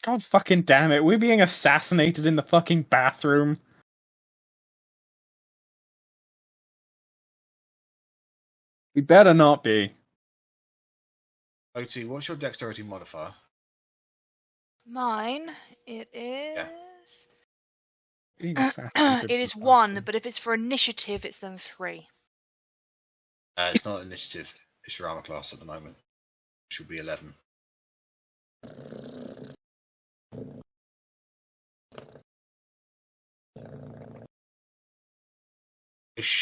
God fucking damn it, we're being assassinated in the fucking bathroom. We better not be. Otti, what's your dexterity modifier? Mine, it is. Being assassinated It in is the 1, bathroom. but if it's for initiative, it's then 3. It's not initiative. It's your armor class at the moment. Which will be 11.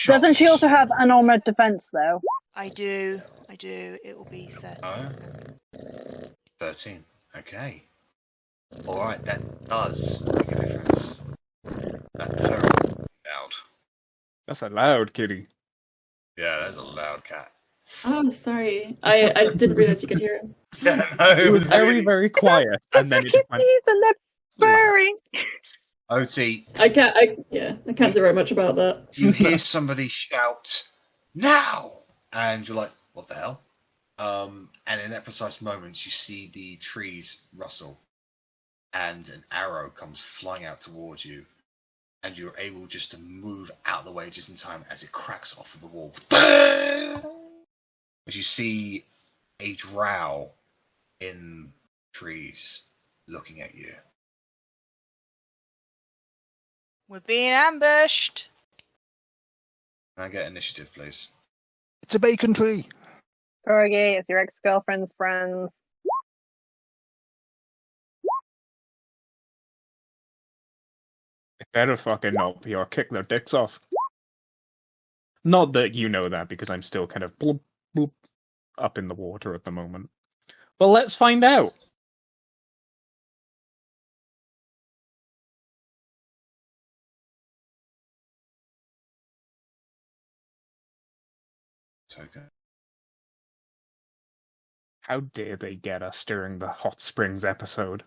Doesn't she also have an armored defense though? I do. It will be 13. Oh. 13. Okay. Alright, that does make a difference. That's very loud. That's a loud kitty. Yeah, that's a loud cat. Oh, sorry. I didn't realize you could hear him. Yeah, no, It was very, very quiet, and then it just went. And they're purring. Otti, I can't do very much about that. you hear somebody shout, "Now!" And you're like, what the hell? And in that precise moment, you see the trees rustle, and an arrow comes flying out towards you, and you're able just to move out of the way just in time as it cracks off of the wall. As you see a drow in trees looking at you. We're being ambushed. Can I get initiative, please? It's a bacon tree. Corgi, it's your ex-girlfriend's friends. It better fucking not be or kick their dicks off. Not that you know that, because I'm still kind of bloop, bloop, up in the water at the moment. But let's find out. Token. How dare they get us during the Hot Springs episode?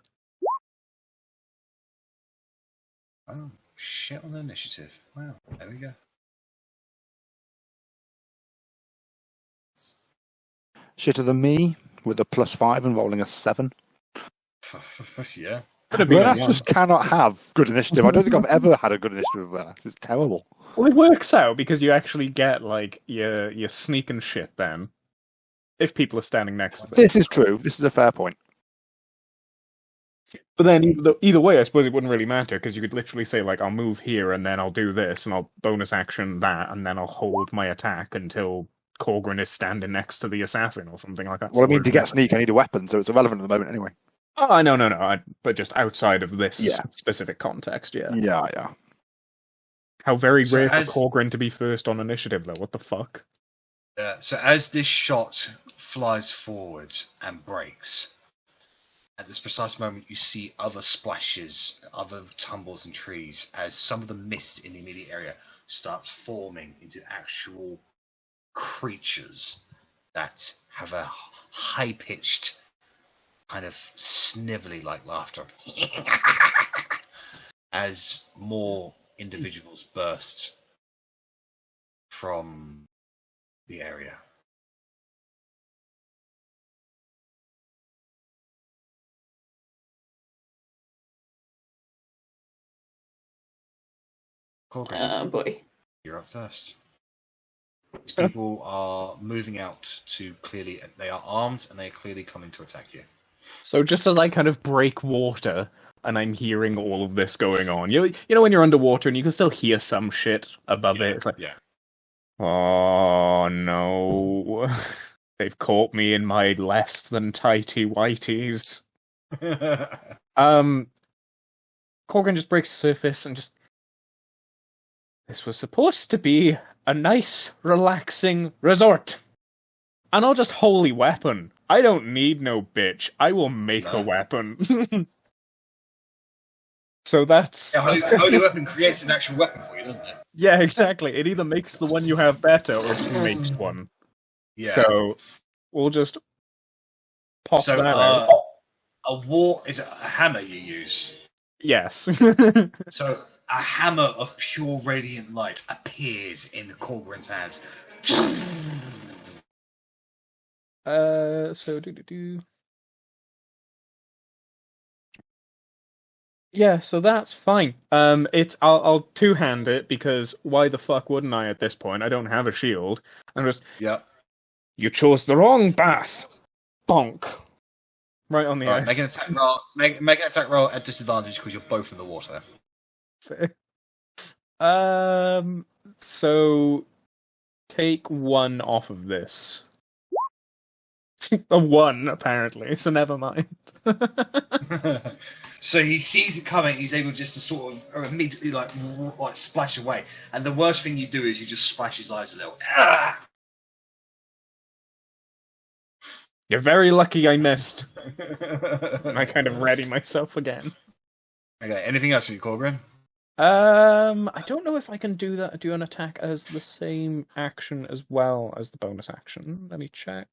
Oh, shit on the initiative. Wow, there we go. Shitter than me with a +5 and rolling a 7. Yeah. Could have been a Rennas one. just cannot have good initiative. I don't think I've ever had a good initiative with Rennas. It's terrible. Well, it works out because you actually get like your sneak and shit then. If people are standing next to them. This is true. This is a fair point. But then either way, I suppose it wouldn't really matter because you could literally say like, I'll move here and then I'll do this and I'll bonus action that and then I'll hold my attack until Korgrin is standing next to the assassin or something like that. Well, I mean, to get sneak, I need a weapon, so it's irrelevant at the moment anyway. Oh, no. But just outside of this Yeah. specific context, yeah. Yeah. How very So rare for as- Korgrin to be first on initiative, though. What the fuck? So as this shot flies forward and breaks, at this precise moment you see other splashes, other tumbles and trees as some of the mist in the immediate area starts forming into actual creatures that have a high-pitched kind of snivelly-like laughter as more individuals burst from the area. Korgrin, Oh boy. you're up first. These people are moving out to clearly. They are armed and they are clearly coming to attack you. So just as I kind of break water and I'm hearing all of this going on, you know when you're underwater and you can still hear some shit above it. It's like, Yeah. oh no, they've caught me in my less than tighty whities. Korgrin just breaks the surface and just. This was supposed to be a nice, relaxing resort. And I'll just holy weapon. I don't need no bitch. I will make a weapon. So that's... Yeah, holy weapon creates an actual weapon for you, doesn't it? Yeah, exactly. It either makes the one you have better or just makes one. Yeah. So we'll just pop So that out. is it a hammer you use? Yes. So a hammer of pure radiant light appears in Korgrin's hands. So Yeah, so that's fine. I'll two-hand it because why the fuck wouldn't I at this point? I don't have a shield. I'm just Yep. you chose the wrong path. Bonk. Right on the Alright, ice. make an attack roll. Make an attack roll at disadvantage because you're both in the water. So take 1 off of this. A 1 apparently, so never mind. So he sees it coming. He's able just to sort of immediately like splash away. And the worst thing you do is you just splash his eyes a little. Ah! You're very lucky I missed. And I kind of ready myself again. Okay. Anything else for you, Korgrin? I don't know if I can do an attack as the same action as well as the bonus action. Let me check.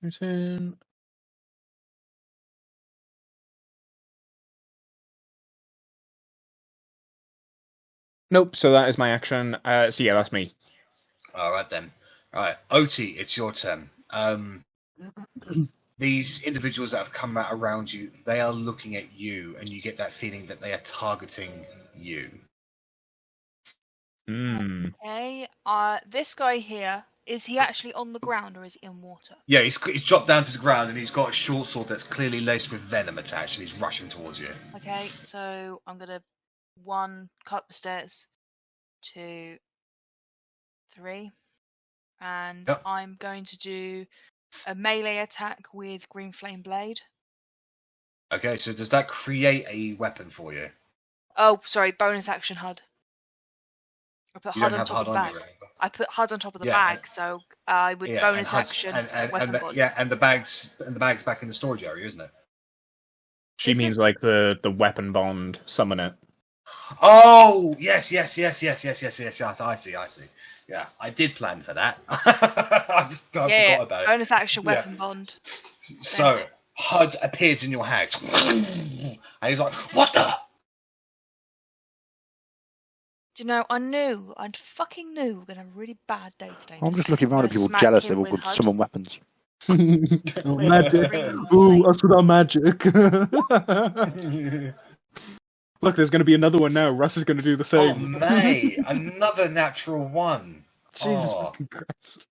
Return. Nope, so that is my action. So yeah, that's me. All right then. All right, Otti, it's your turn. These individuals that have come out around you, they are looking at you, and you get that feeling that they are targeting you. Hmm. Okay. This guy here, is he actually on the ground or is he in water? Yeah, he's dropped down to the ground, and he's got a short sword that's clearly laced with venom attached, and he's rushing towards you. Okay, so I'm gonna 1 cut the stairs, 2, 3, and Yep. I'm going to do a melee attack with green flame blade. Okay, so does that create a weapon for you? Oh, sorry, bonus action HUD. I put You HUD don't on have top HUD of the on bag. you, remember? I put HUD on top of the Yeah, bag, so I would bonus HUD's- action and weapon the, bond. yeah, and the bag's back in the storage area, isn't it? She Is means it- like the weapon bond summon it. Oh, yes. I see. Yeah, I did plan for that. I forgot about it. Bonus action Yeah. weapon bond. So, HUD appears in your hands. And he's like, what the? Do you know, I fucking knew we were going to have a really bad day today. I'm just looking around at people jealous they've all got summon weapons. Oh, magic. Really Ooh, us with our magic. Look, there's going to be another one now. Russ is going to do the Oh, same. mate. Another natural one. Jesus Oh. fucking Christ.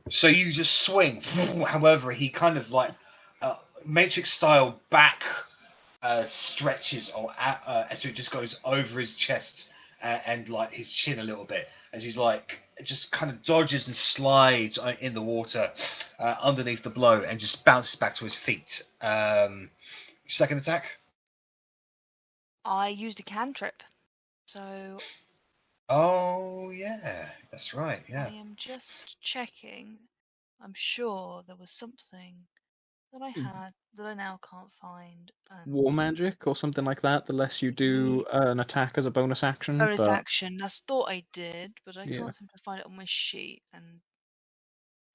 So you just swing. However, he kind of like Matrix style back stretches or as it just goes over his chest and like his chin a little bit as he's like just kind of dodges and slides in the water underneath the blow and just bounces back to his feet. Second attack. I used a cantrip, so Oh yeah, that's right. Yeah. I am just checking. I'm sure there was something that I had that I now can't find. War magic or something like that. The less you do an attack as a bonus action. Bonus but- action. That's thought I did, but I Yeah. can't seem to find it on my sheet. And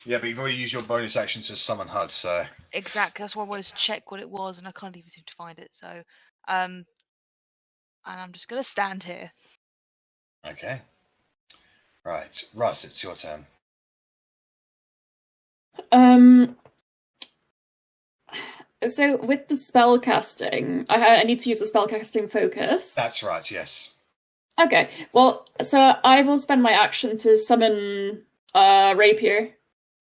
Yeah, but you've already used your bonus action to summon HUD, so exactly, that's why I wanted to check what it was, and I can't even seem to find it. So, and I'm just gonna stand here. okay. Right, Russ, it's your turn. So with the spell casting, I need to use a spell casting focus. That's right, yes. Okay, well, so I will spend my action to summon Rapier,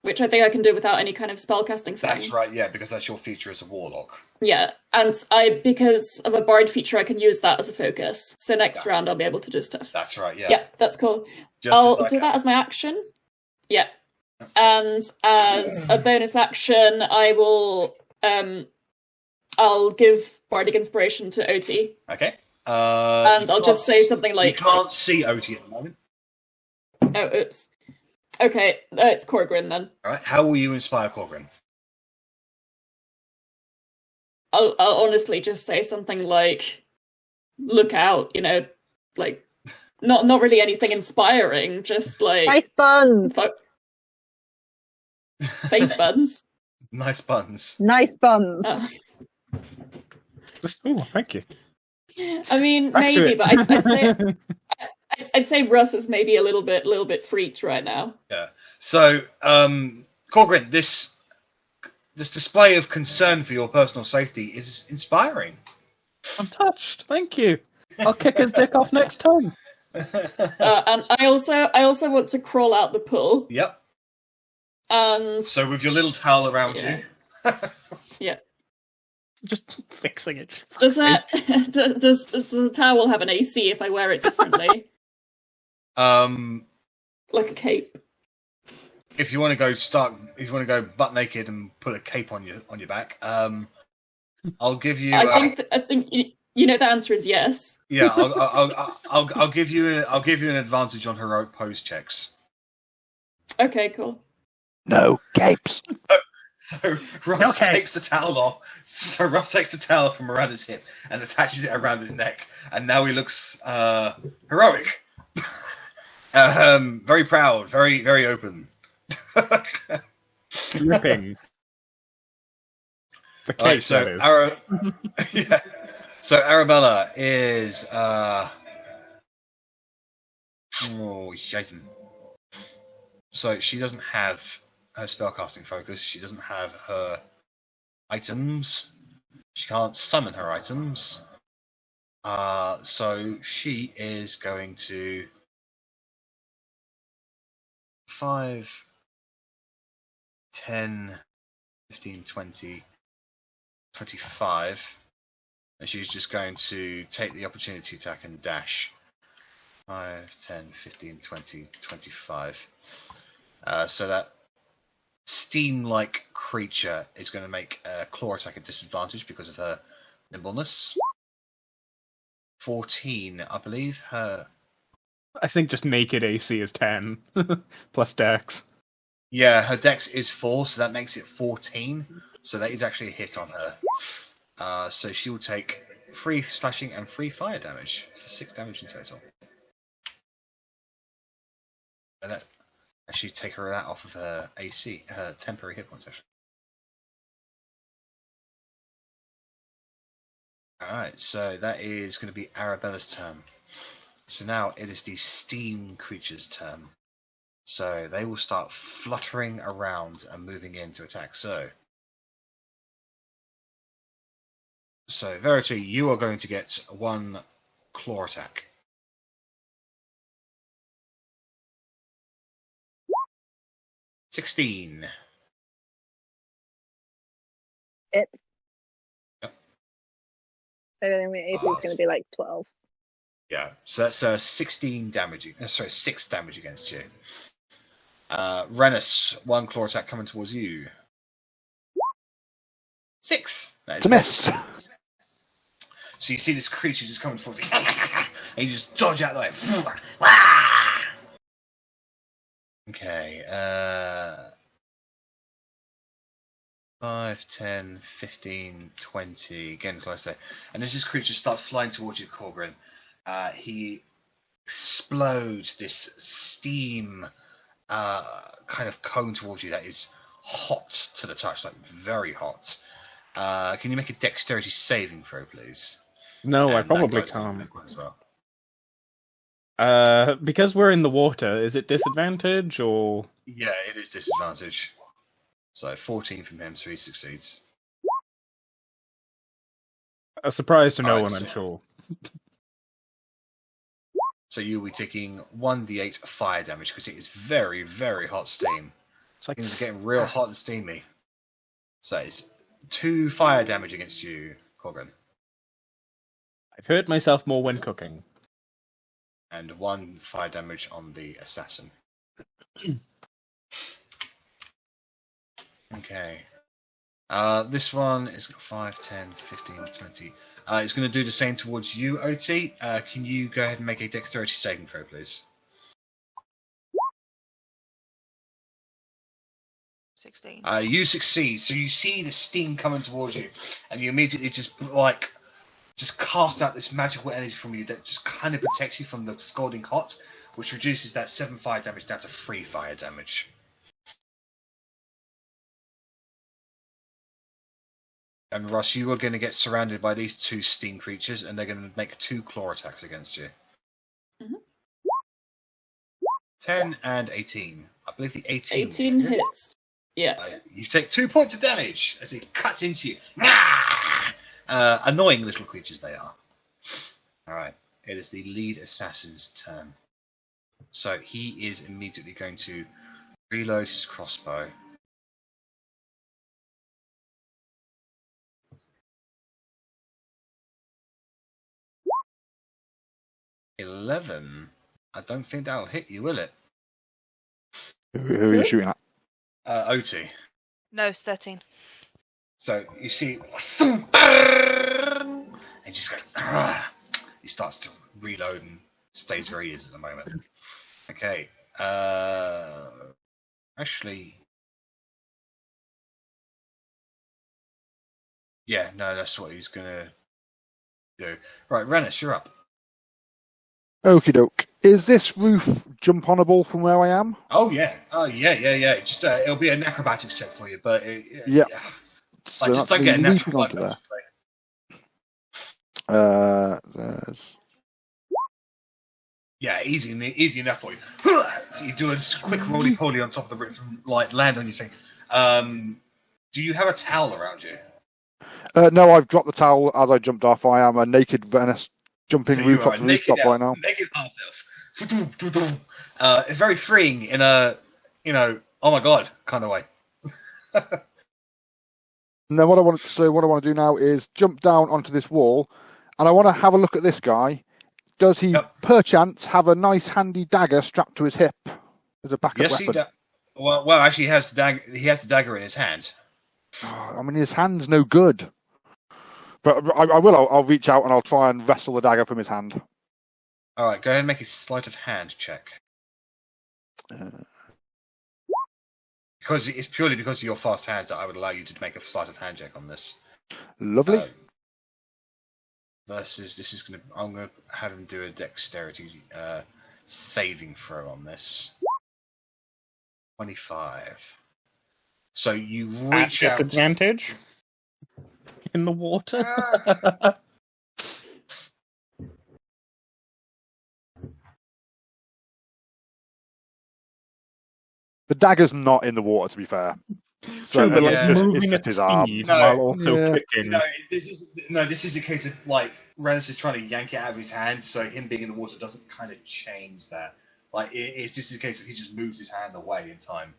which I think I can do without any kind of spellcasting thing. That's right, yeah, because that's your feature as a warlock. Yeah, and because of a bard feature, I can use that as a focus. So next round, I'll be able to do stuff. That's right, yeah. Yeah, that's cool. Just I'll as I do can. that as my action. Yeah, and as a bonus action, I will I'll give bardic inspiration to Otti, Okay. and I'll just say something like, You can't see Otti at the moment. "Oh, oops." Okay, it's Korgrin then. Alright, how will you inspire Korgrin? I'll honestly just say something like, "Look out," like not really anything inspiring, just like Face buns. face buns. Nice buns. Nice buns. Oh. Oh, thank you. I mean, Back to maybe, it. but I'd say Russ is maybe a little bit freaked right now. Yeah. So, Korgrin, this display of concern for your personal safety is inspiring. I'm touched. Thank you. I'll kick his dick off next time. And I also want to crawl out the pool. Yep. And So with your little towel around Yeah. you. yeah, Just fixing it. does the towel have an AC if I wear it differently, like a cape? If you want to go butt naked and put a cape on your back, I'll give you. I think the answer is yes. Yeah, I'll give you an advantage on heroic pose checks. Okay, cool. No capes. So Russ Okay. takes the towel off. So Russ takes the towel from around his hip and attaches it around his neck, and now he looks heroic. Very proud, very very open. Dripping. The All right, case, so that is. yeah. So Arrabella is shaitan. So she doesn't have her spellcasting focus. She doesn't have her items. She can't summon her items. So she is going to 5, 10, 15, 20, 25. And she's just going to take the opportunity attack and dash. 5, 10, 15, 20, 25. So that steam-like creature is going to make a claw attack at disadvantage because of her nimbleness. 14, I believe. Her I think just naked AC is 10 plus Dex. dex is 4, so that makes it 14. So that is actually a hit on her. So she will take 3 slashing and 3 fire damage for 6 damage in total. And that actually take her that off of her AC, her temporary hit points actually. Alright, so that is going to be Arabella's turn. So now it is the steam creature's turn. So they will start fluttering around and moving in to attack. So Verity, you are going to get 1 claw attack. 16. It. Yep. So then my AC is going to be like 12. Yeah, so that's 16 damage. Sorry, 6 damage against you. Rennas, 1 claw attack coming towards you. 6. That is It's a miss. So you see this creature just coming towards you, and you just dodge out the way. Okay. 5, 10, 15, 20. Again, closer. And as this creature starts flying towards you, Korgrin, he explodes this steam kind of cone towards you that is hot to the touch, like very hot. Can you make a dexterity saving throw, please? No, I And that probably guy's gonna can't. make one as well. Because we're in the water, is it disadvantage or? Yeah, it is disadvantage. So 14 from him, so he succeeds. A surprise to no Alright, one, so- I'm sure. So you'll be taking 1d8 fire damage because it is very, very hot steam. It's like Things are getting real hot and steamy. So it's 2 fire damage against you, Korgrin, I've hurt myself more when cooking. and 1 fire damage on the assassin. Okay. This one is got 5, 10, 15, 20. It's going to do the same towards you, Otti. Can you go ahead and make a dexterity saving throw, please? 16. You succeed. So you see the steam coming towards you, and you immediately just cast out this magical energy from you that just kind of protects you from the scalding hot, which reduces that 7 fire damage down to 3 fire damage. And Russ, you are going to get surrounded by these 2 steam creatures, and they're going to make 2 claw attacks against you. Mhm. 10 and 18. I believe the 18. 18 hits. Yeah. You take 2 points of damage as it cuts into you. Annoying little creatures they are. Alright, it is the lead assassin's turn. So he is immediately going to reload his crossbow. $11. I don't think that'll hit you, will it? Who are you shooting at? Otti. No, it's 13. So you see, and just goes. He starts to reload and stays where he is at the moment. Okay. Actually, yeah, no, that's what he's gonna do. Right, Rennas, you're up. Okie doke. Is this roof jump onable from where I am? Oh yeah, yeah. Just it'll be an acrobatics check for you, but Yeah. yeah. So Like, just that's don't get a me natural leaping one, onto there. basically. There's Yeah, easy enough for you. So you do a quick roly-poly on top of the roof and like land on your thing. Do you have a towel around you? no, I've dropped the towel as I jumped off. I am a naked Venice jumping So you roof are up to the naked rooftop elf, right now. naked half-elf. It's very freeing in a, oh my god kind of way. And then what I want to do now is jump down onto this wall, and I want to have a look at this guy. Does he perchance have a nice handy dagger strapped to his hip as a backup Yes, weapon? Well, actually, he has the dagger in his hand. Oh, I mean, his hand's no good. But I will. I'll reach out and I'll try and wrestle the dagger from his hand. All right, go ahead and make a sleight of hand check. Because it's purely because of your fast hands that I would allow you to make a sleight of hand check on this. Lovely. Versus, I'm gonna have him do a dexterity saving throw on this. 25. So you At reach out. disadvantage in the water. The dagger's not in the water, to be fair. So True, but like Yeah. moving it's at his arm. speed No, while also yeah. kicking. This is a case of like Rennas is trying to yank it out of his hand, so him being in the water doesn't kind of change that. Like it's just a case of he just moves his hand away in time.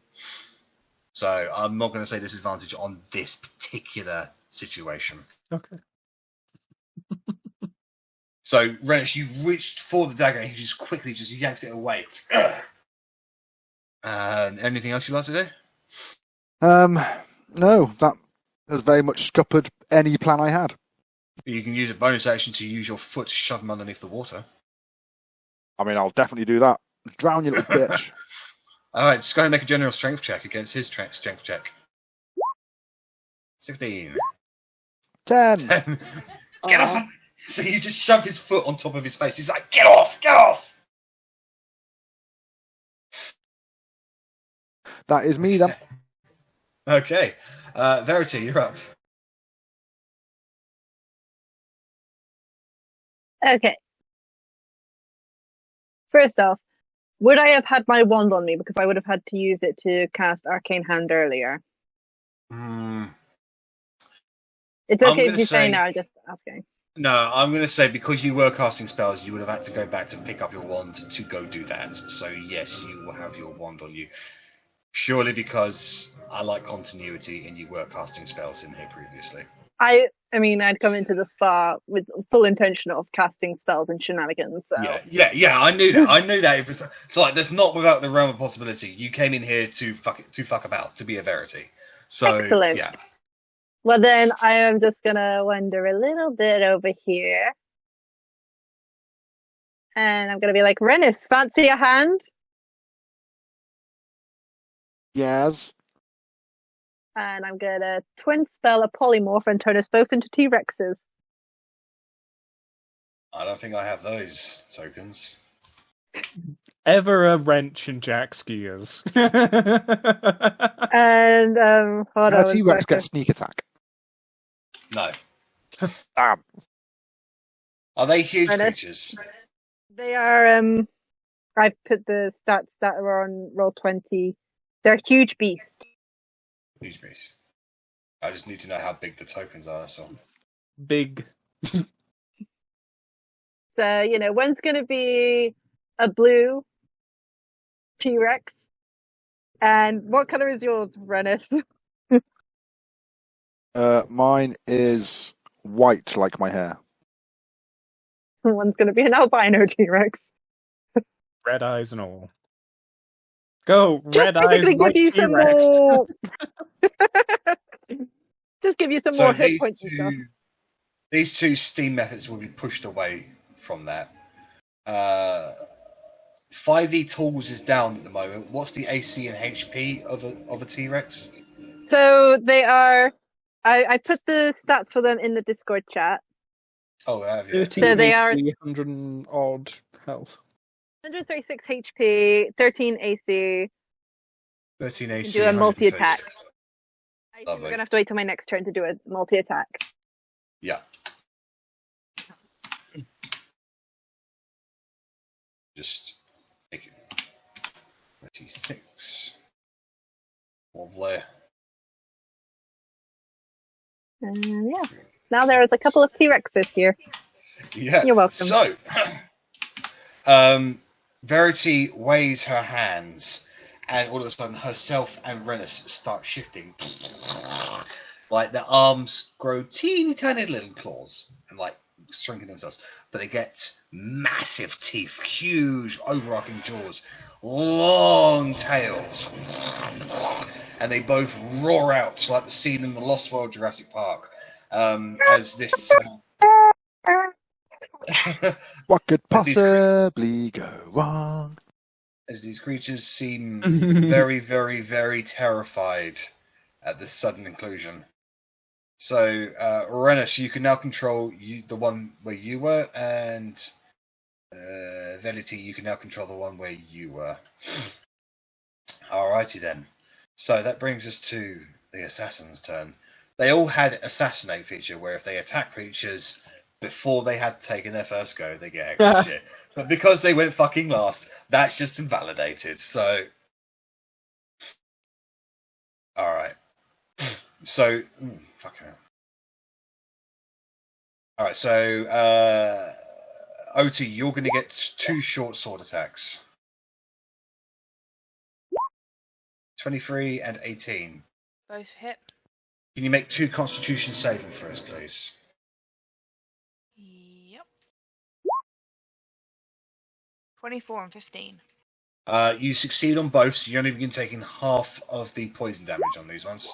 So I'm not going to say disadvantage on this particular situation. Okay. So Rennas, you reached for the dagger, and he just quickly just yanks it away. Anything else you'd like to do? No, that has very much scuppered any plan I had. You can use a bonus action to use your foot to shove him underneath the water. I mean, I'll definitely do that. Drown, you little bitch. All right, just go and make a general strength check against his strength check. 16. 10. 10. Get off! So you just shove his foot on top of his face. He's like, get off! Get off! That is me, then. Okay. Verity, you're up. Okay. First off, would I have had my wand on me because I would have had to use it to cast Arcane Hand earlier? It's I'm okay gonna if you say say- no, I'm just asking. No, I'm going to say because you were casting spells, you would have had to go back to pick up your wand to go do that. So yes, you will have your wand on you. Surely because I like continuity and you were casting spells in here previously. I mean, I'd come into the spa with full intention of casting spells and shenanigans, so... Yeah, I knew that. I knew that. It was, so like, that's not without the realm of possibility. You came in here to fuck about, to be a Verity. So, Excellent. yeah. Well, then I am just gonna wander a little bit over here. And I'm gonna be like, Rennas, fancy a hand? Yes. And I'm gonna twin spell a polymorph and turn us both into T-Rexes. I don't think I have those tokens. Ever a wrench in Jack's gears. And hold on. Can a T-Rex get sneak attack? No. Damn. Are they huge Rennas? creatures? They are I put the stats that are on roll 20. They're huge beasts. Huge beasts. I just need to know how big the tokens are, that's all. Big. So, one's gonna be a blue T-Rex. And what colour is yours, Rennas? Mine is white, like my hair. One's gonna be an albino T-Rex. Red eyes and all. Go, Just red eyes, basically white give you some T-Rex. more. Just give you some So more hit points and stuff. these two steam methods will be pushed away from that. 5e tools is down at the moment. What's the AC and HP of a T-Rex? So they are. I put the stats for them in the Discord chat. Oh, have you? 30, So they are 100 and odd health. 136 HP, 13 AC. 13 and AC. do a multi-attack. 136. I think Lovely. we're gonna have to wait till my next turn to do a multi-attack. Yeah. Just make it 36. Lovely. Yeah. Now there's a couple of T-Rexes here. Yeah. You're welcome. So, Verity weighs her hands, and all of a sudden, herself and Rennas start shifting. Like their arms grow teeny tiny little claws and like shrinking themselves, but they get massive teeth, huge overarching jaws, long tails, and they both roar out like the scene in the Lost World Jurassic Park. As this. What could As these- possibly go wrong? As these creatures seem very, very, very terrified at this sudden inclusion. So, Rennas, you can now control the one where you were, and Verity, you can now control the one where you were. Alrighty then. So that brings us to the assassin's turn. They all had assassinate feature, where if they attack creatures, before they had taken their first go, they get extra shit. But because they went fucking last, that's just invalidated. So, all right. So, fucking hell. All right. So, Otti, you're going to get 2 short sword attacks. 23 and 18. Both hit. Can you make 2 Constitution saving for us, please? Yep. 24 and 15. You succeed on both, so you only begin taking half of the poison damage on these ones.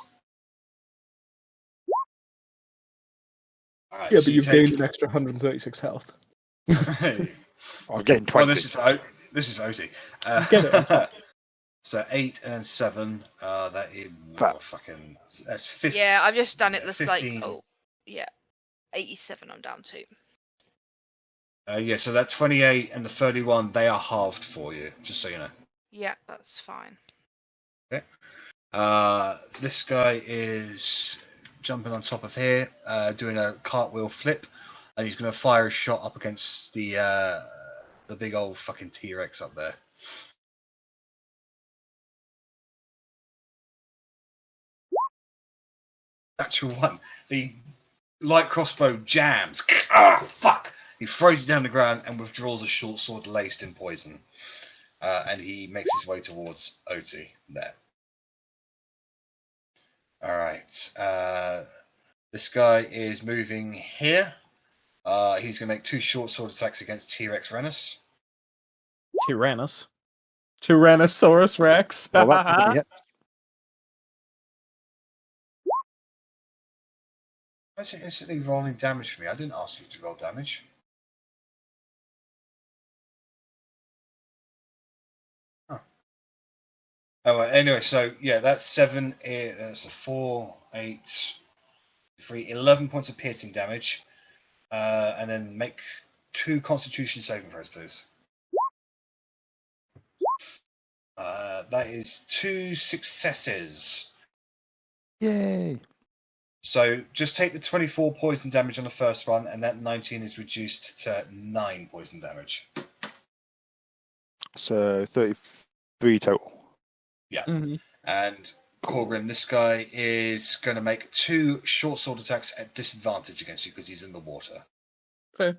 Right, Yeah, so but you've take... gained an extra 136 health. I've gained 20. Well, this is for Otti. Get it. So 8 and 7. That is fucking. That's 50. Yeah, I've just done it. This 15. like, oh, yeah, 87. I'm down to. Yeah, so that 28 and the 31, they are halved for you, just so you know. Yeah, that's fine. Okay. This guy is jumping on top of here, doing a cartwheel flip, and he's going to fire a shot up against the big old fucking T-Rex up there. Natural 1. The light crossbow jams. Ah, fuck! He throws it down the ground and withdraws a short sword laced in poison. And he makes his way towards Otti there. Alright. This guy is moving here. He's going to make 2 short sword attacks against T-Rex Rennas. Tyrannus. Tyrannosaurus Rex. Well, that definitely hit. Why is it instantly rolling damage for me? I didn't ask you to roll damage. Oh, well, anyway, so yeah, that's 7. That's a 4, 8, 3, 11 points of piercing damage, and then make 2 Constitution saving throws, please. That is 2 successes. Yay! So just take the 24 poison damage on the first one, and that 19 is reduced to 9 poison damage. So 33 total. Yeah. Mm-hmm. And Korgrin, this guy is going to make 2 short sword attacks at disadvantage against you because he's in the water. Fair.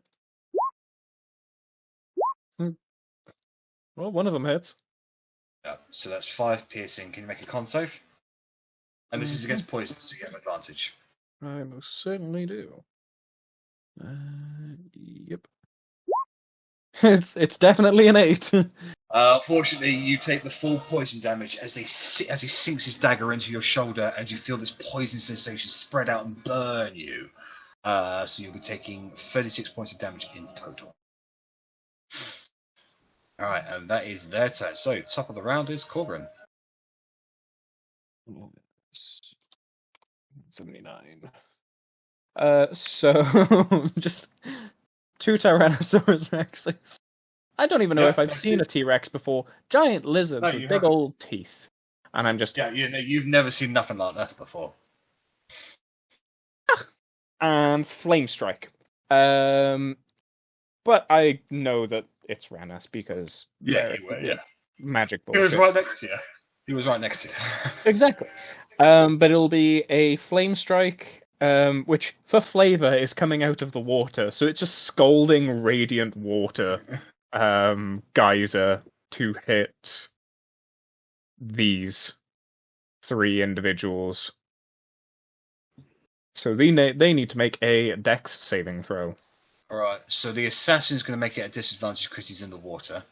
Well, one of them hits. Yeah. So that's 5 piercing. Can you make a con save? And this is against poison, so you have advantage. I most certainly do. Yep. It's definitely an 8. Fortunately, you take the full poison damage as he sinks his dagger into your shoulder, and you feel this poison sensation spread out and burn you. So you'll be taking 36 points of damage in total. All right, and that is their turn. So top of the round is Korgrin. 79. So just 2 Tyrannosaurus Rexes. I don't even know if I've seen a T-Rex before. Giant lizards with big old teeth. And I'm just... Yeah, you've never seen nothing like that before. And Flame Strike. But I know that it's Rennas because... Yeah. Magic He bullshit. was right next to you. He was right next to you. Exactly. But it'll be a Flame Strike, which, for flavour, is coming out of the water. So it's just scalding radiant water geyser to hit these 3 individuals. So they need to make a Dex saving throw. Alright, so the assassin's going to make it a disadvantage because he's in the water.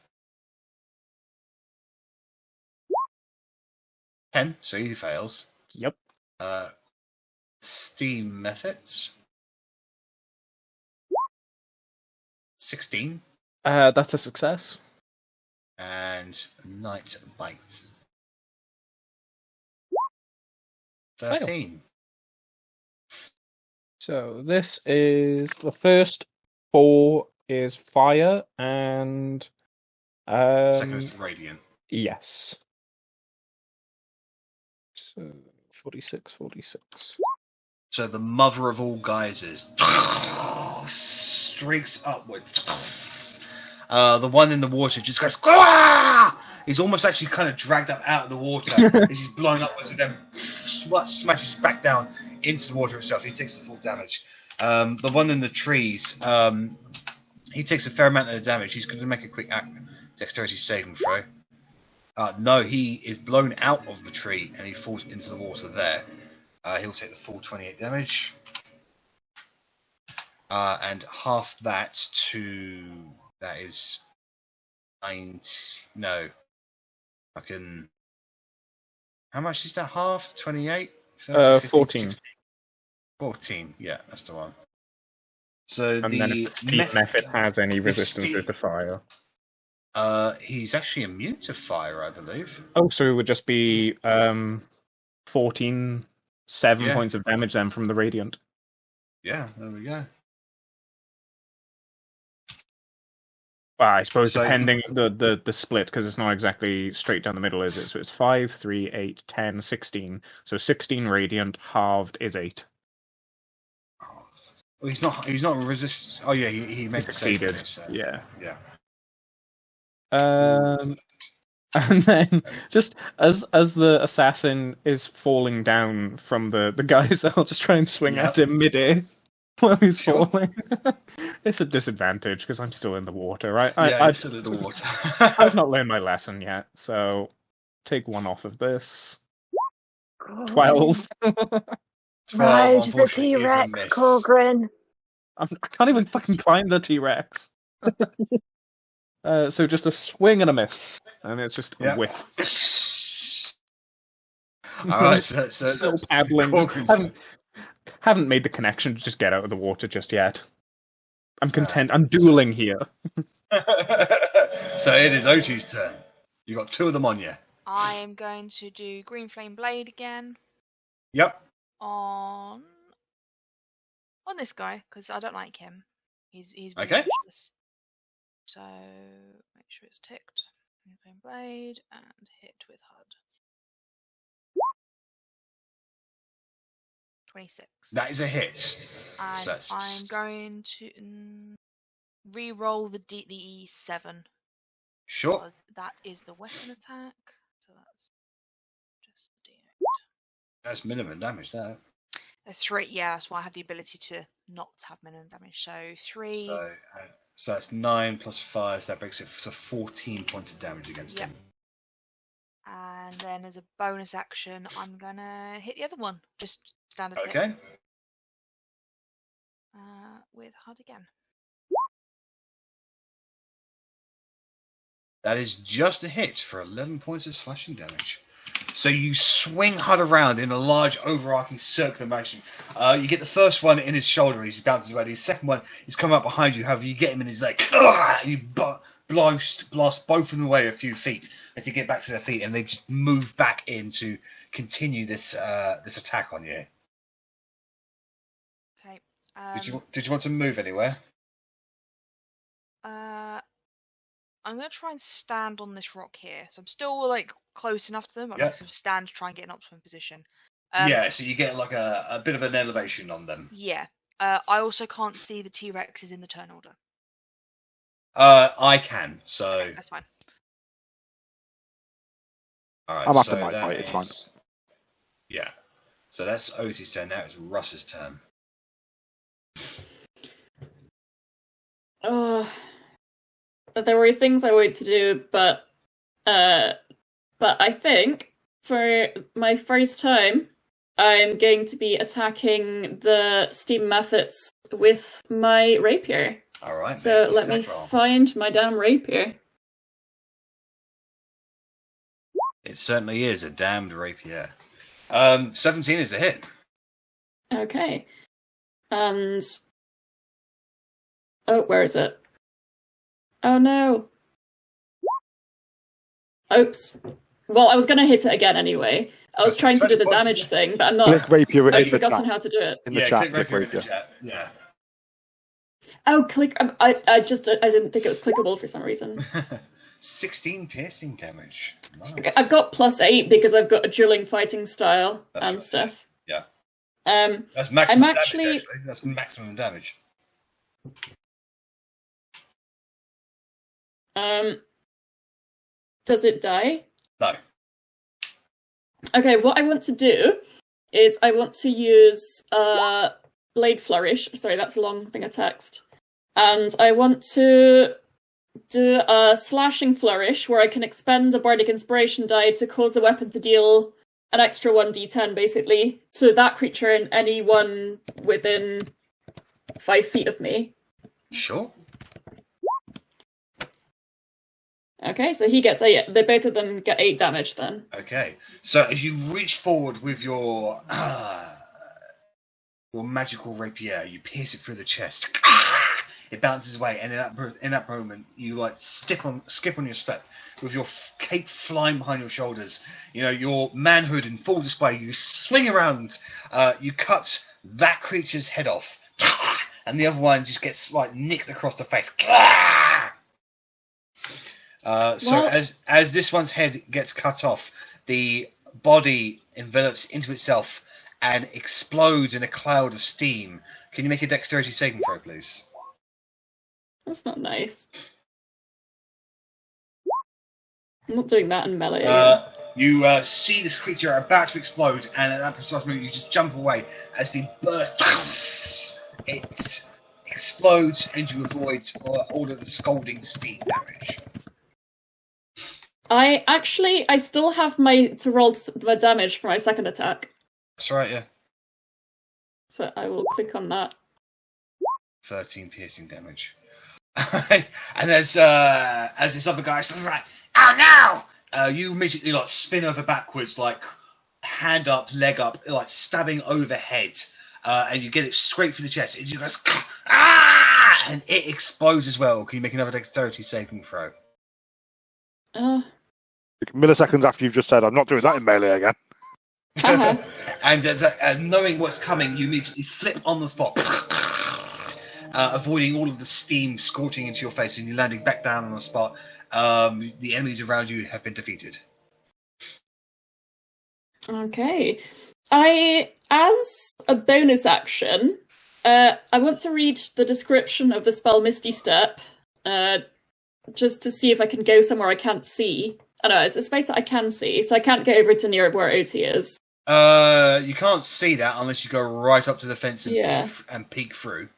10, so he fails. Yep. Steam methods. 16. That's a success. And Night Bite. 13. So this is the first 4 is fire and Second is radiant. yes. So 46. So the mother of all geysers streaks upwards. The one in the water just goes. Gwah! He's almost actually kind of dragged up out of the water as he's blown upwards and then smashes back down into the water itself. He takes the full damage. The one in the trees, he takes a fair amount of the damage. He's going to make a quick dexterity saving throw. No, he is blown out of the tree and he falls into the water there. He'll take the full 28 damage. And half that that is 9. No. How much is that half? 28? 30, 50, 14. 60. 14, yeah, that's the one. So And then if the steep method has any resistance to fire. He's actually immune to fire, I believe. Oh, so it would just be 7 points of damage then from the Radiant. Yeah, there we go. Well, I suppose So- depending the split, because it's not exactly straight down the middle, is it? So it's 5, 3, 8, 10, 16. So 16 Radiant halved is 8. Well, he's not resist. Oh yeah, he makes Succeeded. it. So. Yeah. Yeah. And then just as the assassin is falling down from the guys, I'll just try and swing at him midair while he's Sure. falling. It's a disadvantage because I'm still in the water, right? Yeah, I've still in the water. I've not learned my lesson yet, so take 1 off of this. 12. 12, Ride the unfortunately, is a T-Rex, miss. Korgrin. I can't even fucking climb the T-Rex. So just a swing and a miss, and it's just a Yeah. whiff. All right, so Still paddling. Korgrin's Haven't made the connection to just get out of the water just yet. I'm content. I'm dueling here. So it is Otti's turn. You got 2 of them on you. I am going to do Green Flame Blade again Yep. on this guy because I don't like him. He's Okay. useless. So make sure it's ticked. Green Flame Blade and hit with HUD. 26. That is a hit. And So that's- I'm going to re-roll the E7 Sure. because that is the weapon attack. So that's just the D8. That's minimum damage there. A 3, yeah, that's why I have the ability to not have minimum damage. So 3. So that's 9 plus 5. That makes it so 14 points of damage against Yep. him. And then as a bonus action, I'm gonna hit the other one. Just standard hit. Okay. With HUD again. That is just a hit for 11 points of slashing damage. So you swing HUD around in a large overarching circular motion. You get the first one in his shoulder, he bounces away. The second one is coming up behind you. However, you get him in his leg. You blast both of them away a few feet as you get back to their feet, and they just move back in to continue this attack on you. Okay. Did you want to move anywhere? I'm gonna try and stand on this rock here. So I'm still like close enough to them. I'm Yep. just gonna stand to try and get an optimum position. Yeah, so you get like a bit of an elevation on them. Yeah. I also can't see the T-Rexes in the turn order. I can, so That's fine. all right, I'm after so my that fight, it's fine. is- Yeah, so that's Otti's turn. Now it's Russ's turn. There were things I wanted to do, but I think for my first time, I'm going to be attacking the steam methods with my rapier. All right. So make the let me attack roll. find my damn rapier. It certainly is a damned rapier. 17 is a hit. Okay. And oh, where is it? Oh no. Oops. Well, I was gonna hit it again anyway. I was trying to do the damage thing, but I'm not. Click rapier I've in the forgotten chat. how to do it. In the Yeah, chat, click click rapier in the rapier. chat. Yeah. Oh, click. I didn't think it was clickable for some reason. 16 piercing damage. Nice. Okay, I've got +8 because I've got a dueling fighting style That's and right. stuff. Yeah. Um, That's maximum I'm actually- damage, actually. That's maximum damage. Does it die? No. Okay, what I want to do is I want to use Blade Flourish. Sorry, that's a long thing of text. And I want to do a Slashing Flourish where I can expend a Bardic Inspiration die to cause the weapon to deal an extra 1d10, basically, to that creature and anyone within 5 feet of me. Sure. Okay, so he gets 8. They both of them get 8 damage then. Okay. So as you reach forward with your magical rapier, you pierce it through the chest. It bounces away, and in that moment, you like skip on your step with your cape flying behind your shoulders. You know, your manhood in full display. You swing around, you cut that creature's head off, and the other one just gets like nicked across the face. So as this one's head gets cut off, the body envelops into itself and explodes in a cloud of steam. Can you make a dexterity saving throw, please? That's not nice. I'm not doing that in melee. You see this creature about to explode, and at that precise moment, you just jump away as the burst. It explodes, and you avoid all of the scalding steam damage. I still have to roll the damage for my second attack. That's right, yeah. So I will click on that. 13 piercing damage. And as this other guy says, like, "Oh no!" You immediately like spin over backwards, like hand up, leg up, like stabbing overhead, and you get it straight through the chest. And you guys, and it explodes as well. Can you make another dexterity saving throw? Milliseconds after you've just said, "I'm not doing that in melee again." And knowing what's coming, you immediately flip on the spot. Avoiding all of the steam scorching into your face, and you're landing back down on the spot. The enemies around you have been defeated. Okay. As a bonus action, I want to read the description of the spell Misty Step, just to see if I can go somewhere I can't see. I know, it's a space that I can see, so I can't get over to near where Otti is. You can't see that unless you go right up to the fence and peek through.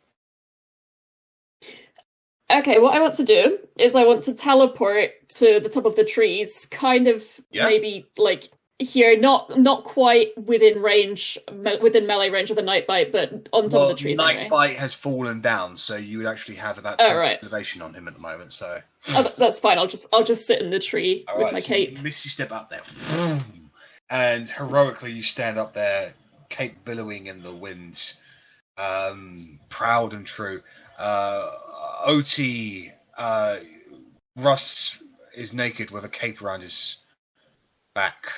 Okay, what I want to do is I want to teleport to the top of the trees, kind of maybe like here, not quite within melee range of the Nightbite, but on top of the trees. Nightbite has fallen down, so you would actually have about 10 elevation on him at the moment. So that's fine. I'll just sit in the tree with my cape. You Misty Step up there, and heroically you stand up there, cape billowing in the wind, proud and true. Otti, Russ is naked with a cape around his back,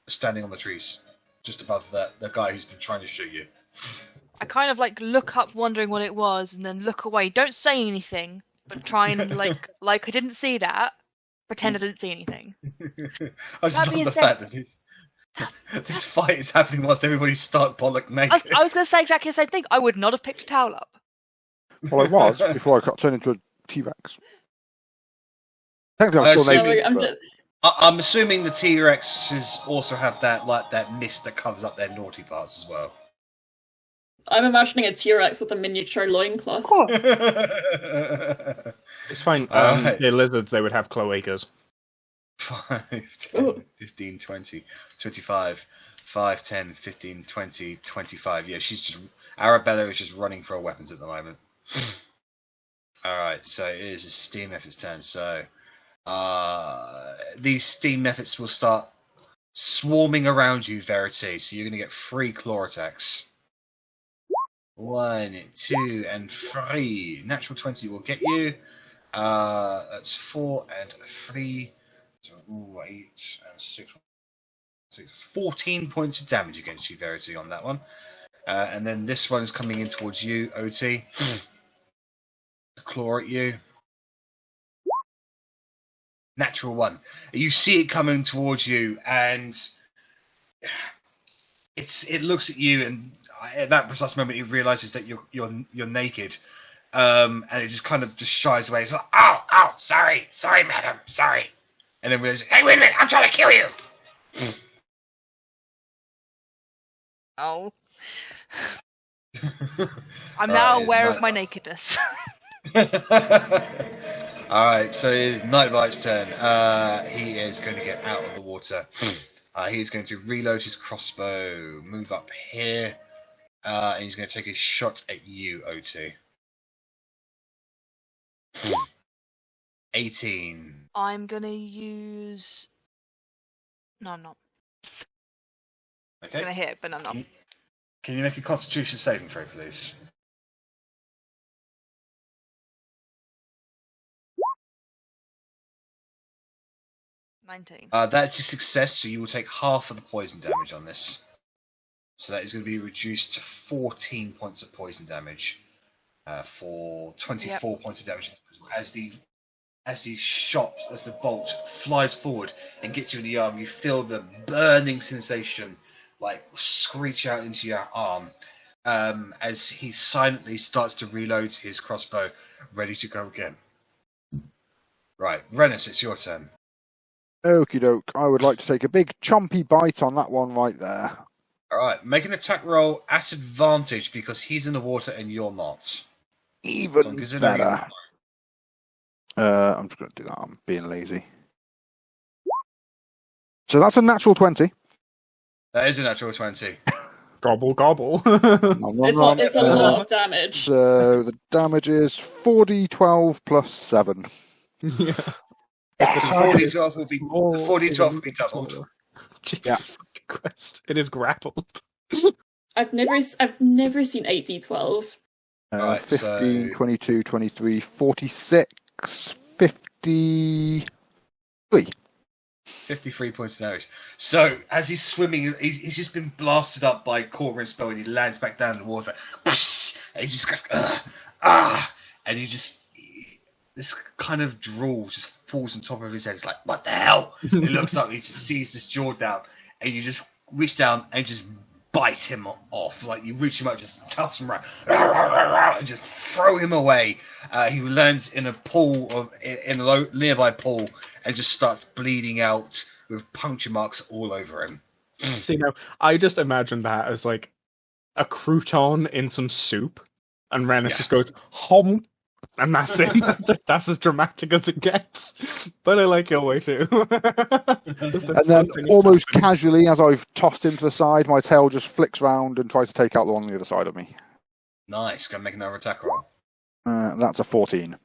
standing on the trees, just above the guy who's been trying to shoot you. I kind of like look up, wondering what it was, and then look away. Don't say anything, but try and like I didn't see that. Pretend I didn't see anything. I just love the fact that this fight is happening whilst everybody's stark bollock naked. I was going to say exactly the same thing. I would not have picked a towel up. Well, I was before I got turned into a T-Rex. Technically, I'm still naked. I'm assuming the T-Rexes also have that mist that covers up their naughty parts as well. I'm imagining a T-Rex with a miniature loincloth. It's fine. The lizards, they would have cloacas. 5, 10, 15, 20, 25, 5, 10, 15, 20, 25. Yeah, Arrabella is just running for her weapons at the moment. Alright, so it is a steam effort's turn. So these steam efforts will start swarming around you, Verity. So you're going to get 3 claw attacks. 1, 2, and 3. Natural 20 will get you. That's 4 and 3. So 8 and 6. 14 points of damage against you, Verity, on that one. And then this one is coming in towards you, Otti. Claw at you. Natural 1. You see it coming towards you, and it looks at you, and at that precise moment, it realizes that you're naked, and it just kind of just shies away. It's like, oh, sorry, madam, sorry. And then realizes, hey, wait a minute, I'm trying to kill you. Oh. I'm now aware of my nakedness. Alright, so it is Nightbite's turn. He is going to get out of the water. He is going to reload his crossbow, move up here, and he's going to take a shot at you, Otti. 18. I'm gonna use. No, I'm not. Okay. I'm gonna hit, but I'm not. Can you make a Constitution saving throw, please? $19. That's a success, so you will take half of the poison damage on this. So that is going to be reduced to 14 points of poison damage for 24 points of damage as the bolt flies forward and gets you in the arm. You feel the burning sensation like screech out into your arm as he silently starts to reload his crossbow, ready to go again. Right, Rennas, it's your turn. Okie doke. I would like to take a big chompy bite on that one right there. Alright, make an attack roll at advantage because he's in the water and you're not. Even better. I'm just going to do that. I'm being lazy. So that's a natural 20. That is a natural 20. Gobble, gobble. It's a lot of damage. So the damage is 4d12 plus 7. Yeah. The 4d12 will be doubled. Jesus Christ. It is grappled. I've never seen 8d12. Right, 15, so... 22, 23, 46, 53. 53 points of damage. So, as he's swimming, he's just been blasted up by Korgrin's spell and he lands back down in the water. And he just goes, and this kind of drool just falls on top of his head. It's like, what the hell? He looks up and he just sees this jaw down, and you just reach down and just bite him off. Like, you reach him up, just toss him around, and just throw him away. He lands in a nearby pool and just starts bleeding out with puncture marks all over him. So, I just imagine that as like a crouton in some soup, and Rennas just goes, hom. And that's it. That's as dramatic as it gets. But I like your way too. And then, almost casually, as I've tossed him to the side, my tail just flicks round and tries to take out the one on the other side of me. Nice. Go and make another attack roll. That's a 14.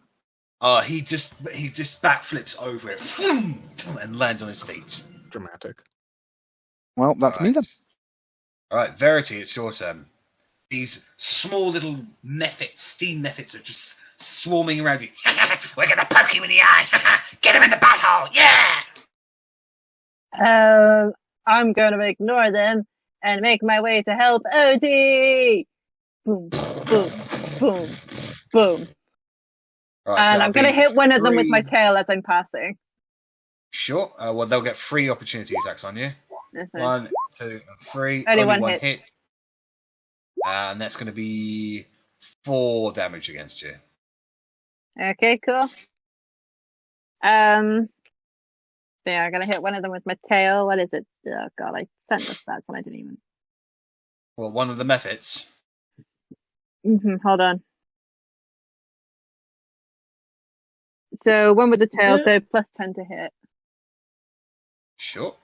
He just backflips over it and lands on his feet. Dramatic. Well, that's me then. All right, Verity, it's your turn. These small little steam methods are just swarming around you. We're going to poke you in the eye. Get him in the butthole. Yeah! I'm going to ignore them and make my way to help Otti. Boom, boom, boom, boom. Right, and I'm going to hit one of them with my tail as I'm passing. Sure. Well, they'll get 3 opportunity attacks on you. That's 1, 2, and 3. Only one hit. hit. And that's going to be 4 damage against you. Okay, cool. Yeah, I'm gonna hit one of them with my tail. What is it? Oh god, I sent the stats and I didn't even. Well, one of the methods. Hold on. So one with the tail, so plus 10 to hit. Sure.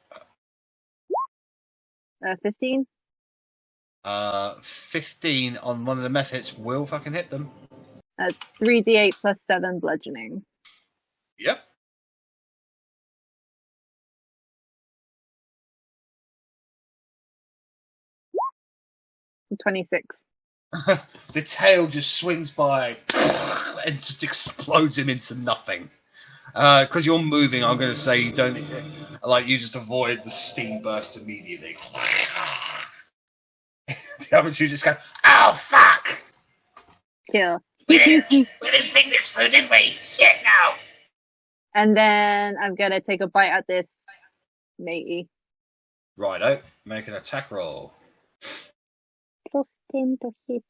15. 15 on one of the methods will fucking hit them. 3d8 plus 7 bludgeoning. Yep. And 26. The tail just swings by and just explodes him into nothing. Because you're moving, I'm going to say you don't you just avoid the steam burst immediately. The other two just go, oh fuck! Kill. We didn't think this through, did we? Shit, no! And then I'm gonna take a bite at this matey. Righto, make an attack roll. Plus 10 to hit.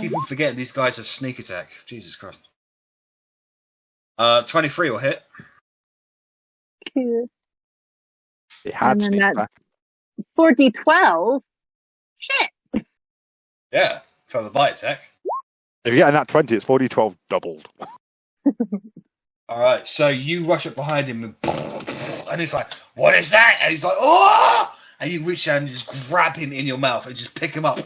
Keep on forgetting these guys have sneak attack. Jesus Christ. 23 will hit. Cute. It had And then sneak attack. that's 4d12. Shit. Yeah, for the bite attack. If you get a nat 20, it's 40-12 doubled. Alright, so you rush up behind him and he's like, what is that? And he's like, oh! And you reach down and just grab him in your mouth and just pick him up.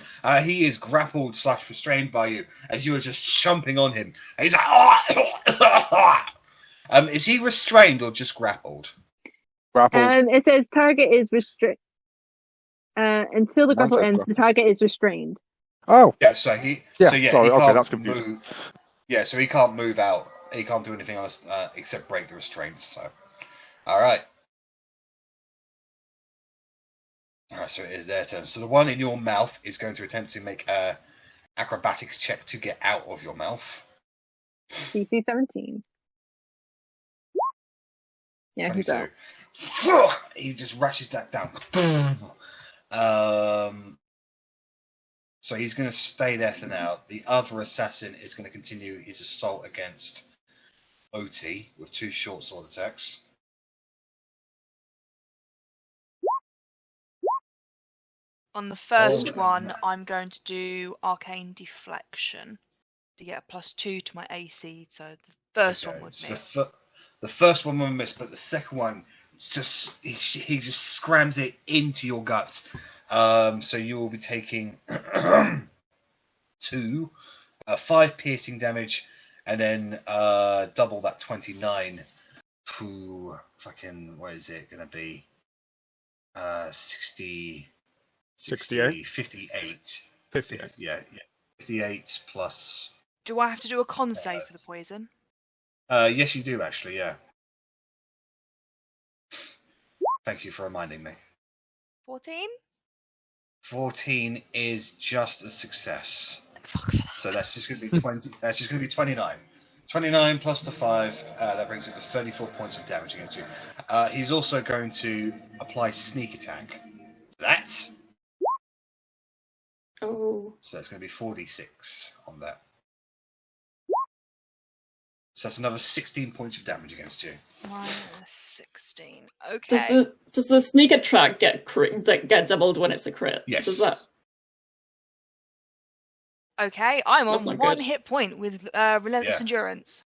He is grappled / restrained by you as you are just chomping on him. And he's like, oh! Is he restrained or just grappled? Grappled. It says target is restrained. Until the grapple says ends, the target is restrained. Oh, Yeah, so he. Yeah, so yeah, sorry, he okay, can't that's confusing. move. Yeah, so he can't move out. He can't do anything else except break the restraints. So, all right. All right, so it is their turn. So the one in your mouth is going to attempt to make a acrobatics check to get out of your mouth. DC 17. Yeah, he's 22. out. He just rashes that down. So he's going to stay there for now. The other assassin is going to continue his assault against Otti with 2 short sword attacks. On the first one, I'm going to do Arcane Deflection to get a +2 to my AC, so the first one would so miss. The first one will miss, but the second one, just he just scrams it into your guts. So you will be taking 5 piercing damage, and then double that 29 to fucking, what is it going to be? 60, 68? 58. 58. Yeah. 58 plus... Do I have to do a con save for the poison? Yes, you do, actually, yeah. Thank you for reminding me. 14? 14 is just a success. Fuck for that. So that's just going to be 20. That's just going to be 29. 29 plus the 5, that brings it to 34 points of damage against you. He's also going to apply sneak attack. That's Oh. so it's going to be 4d6 on that. So that's another 16 points of damage against you. -16. Okay. Does the sneak attack get doubled when it's a crit? Yes. Does that? Okay, I'm That's on not 1 good. hit point with Relentless Yeah. Endurance.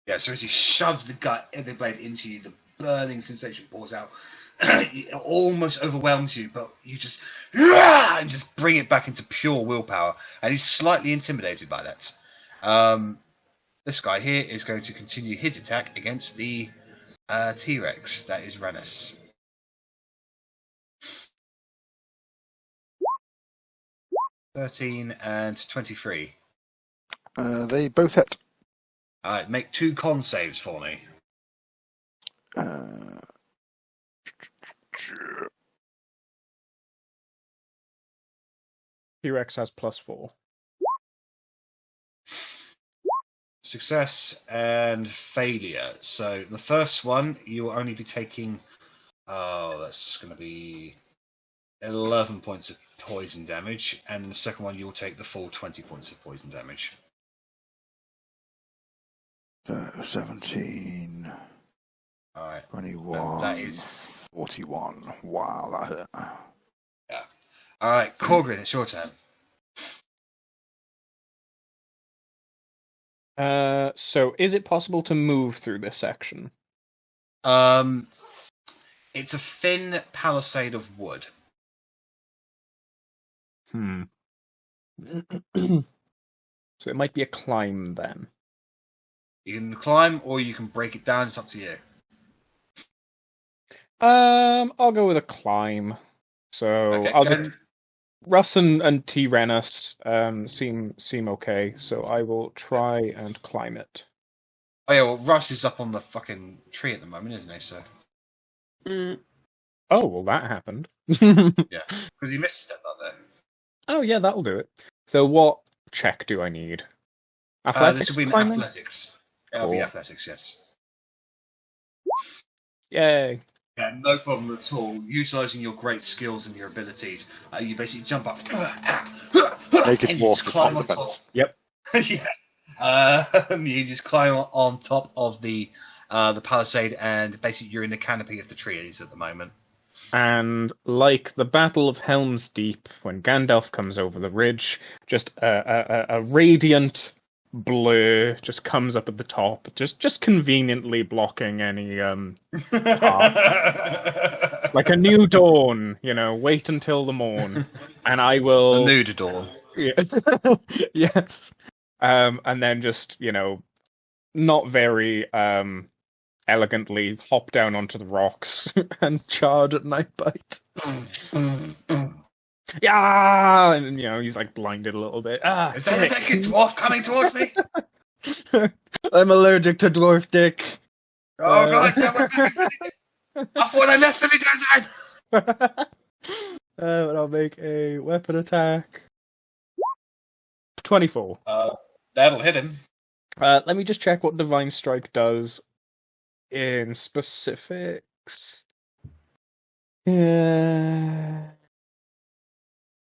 Yeah, so as he shoves the blade into you, the burning sensation pours out. It almost overwhelms you, but you just and just bring it back into pure willpower. And he's slightly intimidated by that. This guy here is going to continue his attack against the T-Rex. That is Rennas. (13 and 23). They both hit. Alright, make 2 con saves for me. T-Rex has +4. Success and failure. So the first one, you will only be taking... Oh, that's going to be 11 points of poison damage. And the second one, you'll take the full 20 points of poison damage. 17, Alright. 21, That is... 41. Wow, that hurt. Yeah. Alright, Korgrin, it's your turn. So is it possible to move through this section? It's a thin palisade of wood. So it might be a climb then. You can climb or you can break it down, it's up to you. I'll go with a climb. So Okay, I'll go just ahead. Russ and T Rennas seem okay, so I will try and climb it. Oh yeah, well Russ is up on the fucking tree at the moment, isn't he, so... Oh, well that happened. Yeah, because you missed a step up there. Oh yeah, that'll do it. So what check do I need? Athletics This will be climbing? athletics. It'll be Cool. athletics, yes. Yay. Yeah, no problem at all. Utilising your great skills and your abilities, you basically jump up naked and you dwarf just with climb top on top. defense. Yep. Yeah. You just climb on top of the palisade, and basically you're in the canopy of the trees at the moment. And like the Battle of Helm's Deep, when Gandalf comes over the ridge, just a radiant blur just comes up at the top, just conveniently blocking any like a new dawn, wait until the morn, and I will The nude dawn. Yeah. Yes. And then just, not very elegantly hop down onto the rocks and charge at Nightbite. Yeah, and he's like blinded a little bit. Is that a naked dwarf coming towards me? I'm allergic to dwarf dick. Oh god, don't worry about it. I thought I left the windows And I'll make a weapon attack. 24. That'll hit him. Let me just check what Divine Strike does in specifics.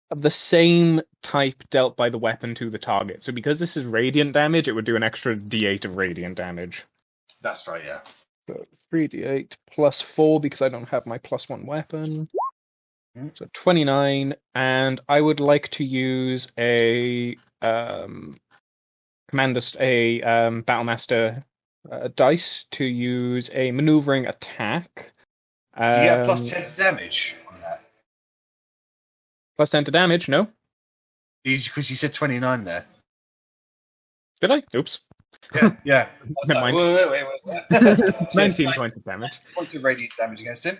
Of the same type dealt by the weapon to the target. So because this is radiant damage, it would do an extra d8 of radiant damage. That's right, yeah. So 3d8 plus 4 because I don't have my plus 1 weapon. So 29, and I would like to use a Battlemaster dice to use a maneuvering attack. You get plus 10 to damage on that. Plus 10 to damage, no? Because you said 29 there. Did I? Oops. Yeah. Never mind. Wait. 19 points of damage. Points of radiant damage against him.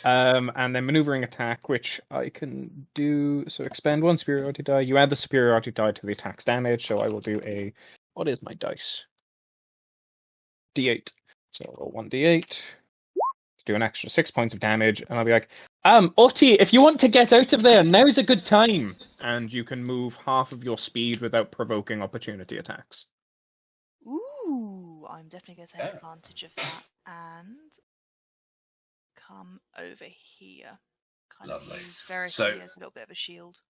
And then maneuvering attack, which I can do. So expend 1 superiority die. You add the superiority die to the attack's damage. So I will do a. What is my dice? D8. So I'll roll 1d8. Do an extra 6 points of damage, and I'll be like, Otti, if you want to get out of there, now's a good time. And you can move half of your speed without provoking opportunity attacks. Ooh, I'm definitely going to take advantage of that and come over here. Lovely. Use Verity So- as a little bit of a shield.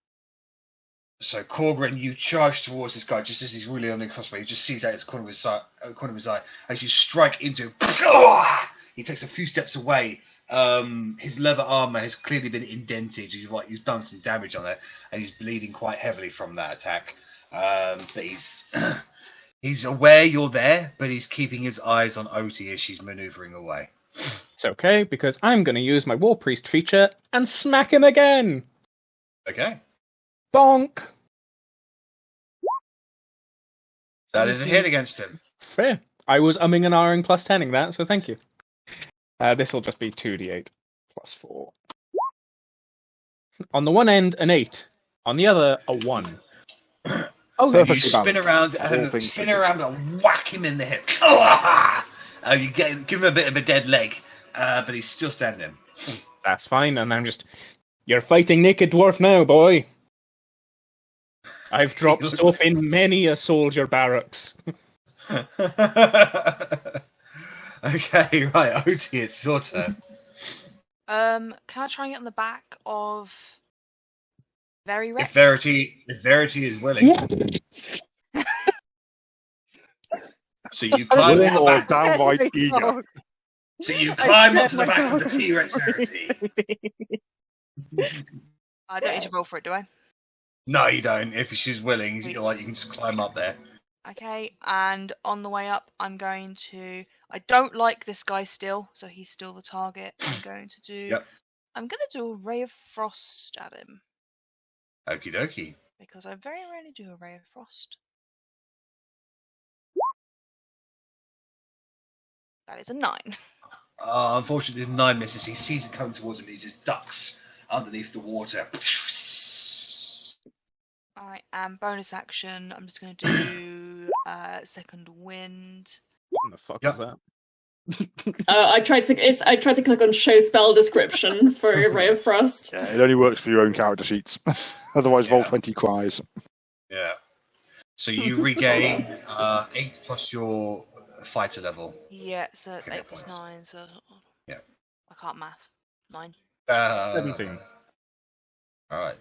So Korgrin, you charge towards this guy just as he's really on the crossbow. He just sees out his corner of his eye. As you strike into him, he takes a few steps away. His leather armor has clearly been indented. You've done some damage on it, and he's bleeding quite heavily from that attack. But he's aware you're there, but he's keeping his eyes on Otti as she's maneuvering away. It's okay, because I'm going to use my War Priest feature and smack him again. Okay. Bonk! That is a hit against him. Fair. I was umming and ahhing plus 10ing that, so thank you. This will just be 2d8 plus 4. On the one end, an 8. On the other, a 1. Oh, you Perfectly spin balanced. around and whack him in the hip. You give him a bit of a dead leg, but he's still standing. That's fine, and I'm just... You're fighting naked dwarf now, boy! I've dropped stuff in many a soldier barracks. Okay, right, Otti, it's your turn. Can I try and get on the back of Very Rex? If Verity is willing. Yeah. So you climb Willing on the or back. downright eager. So you climb onto the back of the T-Rex Verity. I don't need to roll for it, do I? No, you don't. If she's willing, you can just climb up there. Okay, and on the way up, I'm going to... I don't like this guy still, so he's still the target. I'm going to do... Yep. I'm going to do a Ray of Frost at him, Okie dokie. because I very rarely do a Ray of Frost. That is a 9. Unfortunately, the 9 misses. He sees it coming towards him and he just ducks underneath the water. Alright, and bonus action, I'm just going to do Second Wind. What the fuck Yep. was that? I tried to click on show spell description for Ray of Frost. Yeah, it only works for your own character sheets. Otherwise, roll Yeah. 20 cries. Yeah. So you regain 8 plus your fighter level. Yeah, so Okay, 8 plus points. 9, so... Yeah. I can't math. 9. 17. Alright.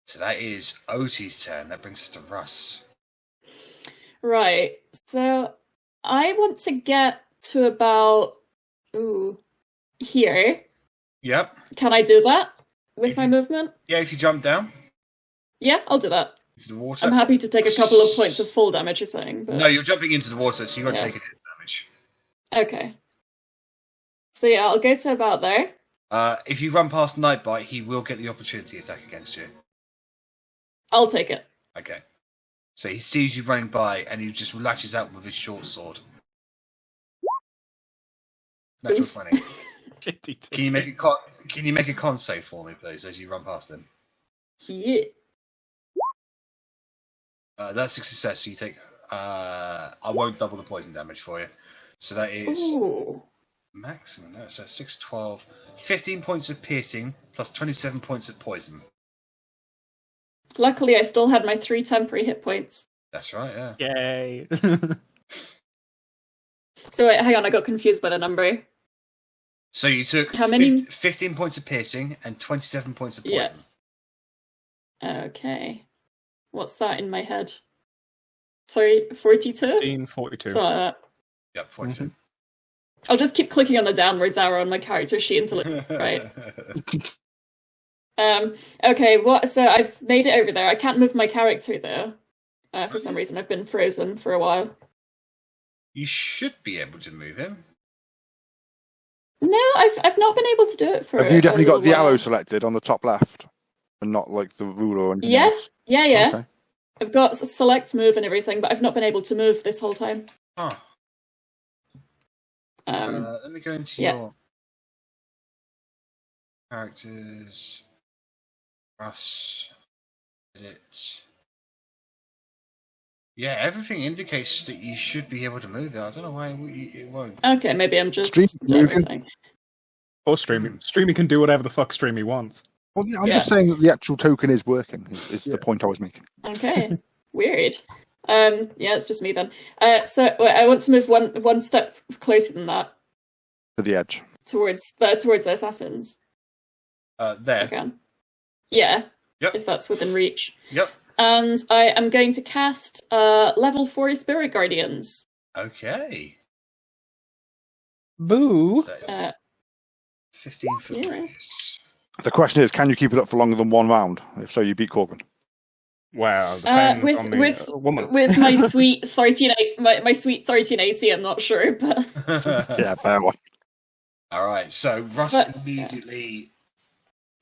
So that is Otti's turn. That brings us to Russ. Right. So I want to get to about here. Yep. Can I do that with If my you- movement? Yeah, if you jump down Yeah, I'll do that. into the water. I'm happy to take a couple of points of fall damage, you're saying, but No, you're jumping into the water, so you're going to Yeah. take a hit damage. okay. So yeah, I'll go to about there. If you run past Nightbite, he will get the opportunity attack against you. I'll take it. Okay. So he sees you running by, and he just lashes out with his short sword. Natural Oof. 20. 52. Can you make a con save for me, please, as you run past him? Yeah. That's a success. So you take. I won't double the poison damage for you. So that is Ooh. maximum. No, so 6, 12, 15 points of piercing plus 27 points of poison. Luckily, I still had my 3 temporary hit points. That's right. Yeah. Yay. So wait, hang on, I got confused by the number. So you took How many? 15 points of piercing and 27 points of Yeah. poison. Okay. What's that in my head? 42? 15, 42. Something like that. Yep, 42. I'll just keep clicking on the downwards arrow on my character sheet until it right. Okay, so I've made it over there. I can't move my character though. For some reason I've been frozen for a while. You should be able to move him. No, I've not been able to do it for Have you definitely got the while. arrow selected on the top left? And not like the ruler or anything Yeah, else? yeah. Okay. I've got select move and everything, but I've not been able to move this whole time. Huh. Let me go into yeah. your characters. Russ. Edit. Yeah, everything indicates that you should be able to move it. I don't know why it won't. Okay, maybe I'm just Stream moving. saying. Or streaming. Streaming can do whatever the fuck Streamy wants. Well, yeah, I'm Yeah. just saying that the actual token is working, is the point I was making. Okay, weird. Yeah, it's just me then. So wait, I want to move one step closer than that To the edge. towards the assassins. There. Okay. Yeah. Yep. If that's within reach. Yep. And I am going to cast level 4 Spirit Guardians. Okay. Boo! So, 15 foot yeah. radius. The question is, can you keep it up for longer than 1 round? If so, you beat Korgrin. Well, depends on the woman. With my sweet 13 my sweet 13 AC, I'm not sure, but Yeah, fair one. All right. So Russ But- immediately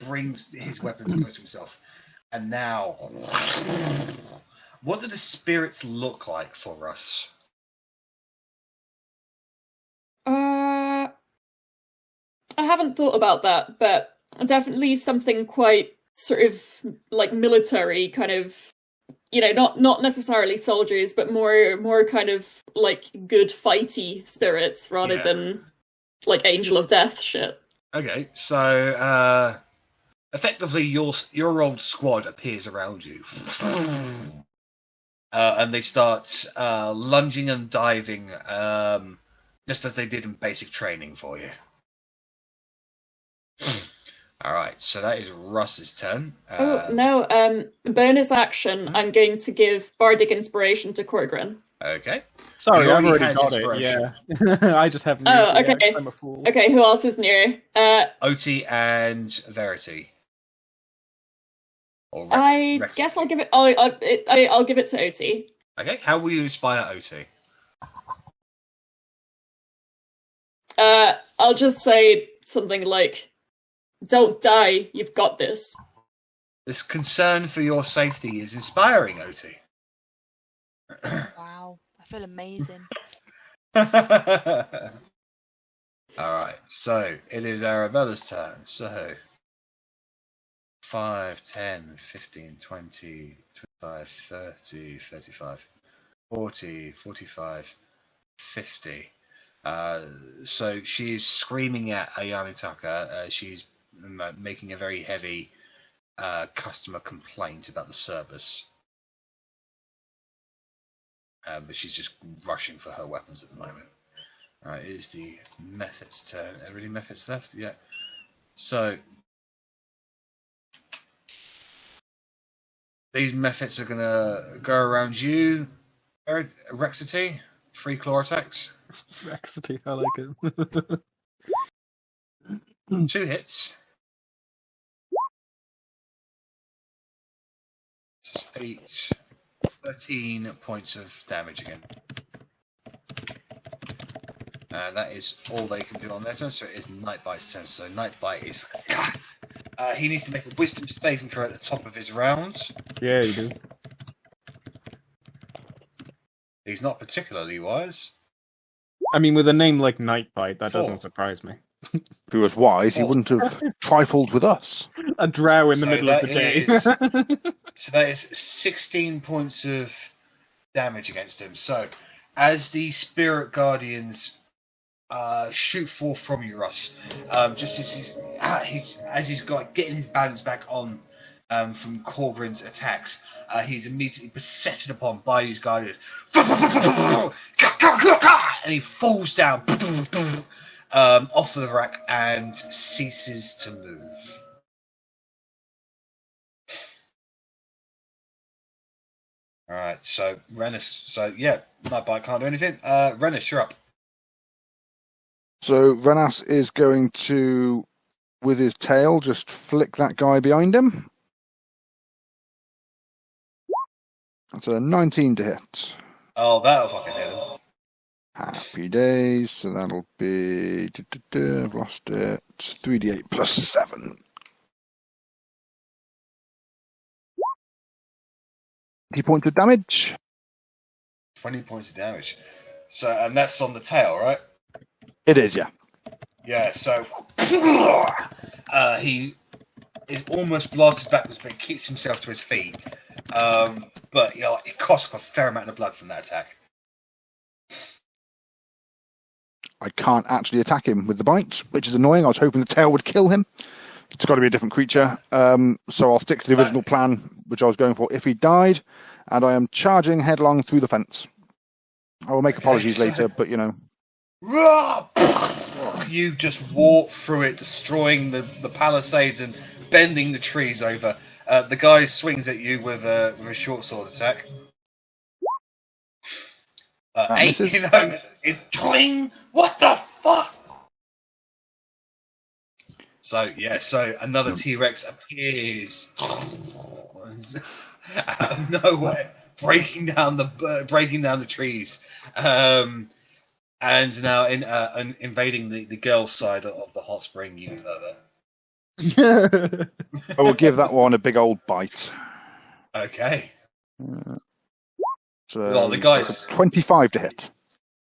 brings his weapons close to himself, and now, what do the spirits look like for Russ? I haven't thought about that, but definitely something quite sort of like military kind of, not necessarily soldiers, but more kind of like good fighty spirits rather Yeah. than like Angel of Death shit. Okay, so effectively your old squad appears around you, and they start lunging and diving, just as they did in basic training for you. All right, so that is Russ's turn. Bonus action. I'm going to give Bardic Inspiration to Korgrin. Okay. Sorry, He I've already has got it. inspiration. Yeah, I just haven't. Oh, used it yet, okay. 'cause I'm a fool. Okay, who else is near? Otti and Verity. Or Rex, I Rex. guess I'll give it. I'll give it to Otti. Okay, how will you inspire Otti? I'll just say something like, "Don't die. You've got this." This concern for your safety is inspiring, Otti. Wow, I feel amazing. Alright, so it is Arabella's turn. So 5, 10, 15, 20, 25, 30, 35, 40, 45, 50. So she's screaming at Ayanitaka. She's making a very heavy customer complaint about the service. But she's just rushing for her weapons at the moment. Alright, it is the Method's turn. Are really Method's left? Yeah. So These methods are gonna go around you. Rexity, 3 claw attacks, Rexity, I like it. 2 hits. This is 8, 13 points of damage again. That is all they can do on their turn, so it is Nightbite's turn. So Nightbite is... he needs to make a wisdom saving throw at the top of his round. Yeah, you do. He's not particularly wise. I mean, with a name like Nightbite, that 4. doesn't surprise me. If he was wise, he 4. wouldn't have trifled with us. A drow in the So middle of the that day. So that is 16 points of damage against him. So, as the Spirit Guardians shoot forth from you, Russ, just as he's got getting his balance back on from Korgrin's attacks, he's immediately besetted upon by these guardians, and he falls down off of the rack and ceases to move. Alright, so Rennas, so yeah, Nightbite can't do anything. Rennas, you're up. So Rennas is going to, with his tail, just flick that guy behind him. That's a 19 to hit. Oh, that'll fucking hit him. Happy days. So that'll be... I've lost it. 3d8 plus 7. 20 points of damage. 20 points of damage. So, and that's on the tail, right? It is, yeah. Yeah, so he is almost blasted backwards, but he kicks himself to his feet. But you know, it costs a fair amount of blood from that attack. I can't actually attack him with the bite, which is annoying. I was hoping the tail would kill him. It's got to be a different creature. So I'll stick to the original plan, which I was going for if he died, and I am charging headlong through the fence. I will make apologies later, but you know. You just walk through it, destroying the palisades and bending the trees over. The guy swings at you with a short sword attack. 8, misses. you know, twing! What the fuck? So yeah, so another T-Rex appears out of nowhere, breaking down the trees, and now invading the girls' side of the hot spring. You pervert. I will give that one a big old bite. Okay. So Well, the guy's 25 to hit.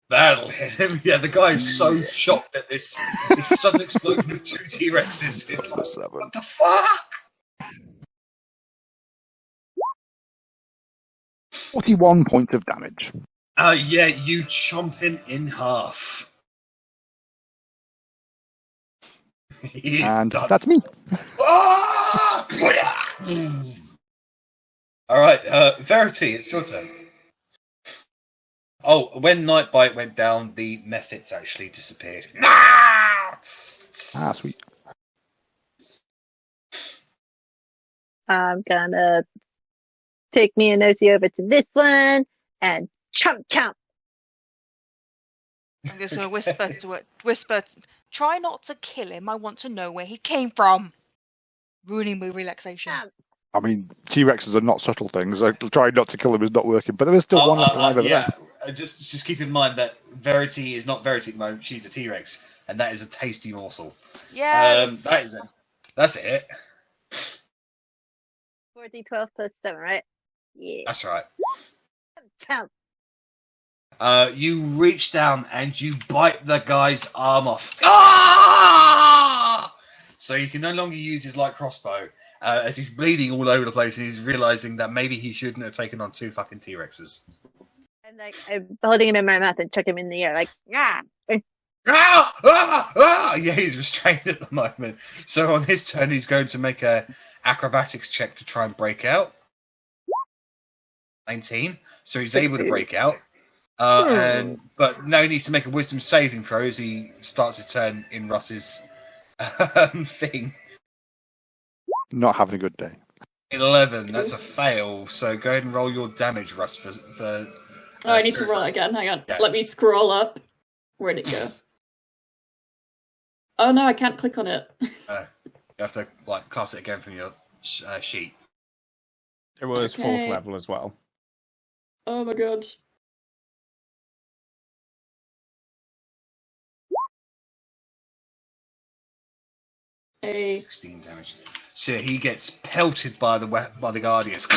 that'll hit him. Yeah, the guy is so shocked at this sudden explosion of 2 T-Rexes. It's like, 7. what the fuck? 41 points of damage. Yeah, you chomp him in half. He is And done. that's me. Ah! All right, Verity, it's your turn. Oh, when Nightbite went down, the methods actually disappeared. Ah, sweet. I'm gonna take me and Otti over to this one and chomp chomp. I'm just gonna whisper, try not to kill him. I want to know where he came from. Ruining my relaxation. Chomp. I mean, T-Rexes are not subtle things. I tried not to kill him is not working, but there is still one left alive over yeah. there. Just keep in mind that Verity is not Verity at the moment. She's a T-Rex, and that is a tasty morsel. Yeah. That's it. 4d12 plus 7, right? Yeah. That's right. Chomp. You reach down and you bite the guy's arm off. Ah! So he can no longer use his light crossbow as he's bleeding all over the place, and he's realizing that maybe he shouldn't have taken on 2 fucking T-Rexes. I'm holding him in my mouth and chuck him in the air, like, ah! Ah! Ah! Ah! Yeah, he's restrained at the moment. So on his turn, he's going to make a acrobatics check to try and break out. 19. So he's able to break out. But now he needs to make a wisdom saving throw as he starts his turn in Russ's thing. Not having a good day. 11. That's a fail. So go ahead and roll your damage, Russ. For Oh, I need to Spirit roll it Knife. again. Hang on. Yeah. Let me scroll up. Where'd it go? Oh no, I can't click on it. You have to cast it again from your sheet. There was Okay. 4th level as well. Oh my god. A 16 damage. So he gets pelted by the guardians.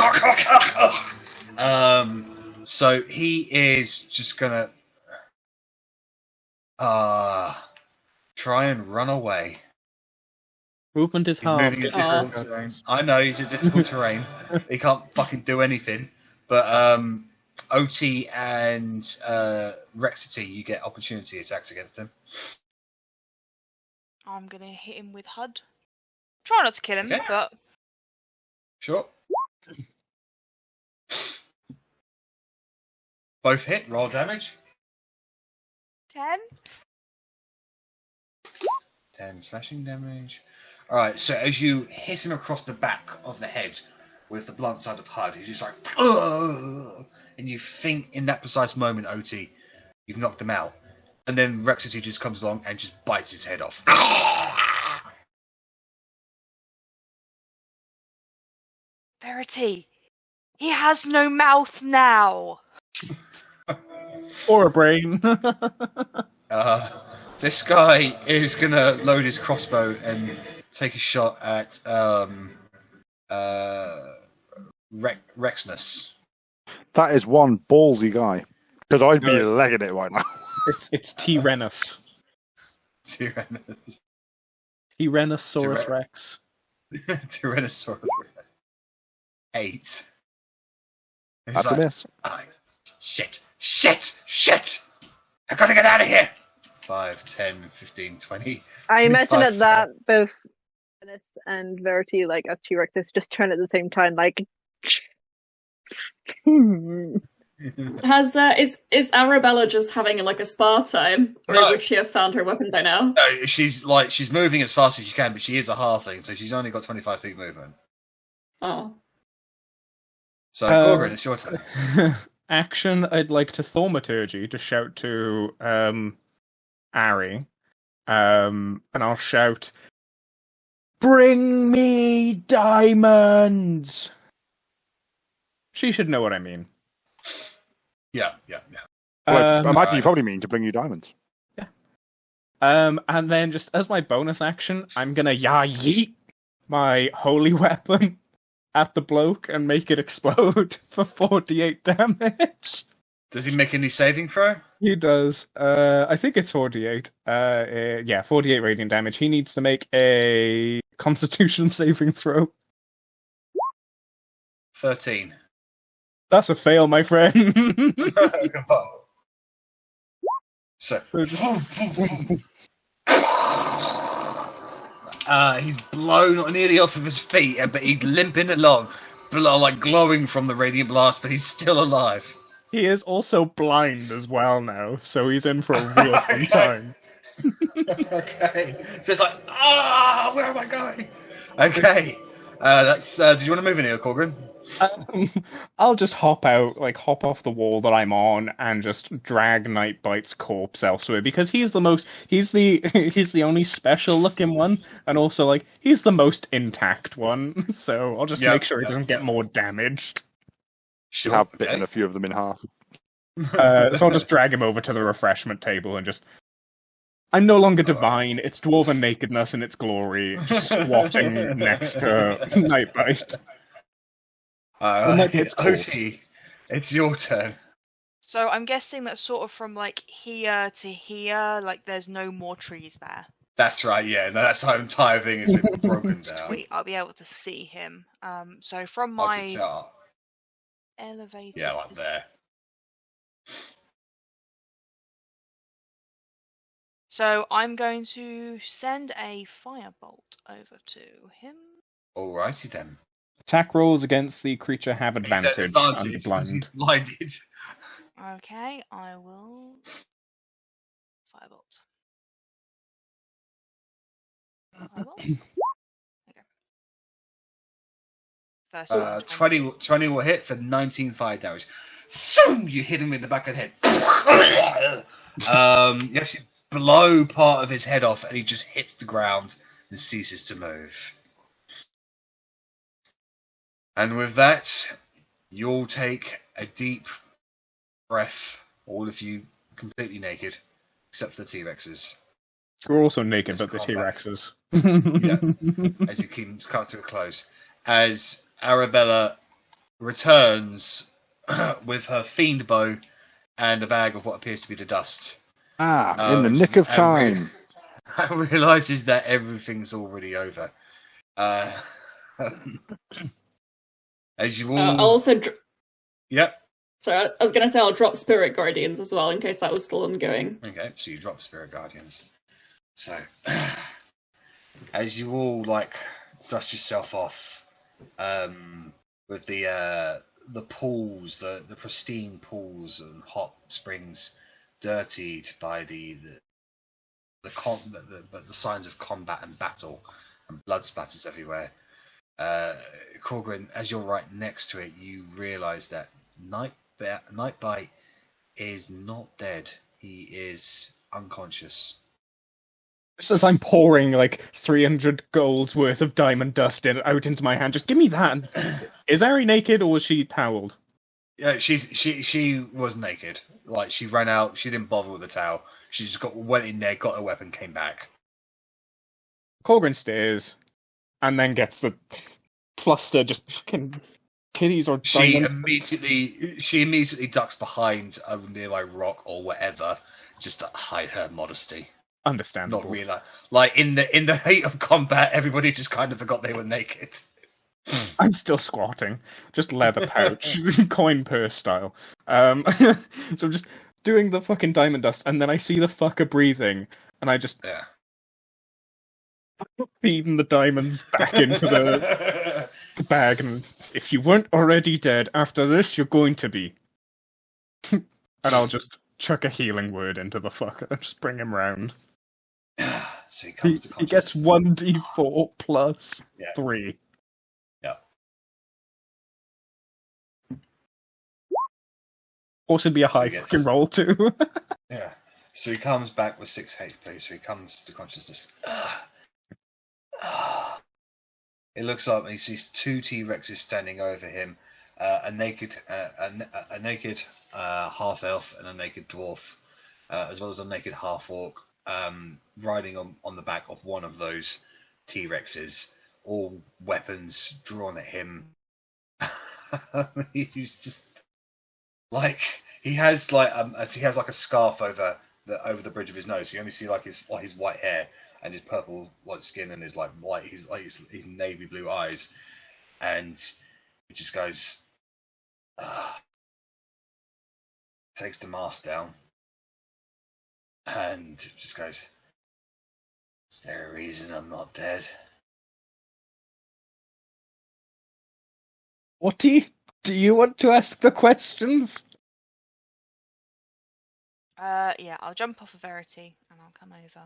So he is just gonna try and run away. Movement is He's hard. moving in Get used to difficult it. terrain. I know he's in difficult terrain. He can't fucking do anything. But Otti and Rexity, you get opportunity attacks against him. I'm gonna hit him with HUD. Try not to kill him, Okay. but Sure. Both hit. Roll damage. 10. 10 slashing damage. Alright, so as you hit him across the back of the head with the blunt side of HUD, he's just like, ugh! And you think in that precise moment, Otti, you've knocked him out. And then Rexity just comes along and just bites his head off. Verity, he has no mouth now. Or a brain. This guy is gonna load his crossbow and take a shot at Rexness. That is one ballsy guy. Because I'd be No. legging it right now. it's T. Rennas. Tyrannosaurus Tyrannosaurus Rex. Tyrannosaurus. 8. It's That's a miss. Shit! I gotta get out of here! 5, 10, 15, 20. I imagine 25. at that both Rennas and Verity, like as T-Rex, is just turn at the same time, like. has is Arrabella just having like a spa time, or No. would she have found her weapon by now? No, she's moving as fast as she can, but she is a halfling, so she's only got 25 feet movement. Oh, So, Korgrin, it's your turn. Action, I'd like to thaumaturgy to shout to Arri. And I'll shout, "Bring me diamonds!" She should know what I mean. Yeah. Well, I imagine Alright. you probably mean to bring you diamonds. And then just as my bonus action, I'm gonna yeet my holy weapon at the bloke and make it explode for 48 damage. Does he make any saving throw? He does. I think it's 48. Yeah, 48 radiant damage. He needs to make a Constitution saving throw. 13. That's a fail, my friend. So, he's blown nearly off of his feet, but he's limping along, glowing from the radiant blast, but he's still alive. He is also blind as well now, so he's in for a real fun Okay. time. Okay, so it's like, where am I going? Okay, that's. Did you want to move in here, Korgrin? I'll just hop off the wall that I'm on, and just drag Nightbite's corpse elsewhere because he's the only special looking one, and also he's the most intact one. So I'll just make sure he doesn't get more damaged. Sure. You have bitten a few of them in half. So I'll just drag him over to the refreshment table and just. I'm no longer divine. It's dwarven nakedness in its glory, just squatting next to Nightbite. It's Otti. It's your turn. So I'm guessing that's sort of from here to here, there's no more trees there. That's right. Yeah, no, that's how the entire thing has been broken down. Sweet, I'll be able to see him. So from What's my it are? elevator. Yeah, like there. So I'm going to send a firebolt over to him. Alrighty then. Attack rolls against the creature have He's at advantage under because he's blind. blinded. Okay, I will firebolt. I will. Okay. First one, 20 will hit for 19 fire damage. So you hit him in the back of the head. You actually blow part of his head off, and he just hits the ground and ceases to move. And with that, you'll take a deep breath, all of you completely naked, except for the T-Rexes. We're also naked, It's but the combat. T-Rexes. As you comes to a close. As Arrabella returns with her fiend bow and a bag of what appears to be the dust. In the nick of time. And realizes that everything's already over. As you all... I'll also... Yep. So I was going to say I'll drop Spirit Guardians as well, in case that was still ongoing. Okay, so you drop Spirit Guardians. So, as you all, like, dust yourself off, with the pools, the pristine pools and hot springs dirtied by the signs of combat and battle and blood splatters everywhere. Korgrin, as you're right next to it, you realise that Nightbite is not dead. He is unconscious. Just as I'm pouring like 300 gold's worth of diamond dust out into my hand, just give me that. Is Arri naked or was she toweled? Yeah, she was naked. Like, she ran out. She didn't bother with the towel. She just went in there, got a weapon, came back. Korgrin stares, and then gets the cluster just fucking kitties or She diamonds. immediately ducks behind a nearby rock or whatever, just to hide her modesty. Understandable. Not really. Like, in the heat of combat, everybody just kind of forgot they were naked. I'm still squatting. Just leather pouch. Coin purse style. So I'm just doing the fucking diamond dust, and then I see the fucker breathing, and I just feeding the diamonds back into the bag, and if you weren't already dead, after this you're going to be. And I'll just chuck a healing word into the fucker and just bring him round. So he comes to He gets consciousness. 1d4 plus 3. Yeah. Also be a So high he gets- fucking roll too. Yeah. So he comes back with 6 HP. So he comes to consciousness. It looks like he sees 2 T-Rexes standing over him, a naked half elf and a naked dwarf, as well as a naked half-orc, riding on the back of one of those T-Rexes, all weapons drawn at him. He's just like he has like a scarf over the bridge of his nose. So you only see like his white hair and his purple white skin and his his navy blue eyes, and he just goes, takes the mask down, and just goes, "Is there a reason I'm not dead?" Otti, do you want to ask the questions? Yeah, I'll jump off of Verity and I'll come over.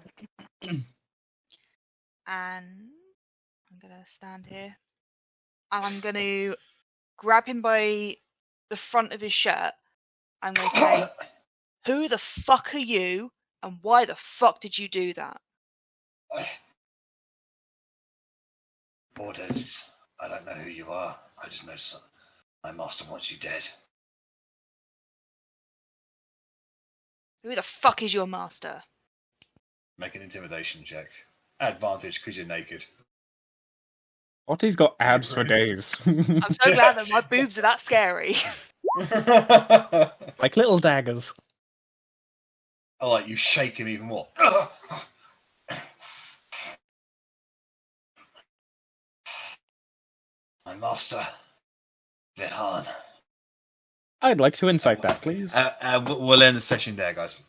And I'm gonna stand here. And I'm gonna grab him by the front of his shirt. I'm gonna say, "Who the fuck are you? And why the fuck did you do that?" Orders. I don't know who you are. I just know my master wants you dead. Who the fuck is your master? Make an intimidation check. Advantage because you're naked. Otti's got abs for days. I'm so glad that my boobs are that scary. Like little daggers. I like you shake him even more. My master, Vihan. I'd like to insight that, please. We'll end the session there, guys.